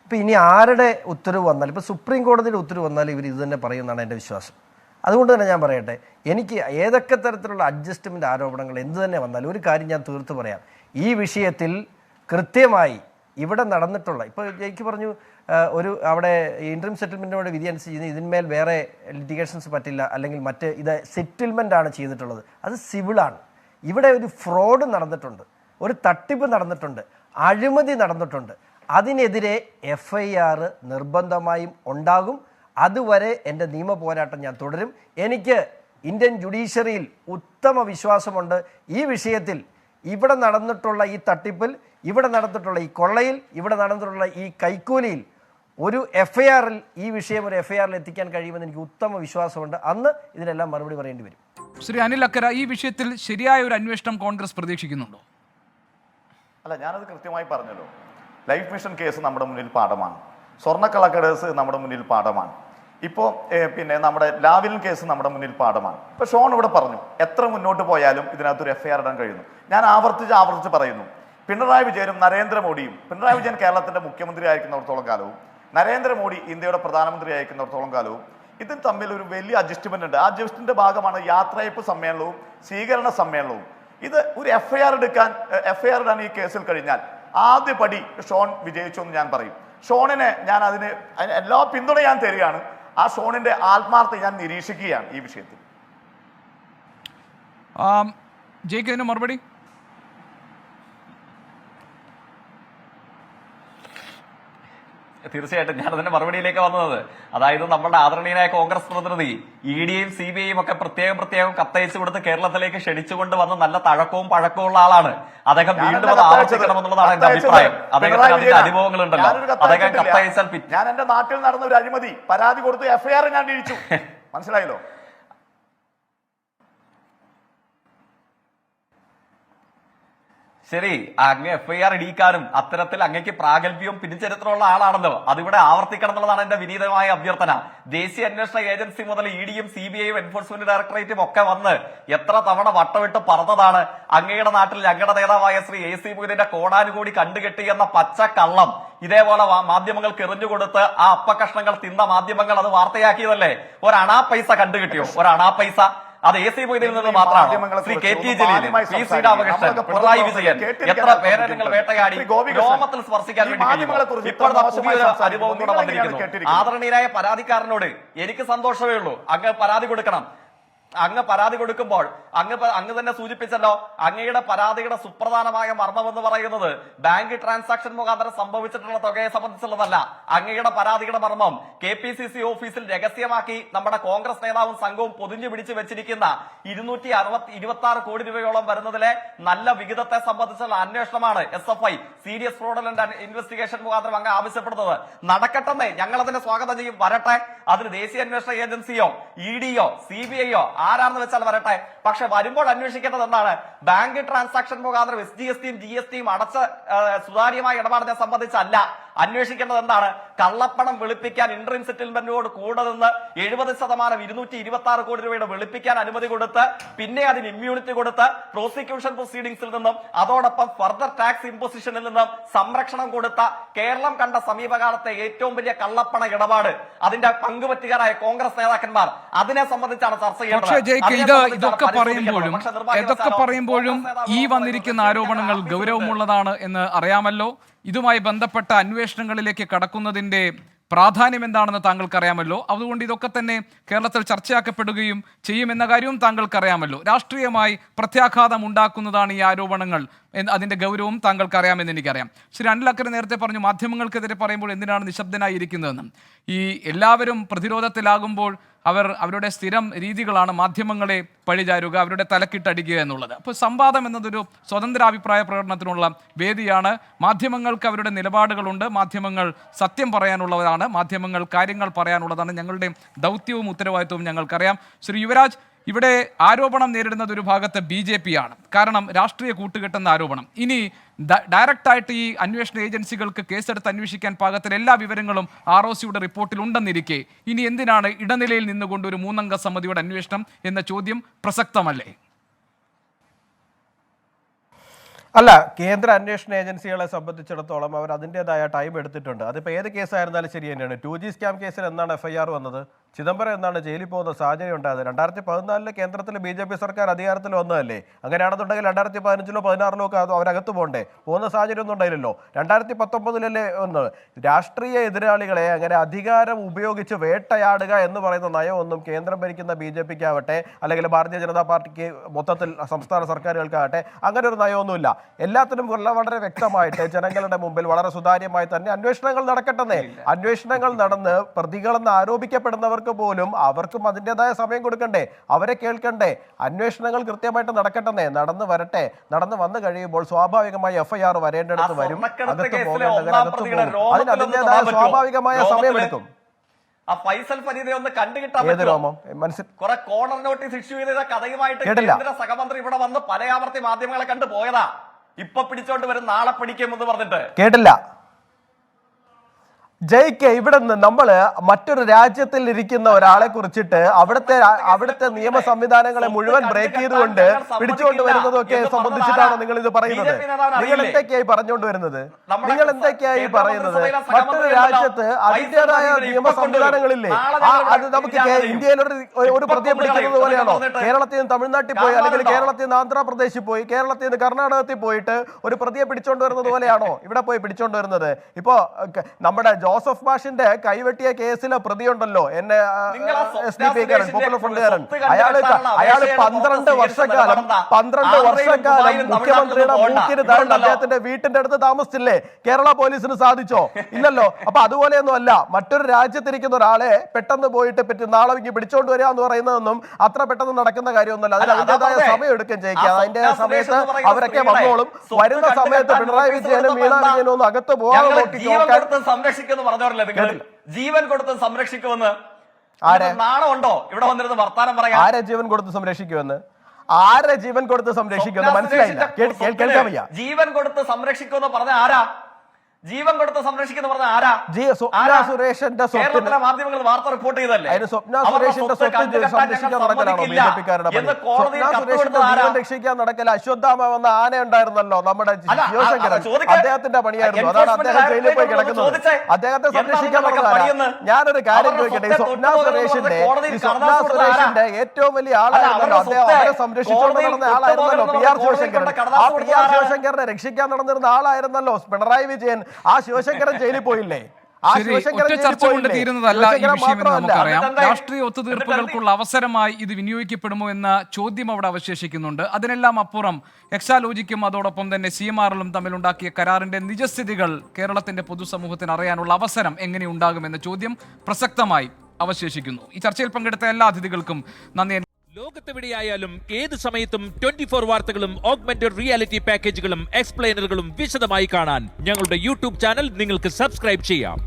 ഇപ്പോൾ ഇനി ആരുടെ ഉത്തരവ് വന്നാലും, ഇപ്പോൾ സുപ്രീം കോടതിയുടെ ഉത്തരവ് വന്നാലും ഇവർ ഇത് തന്നെ പറയുമെന്നാണ് എൻ്റെ വിശ്വാസം. അതുകൊണ്ട് തന്നെ ഞാൻ പറയട്ടെ, എനിക്ക് ഏതൊക്കെ തരത്തിലുള്ള അഡ്ജസ്റ്റ്മെൻറ്റ് ആരോപണങ്ങൾ എന്ത് തന്നെ വന്നാലും ഒരു കാര്യം ഞാൻ തീർത്ത് പറയാം. ഈ വിഷയത്തിൽ കൃത്യമായി ഇവിടെ നടന്നിട്ടുള്ള, ഇപ്പോൾ എനിക്ക് പറഞ്ഞു അവിടെ ഇൻട്രീം സെറ്റിൽമെൻറ്റിനോട് വിധി അനുസരിച്ച് ഇതിന്മേൽ വേറെ ലിറ്റിഗേഷൻസ് പറ്റില്ല, അല്ലെങ്കിൽ മറ്റ് ഇത് സെറ്റിൽമെൻ്റാണ് ചെയ്തിട്ടുള്ളത്, അത് സിവിളാണ്. ഇവിടെ ഒരു ഫ്രോഡ് നടന്നിട്ടുണ്ട്, ഒരു തട്ടിപ്പ് നടന്നിട്ടുണ്ട്, അഴിമതി നടന്നിട്ടുണ്ട്. അതിനെതിരെ FIR നിർബന്ധമായും ഉണ്ടാകും. അതുവരെ എൻ്റെ നിയമ പോരാട്ടം ഞാൻ തുടരും. എനിക്ക് ഇന്ത്യൻ ജുഡീഷ്യറിയിൽ ഉത്തമ വിശ്വാസമുണ്ട്. ഈ വിഷയത്തിൽ ഇവിടെ നടന്നിട്ടുള്ള ഈ തട്ടിപ്പിൽ, ഇവിടെ നടന്നിട്ടുള്ള ഈ കൊള്ളയിൽ, ഇവിടെ നടന്നിട്ടുള്ള ഈ കൈക്കൂലിയിൽ ഒരു FIRൽ ഈ വിഷയം ഒരു FIRൽ എത്തിക്കാൻ കഴിയുമെന്ന് എനിക്ക് ഉത്തമ വിശ്വാസമുണ്ട്. അന്ന് ഇതിനെല്ലാം മറുപടി പറയേണ്ടി വരും. ശ്രീ അനിൽ അക്കര, ഈ വിഷയത്തിൽ ശരിയായ ഒരു അന്വേഷണം കോൺഗ്രസ് പ്രതീക്ഷിക്കുന്നുണ്ടോ? അല്ല, ഞാനത് കൃത്യമായി പറഞ്ഞല്ലോ. ലൈഫ് മിഷൻ കേസ് നമ്മുടെ മുന്നിൽ പാഠമാണ്. സ്വർണ്ണക്കള്ളക്കേസ് നമ്മുടെ മുന്നിൽ പാഠമാണ്. ഇപ്പോൾ പിന്നെ നമ്മുടെ ലാവ്ലിൻ കേസ് നമ്മുടെ മുന്നിൽ പാഠമാണ്. ഇപ്പൊ ഷോൺ ഇവിടെ പറഞ്ഞു എത്ര മുന്നോട്ട് പോയാലും ഇതിനകത്തൊരു FIR ഇടാൻ കഴിയുന്നു. ഞാൻ ആവർത്തിച്ച് പറയുന്നു, പിണറായി വിജയനും നരേന്ദ്രമോദിയും, പിണറായി വിജയൻ കേരളത്തിന്റെ മുഖ്യമന്ത്രി ആയിരിക്കുന്നിടത്തോളം കാലവും നരേന്ദ്രമോദി ഇന്ത്യയുടെ പ്രധാനമന്ത്രി ആയിരിക്കുന്നിടത്തോളം കാലവും ഇതിന് തമ്മിൽ ഒരു വലിയ അഡ്ജസ്റ്റ്മെന്റ് ഉണ്ട്. ആ അഡ്ജസ്റ്റ്മെന്റിന്റെ ഭാഗമാണ് യാത്രയപ്പ് സമ്മേളനവും സ്വീകരണ സമ്മേളനവും. ഇത് ഒരു FIR ഇടാൻ ഈ കേസിൽ കഴിഞ്ഞാൽ ആദ്യ പടി ഷോൺ വിജയിച്ചു എന്ന് ഞാൻ പറയും. ഷോണിനെ ഞാൻ അതിന് എല്ലാ പിന്തുണ ഞാൻ തരികയാണ്. ആ ഷോണിന്റെ ആത്മാർത്ഥത ഞാൻ നിരീക്ഷിക്കുകയാണ് ഈ വിഷയത്തിൽ. ജയിക്ക് മറുപടി. തീർച്ചയായിട്ടും ഞാൻ അതിന്റെ മറുപടിയിലേക്ക് വന്നത്, അതായത് നമ്മുടെ ആദരണീയനായ കോൺഗ്രസ് പ്രതിനിധി EDയും CBIയും ഒക്കെ പ്രത്യേകം കത്തയച്ചു കൊടുത്ത് കേരളത്തിലേക്ക് ക്ഷണിച്ചുകൊണ്ട് വന്ന് നല്ല തഴക്കവും പഴക്കവും ഉള്ള ആളാണ്. അദ്ദേഹം വീണ്ടും അത് ആവർത്തിക്കണമെന്നുള്ളതാണ് എന്റെ അഭിപ്രായം. അദ്ദേഹത്തിന് അതിന്റെ അനുഭവങ്ങൾ ഉണ്ടല്ലോ. അദ്ദേഹം കത്തയച്ചാൽ ഞാൻ എന്റെ നാട്ടിൽ നടന്ന ഒരു അഴിമതി പരാതി കൊടുത്ത് FIR ഞാൻ ഇടിച്ചു. മനസ്സിലായല്ലോ? ശരി, അങ്ങ് FIR ഇടിക്കാനും അത്തരത്തിൽ അങ്ങേക്ക് പ്രാഗൽഭ്യവും പിൻചരിത്രമുള്ള ആളാണല്ലോ. അതിവിടെ ആവർത്തിക്കണം എന്നുള്ളതാണ് എന്റെ വിനീതമായ അഭ്യർത്ഥന. ദേശീയ അന്വേഷണ ഏജൻസി മുതൽ EDയും CBIയും എൻഫോഴ്സ്മെന്റ് ഡയറക്ടറേറ്റും ഒക്കെ വന്ന് എത്ര തവണ വട്ടമിട്ട് പറഞ്ഞതാണ് അങ്ങയുടെ നാട്ടിൽ ഞങ്ങളുടെ നേതാവായ ശ്രീ AC മൊയ്തീന്റെ കോടാനുകൂടി കണ്ടുകെട്ടി എന്ന പച്ചക്കള്ളം ഇതേപോലെ മാധ്യമങ്ങൾക്ക് എറിഞ്ഞുകൊടുത്ത് ആ അപ്പകഷ്ണങ്ങൾ തിന്ന മാധ്യമങ്ങൾ അത് വാർത്തയാക്കിയതല്ലേ? ഒരണാ പൈസ കണ്ടുകിട്ടിയോ? ഒരണാ പൈസ അത് AC മൊയ്തീനിൽ നിന്ന് മാത്രമാണ്. ശ്രീ KT ജലീൽ, PC രാമകൃഷ്ണൻ, പിണറായി വിജയൻ, എത്ര പേരെ നിങ്ങൾ വേട്ടയാടി രോമത്തിൽ സ്പർശിക്കാൻ വേണ്ടി ഇപ്പോഴത്തെ പുതിയൊരു അനുഭവം കൂടെ വന്നിരിക്കുന്നു. ആദരണീയനായ പരാതിക്കാരനോട് എനിക്ക് സന്തോഷമേ ഉള്ളൂ. അങ്ങ് പരാതി കൊടുക്കണം. അങ്ങ് പരാതി കൊടുക്കുമ്പോൾ അങ്ങ് തന്നെ സൂചിപ്പിച്ചല്ലോ, അങ്ങയുടെ പരാതിയുടെ സുപ്രധാനമായ മർമ്മം എന്ന് പറയുന്നത് ബാങ്ക് ട്രാൻസാക്ഷൻ മുഖാന്തരം സംഭവിച്ചിട്ടുള്ള തുകയെ സംബന്ധിച്ചുള്ളതല്ല. അങ്ങയുടെ പരാതിയുടെ മർമ്മം KPCC ഓഫീസിൽ രഹസ്യമാക്കി നമ്മുടെ കോൺഗ്രസ് നേതാവും സംഘവും പൊതിഞ്ഞു പിടിച്ചു വെച്ചിരിക്കുന്ന 226 കോടി രൂപയോളം വരുന്നതിലെ നല്ല വിഹിതത്തെ സംബന്ധിച്ചുള്ള അന്വേഷണമാണ് SFI സീരിയസ് ഫ്രോഡലന്റ് ഇൻവെസ്റ്റിഗേഷൻ മുഖാന്തരം അങ്ങ് ആവശ്യപ്പെടുന്നത്. നടക്കട്ടെന്നേ, ഞങ്ങൾ അതിനെ സ്വാഗതം ചെയ്യും. വരട്ടെ. അതിന് ദേശീയ അന്വേഷണ ഏജൻസിയോ EDയോ CBIയോ ആരാണെന്ന് വെച്ചാൽ വരട്ടെ. പക്ഷെ വരുമ്പോൾ അന്വേഷിക്കേണ്ടത് എന്താണ്? ബാങ്ക് ട്രാൻസാക്ഷൻ മുഖാന്തരം SGSTയും GSTയും അടച്ച സുതാര്യമായ ഇടപാടിനെ സംബന്ധിച്ചല്ല. അന്വേഷിക്കേണ്ടത് എന്താണ്? കള്ളപ്പണം വെളുപ്പിക്കാൻ ഇന്ററിം സെറ്റിൽമെന്റിനോട് കൂടെ നിന്ന് 70% 226 കോടി രൂപയുടെ വെളുപ്പിക്കാൻ അനുമതി കൊടുത്ത് പിന്നെ അതിന് ഇമ്മ്യൂണിറ്റി കൊടുത്ത് പ്രോസിക്യൂഷൻ പ്രൊസീഡിംഗ്സിൽ നിന്നും അതോടൊപ്പം ഫർദർ ടാക്സ് ഇമ്പോസിഷനിൽ നിന്നും സംരക്ഷണം കൊടുത്ത കേരളം കണ്ട സമീപകാലത്തെ ഏറ്റവും വലിയ കള്ളപ്പണ ഇടപാട് അതിന്റെ പങ്കുപറ്റുകാരായ കോൺഗ്രസ് നേതാക്കന്മാർ അതിനെ സംബന്ധിച്ചാണ് ചർച്ച ചെയ്യേണ്ടത്. ഇതൊക്കെ പറയുമ്പോഴും ഈ വന്നിരിക്കുന്ന ആരോപണങ്ങൾ ഗൗരവമുള്ളതാണ് എന്ന് അറിയാമല്ലോ. ഇതുമായി ബന്ധപ്പെട്ട അന്വേഷണങ്ങളിലേക്ക് കടക്കുന്നതിന്റെ പ്രാധാന്യം എന്താണെന്ന് താങ്കൾക്കറിയാമല്ലോ. അതുകൊണ്ട് ഇതൊക്കെ തന്നെ കേരളത്തിൽ ചർച്ചയാക്കപ്പെടുകയും ചെയ്യുമെന്ന കാര്യവും താങ്കൾക്കറിയാമല്ലോ. രാഷ്ട്രീയമായി പ്രത്യാഘാതം ഉണ്ടാക്കുന്നതാണ് ഈ ആരോപണങ്ങൾ. അതിന്റെ ഗൗരവം താങ്കൾക്കറിയാമെന്ന് എനിക്കറിയാം. ശ്രീ അനിൽ അക്കരെ നേരത്തെ പറഞ്ഞു മാധ്യമങ്ങൾക്കെതിരെ പറയുമ്പോൾ എന്തിനാണ് നിശബ്ദനായിരിക്കുന്നതെന്ന്. ഈ എല്ലാവരും പ്രതിരോധത്തിലാകുമ്പോൾ അവരുടെ സ്ഥിരം രീതികളാണ് മാധ്യമങ്ങളെ പഴിചാരുക, അവരുടെ തലക്കിട്ടടിക്കുക എന്നുള്ളത്. അപ്പോൾ സംവാദം എന്നതൊരു സ്വതന്ത്ര അഭിപ്രായ പ്രകടനത്തിനുള്ള വേദിയാണ്. മാധ്യമങ്ങൾക്ക് അവരുടെ നിലപാടുകളുണ്ട്. മാധ്യമങ്ങൾ സത്യം പറയാനുള്ളവരാണ്. മാധ്യമങ്ങൾ കാര്യങ്ങൾ പറയാനുള്ളതാണ്. ഞങ്ങളുടെ ദൗത്യവും ഉത്തരവാദിത്വവും ഞങ്ങൾക്കറിയാം. ശ്രീ യുവരാജ്, ഇവിടെ ആരോപണം നേരിടുന്നത് ഒരു ഭാഗത്ത് BJP ആണ്. കാരണം രാഷ്ട്രീയ കൂട്ടുകെട്ടെന്ന ആരോപണം. ഇനി ഡയറക്റ്റായിട്ട് ഈ അന്വേഷണ ഏജൻസികൾക്ക് കേസെടുത്ത് അന്വേഷിക്കാൻ പാകത്തിൽ എല്ലാ വിവരങ്ങളും ROCയുടെ റിപ്പോർട്ടിൽ ഉണ്ടെന്നിരിക്കെ ഇനി എന്തിനാണ് ഇടനിലയിൽ നിന്നുകൊണ്ട് ഒരു 3 അംഗ സമിതിയുടെ അന്വേഷണം എന്ന ചോദ്യം പ്രസക്തമല്ലേ? അല്ല, കേന്ദ്ര അന്വേഷണ ഏജൻസികളെ സംബന്ധിച്ചിടത്തോളം അവർ അതിൻ്റെതായ ടൈം എടുത്തിട്ടുണ്ട്. അതിപ്പോൾ ഏത് കേസായിരുന്നാലും ശരി തന്നെയാണ്. 2G സ്കാം കേസിൽ എന്നാണ് FIR വന്നത്? ചിദംബരം എന്നാണ് ജയിലിൽ പോകുന്ന സാഹചര്യം ഉണ്ടായത്? 2014 കേന്ദ്രത്തിൽ BJP സർക്കാർ അധികാരത്തിൽ വന്നതല്ലേ? അങ്ങനെയാണെന്നുണ്ടെങ്കിൽ 2015-ലോ 16-ലോ ഒക്കെ അവരകത്ത് പോകണ്ടേ? പോകുന്ന സാഹചര്യം ഒന്നും ഉണ്ടായില്ലല്ലോ. 2019-ലല്ലേ ഒന്ന്. രാഷ്ട്രീയ എതിരാളികളെ അങ്ങനെ അധികാരം ഉപയോഗിച്ച് വേട്ടയാടുക എന്ന് പറയുന്ന നയമൊന്നും കേന്ദ്രം ഭരിക്കുന്ന BJPക്കാവട്ടെ അല്ലെങ്കിൽ ഭാരതീയ ജനതാ പാർട്ടിക്ക് മൊത്തത്തിൽ സംസ്ഥാന സർക്കാരുകൾക്കാകട്ടെ അങ്ങനെ ഒരു നയമൊന്നുമില്ല. എല്ലാത്തിനും വളരെ വ്യക്തമായിട്ട് ജനങ്ങളുടെ മുമ്പിൽ വളരെ സുതാര്യമായി തന്നെ അന്വേഷണങ്ങൾ നടക്കട്ടെന്നേ. അന്വേഷണങ്ങൾ നടന്ന് പ്രതികളെന്ന് ആരോപിക്കപ്പെടുന്നവർക്ക് പോലും അവർക്കും അതിൻ്റെതായ സമയം കൊടുക്കണ്ടേ? അവരെ കേൾക്കണ്ടേ? അന്വേഷണങ്ങൾ കൃത്യമായിട്ട് നടക്കട്ടെന്നേ. നടന്നു വരട്ടെ. നടന്നു വന്നു കഴിയുമ്പോൾ സ്വാഭാവികമായി FIR വരേണ്ടടുത്ത് വരും. അകത്ത് പോകേണ്ടകത്ത് പോകും. അതിന് അതിൻ്റെതായ സ്വാഭാവികമായ സമയമെടുക്കും. ആ ഫൈസൽ ഫരീദെ ഒന്ന് കണ്ടുകിട്ടാൻ കുറെ കോർണർ നോട്ടീസ് ഇഷ്യൂ ചെയ്ത കഥയുമായിട്ട് കേന്ദ്ര സഹമന്ത്രി ഇവിടെ വന്ന് പലയാവർത്തി മാധ്യമങ്ങളെ കണ്ടു പോയതാ. ഇപ്പൊ പിടിച്ചോണ്ട് വരും, നാളെ പിടിക്കും എന്ന് പറഞ്ഞിട്ട് കേട്ടില്ല. ജയിക്ക് ഇവിടെ നിന്ന് നമ്മള് മറ്റൊരു രാജ്യത്തിൽ ഇരിക്കുന്ന ഒരാളെ കുറിച്ചിട്ട് അവിടുത്തെ നിയമ സംവിധാനങ്ങളെ മുഴുവൻ ബ്രേക്ക് ചെയ്തുകൊണ്ട് പിടിച്ചുകൊണ്ട് വരുന്നതൊക്കെ സംബന്ധിച്ചിട്ടാണോ നിങ്ങൾ ഇത് പറയുന്നത്? നിങ്ങൾ എന്തൊക്കെയായി പറഞ്ഞുകൊണ്ട് വരുന്നത്? നിങ്ങൾ എന്തൊക്കെയായി പറയുന്നത്? മറ്റൊരു രാജ്യത്ത് അതിന്റേതായ നിയമ സംവിധാനങ്ങളില്ലേ? അത് നമുക്ക് ഇന്ത്യയിൽ ഒരു പ്രതിയെ പിടിക്കുന്നത് പോലെയാണോ? കേരളത്തിൽ നിന്ന് തമിഴ്നാട്ടിൽ പോയി, അല്ലെങ്കിൽ കേരളത്തിൽ നിന്ന് ആന്ധ്രാപ്രദേശിൽ പോയി, കേരളത്തിൽ നിന്ന് കർണാടകത്തിൽ പോയിട്ട് ഒരു പ്രതിയെ പിടിച്ചോണ്ട് വരുന്നത് പോലെയാണോ ഇവിടെ പോയി പിടിച്ചോണ്ട് വരുന്നത്? ഇപ്പോ നമ്മുടെ ജോസഫ് മാഷിന്റെ കൈവെട്ടിയ കേസിലെ പ്രതിയുണ്ടല്ലോ, എന്നെ പോപ്പുലർ ഫ്രണ്ടുകാരൻ, അയാള് 12 വർഷക്കാലം മുഖ്യമന്ത്രിയുടെ മൂക്കിന് താഴെ അദ്ദേഹത്തിന്റെ വീട്ടിന്റെ അടുത്ത് താമസിച്ചില്ലേ? കേരള പോലീസിന് സാധിച്ചോ? ഇല്ലല്ലോ. അപ്പൊ അതുപോലെയൊന്നും അല്ല, മറ്റൊരു രാജ്യത്തിരിക്കുന്ന ഒരാളെ പെട്ടെന്ന് പോയിട്ട് നാളെ ഇങ്ങനെ പിടിച്ചോണ്ട് വരിക എന്ന് പറയുന്നതൊന്നും അത്ര പെട്ടെന്ന് നടക്കുന്ന കാര്യമൊന്നുമല്ല. അതിന് അതിന്റേതായ സമയം എടുക്കുകയും ചെയ്യിക്കുക. അതിന്റെ സമയത്ത് അവരൊക്കെ വന്നോളും. വരുന്ന സമയത്ത് പിണറായി വിജയനും വീണ വിജയനും ഒന്നും അകത്ത് പോകാതെ നോക്കി സംരക്ഷിക്കുന്നു പറഞ്ഞോളല്ലേ നിങ്ങൾ? ജീവൻ കൊടുത്ത് സംരക്ഷിക്കുമെന്ന് നാണമുണ്ടോ ഇവിടെ വന്നിരുന്ന് വർത്താനം പറയാൻ? ആരെ ജീവൻ കൊടുത്ത് സംരക്ഷിക്കുമെന്ന്? ആരെ ജീവൻ കൊടുത്ത് സംരക്ഷിക്കുമെന്ന് മനസ്സിലായില്ല. കേൾക്കാൻ വയ്യ. ജീവൻ കൊടുത്ത് സംരക്ഷിക്കുമെന്ന് പറഞ്ഞ ആരാ? ജീവൻ കൊടുത്ത് സംരക്ഷിക്കുന്ന പറഞ്ഞ ആരാ? സ്വപ്ന സുരേഷിന്റെ കേരളത്തിലെ മാധ്യമങ്ങൾ വാർത്ത റിപ്പോർട്ട് ചെയ്തല്ലേ? സ്വപ്ന സുരേഷിന്റെ സ്വത്ത് സംരക്ഷിക്കാൻ നടക്കലാണോ ബി ജെ പിക്കാരുടെ? സ്വപ്ന സുരേഷിന്റെ ജീവൻ രക്ഷിക്കാൻ നടക്കല അശ്വത്ഥാമ വന്ന ആന ഉണ്ടായിരുന്നല്ലോ നമ്മുടെ ശിവശങ്കരൻ, അദ്ദേഹത്തിന്റെ പണിയായിരുന്നു. അതാണ് അദ്ദേഹം ജയിലിൽ പോയി കിടക്കുന്നത്. അദ്ദേഹത്തെ സംരക്ഷിക്കാൻ നടന്നതാണ്. ഞാനൊരു കാര്യം ചോദിക്കട്ടെ, സ്വപ്ന സുരേഷിന്റെ ഏറ്റവും വലിയ ആളായിരുന്നല്ലോ അദ്ദേഹം, അവരെ സംരക്ഷിച്ചുകൊണ്ട് നടന്ന ആളായിരുന്നല്ലോ പി ആർ ശിവശങ്കരൻ. ആ പി ആർ ശിവശങ്കരനെ രക്ഷിക്കാൻ നടന്നിരുന്ന ആളായിരുന്നല്ലോ പിണറായി വിജയൻ. ആ ശിവശങ്കരൻ ജയിലിൽ പോയില്ലേ? ഒറ്റ ചർച്ച കൊണ്ട് തീരുന്നതല്ല ഈ വിഷയം എന്ന് നമുക്കറിയാം. രാഷ്ട്രീയ ഒത്തുതീർപ്പുകൾക്കുള്ള അവസരമായി ഇത് വിനിയോഗിക്കപ്പെടുമോ എന്ന ചോദ്യം അവിടെ അവശേഷിക്കുന്നുണ്ട്. അതിനെല്ലാം അപ്പുറം എക്സാലോജിക്കും അതോടൊപ്പം തന്നെ CMRലും തമ്മിലുണ്ടാക്കിയ കരാറിന്റെ നിജസ്ഥിതികൾ കേരളത്തിന്റെ പൊതുസമൂഹത്തിന് അറിയാനുള്ള അവസരം എങ്ങനെ ഉണ്ടാകുമെന്ന ചോദ്യം പ്രസക്തമായി അവശേഷിക്കുന്നു. ഈ ചർച്ചയിൽ പങ്കെടുത്ത എല്ലാ അതിഥികൾക്കും നന്ദി. ലോകത്തെവിടെയായാലും ഏത് സമയത്തും 24 വാർത്തകളും ഓഗ്മെന്റഡ് റിയാലിറ്റി പാക്കേജുകളും എക്സ്പ്ലെയിനറുകളും വിശദമായി കാണാൻ ഞങ്ങളുടെ യൂട്യൂബ് ചാനൽ നിങ്ങൾക്ക് സബ്സ്ക്രൈബ് ചെയ്യാം.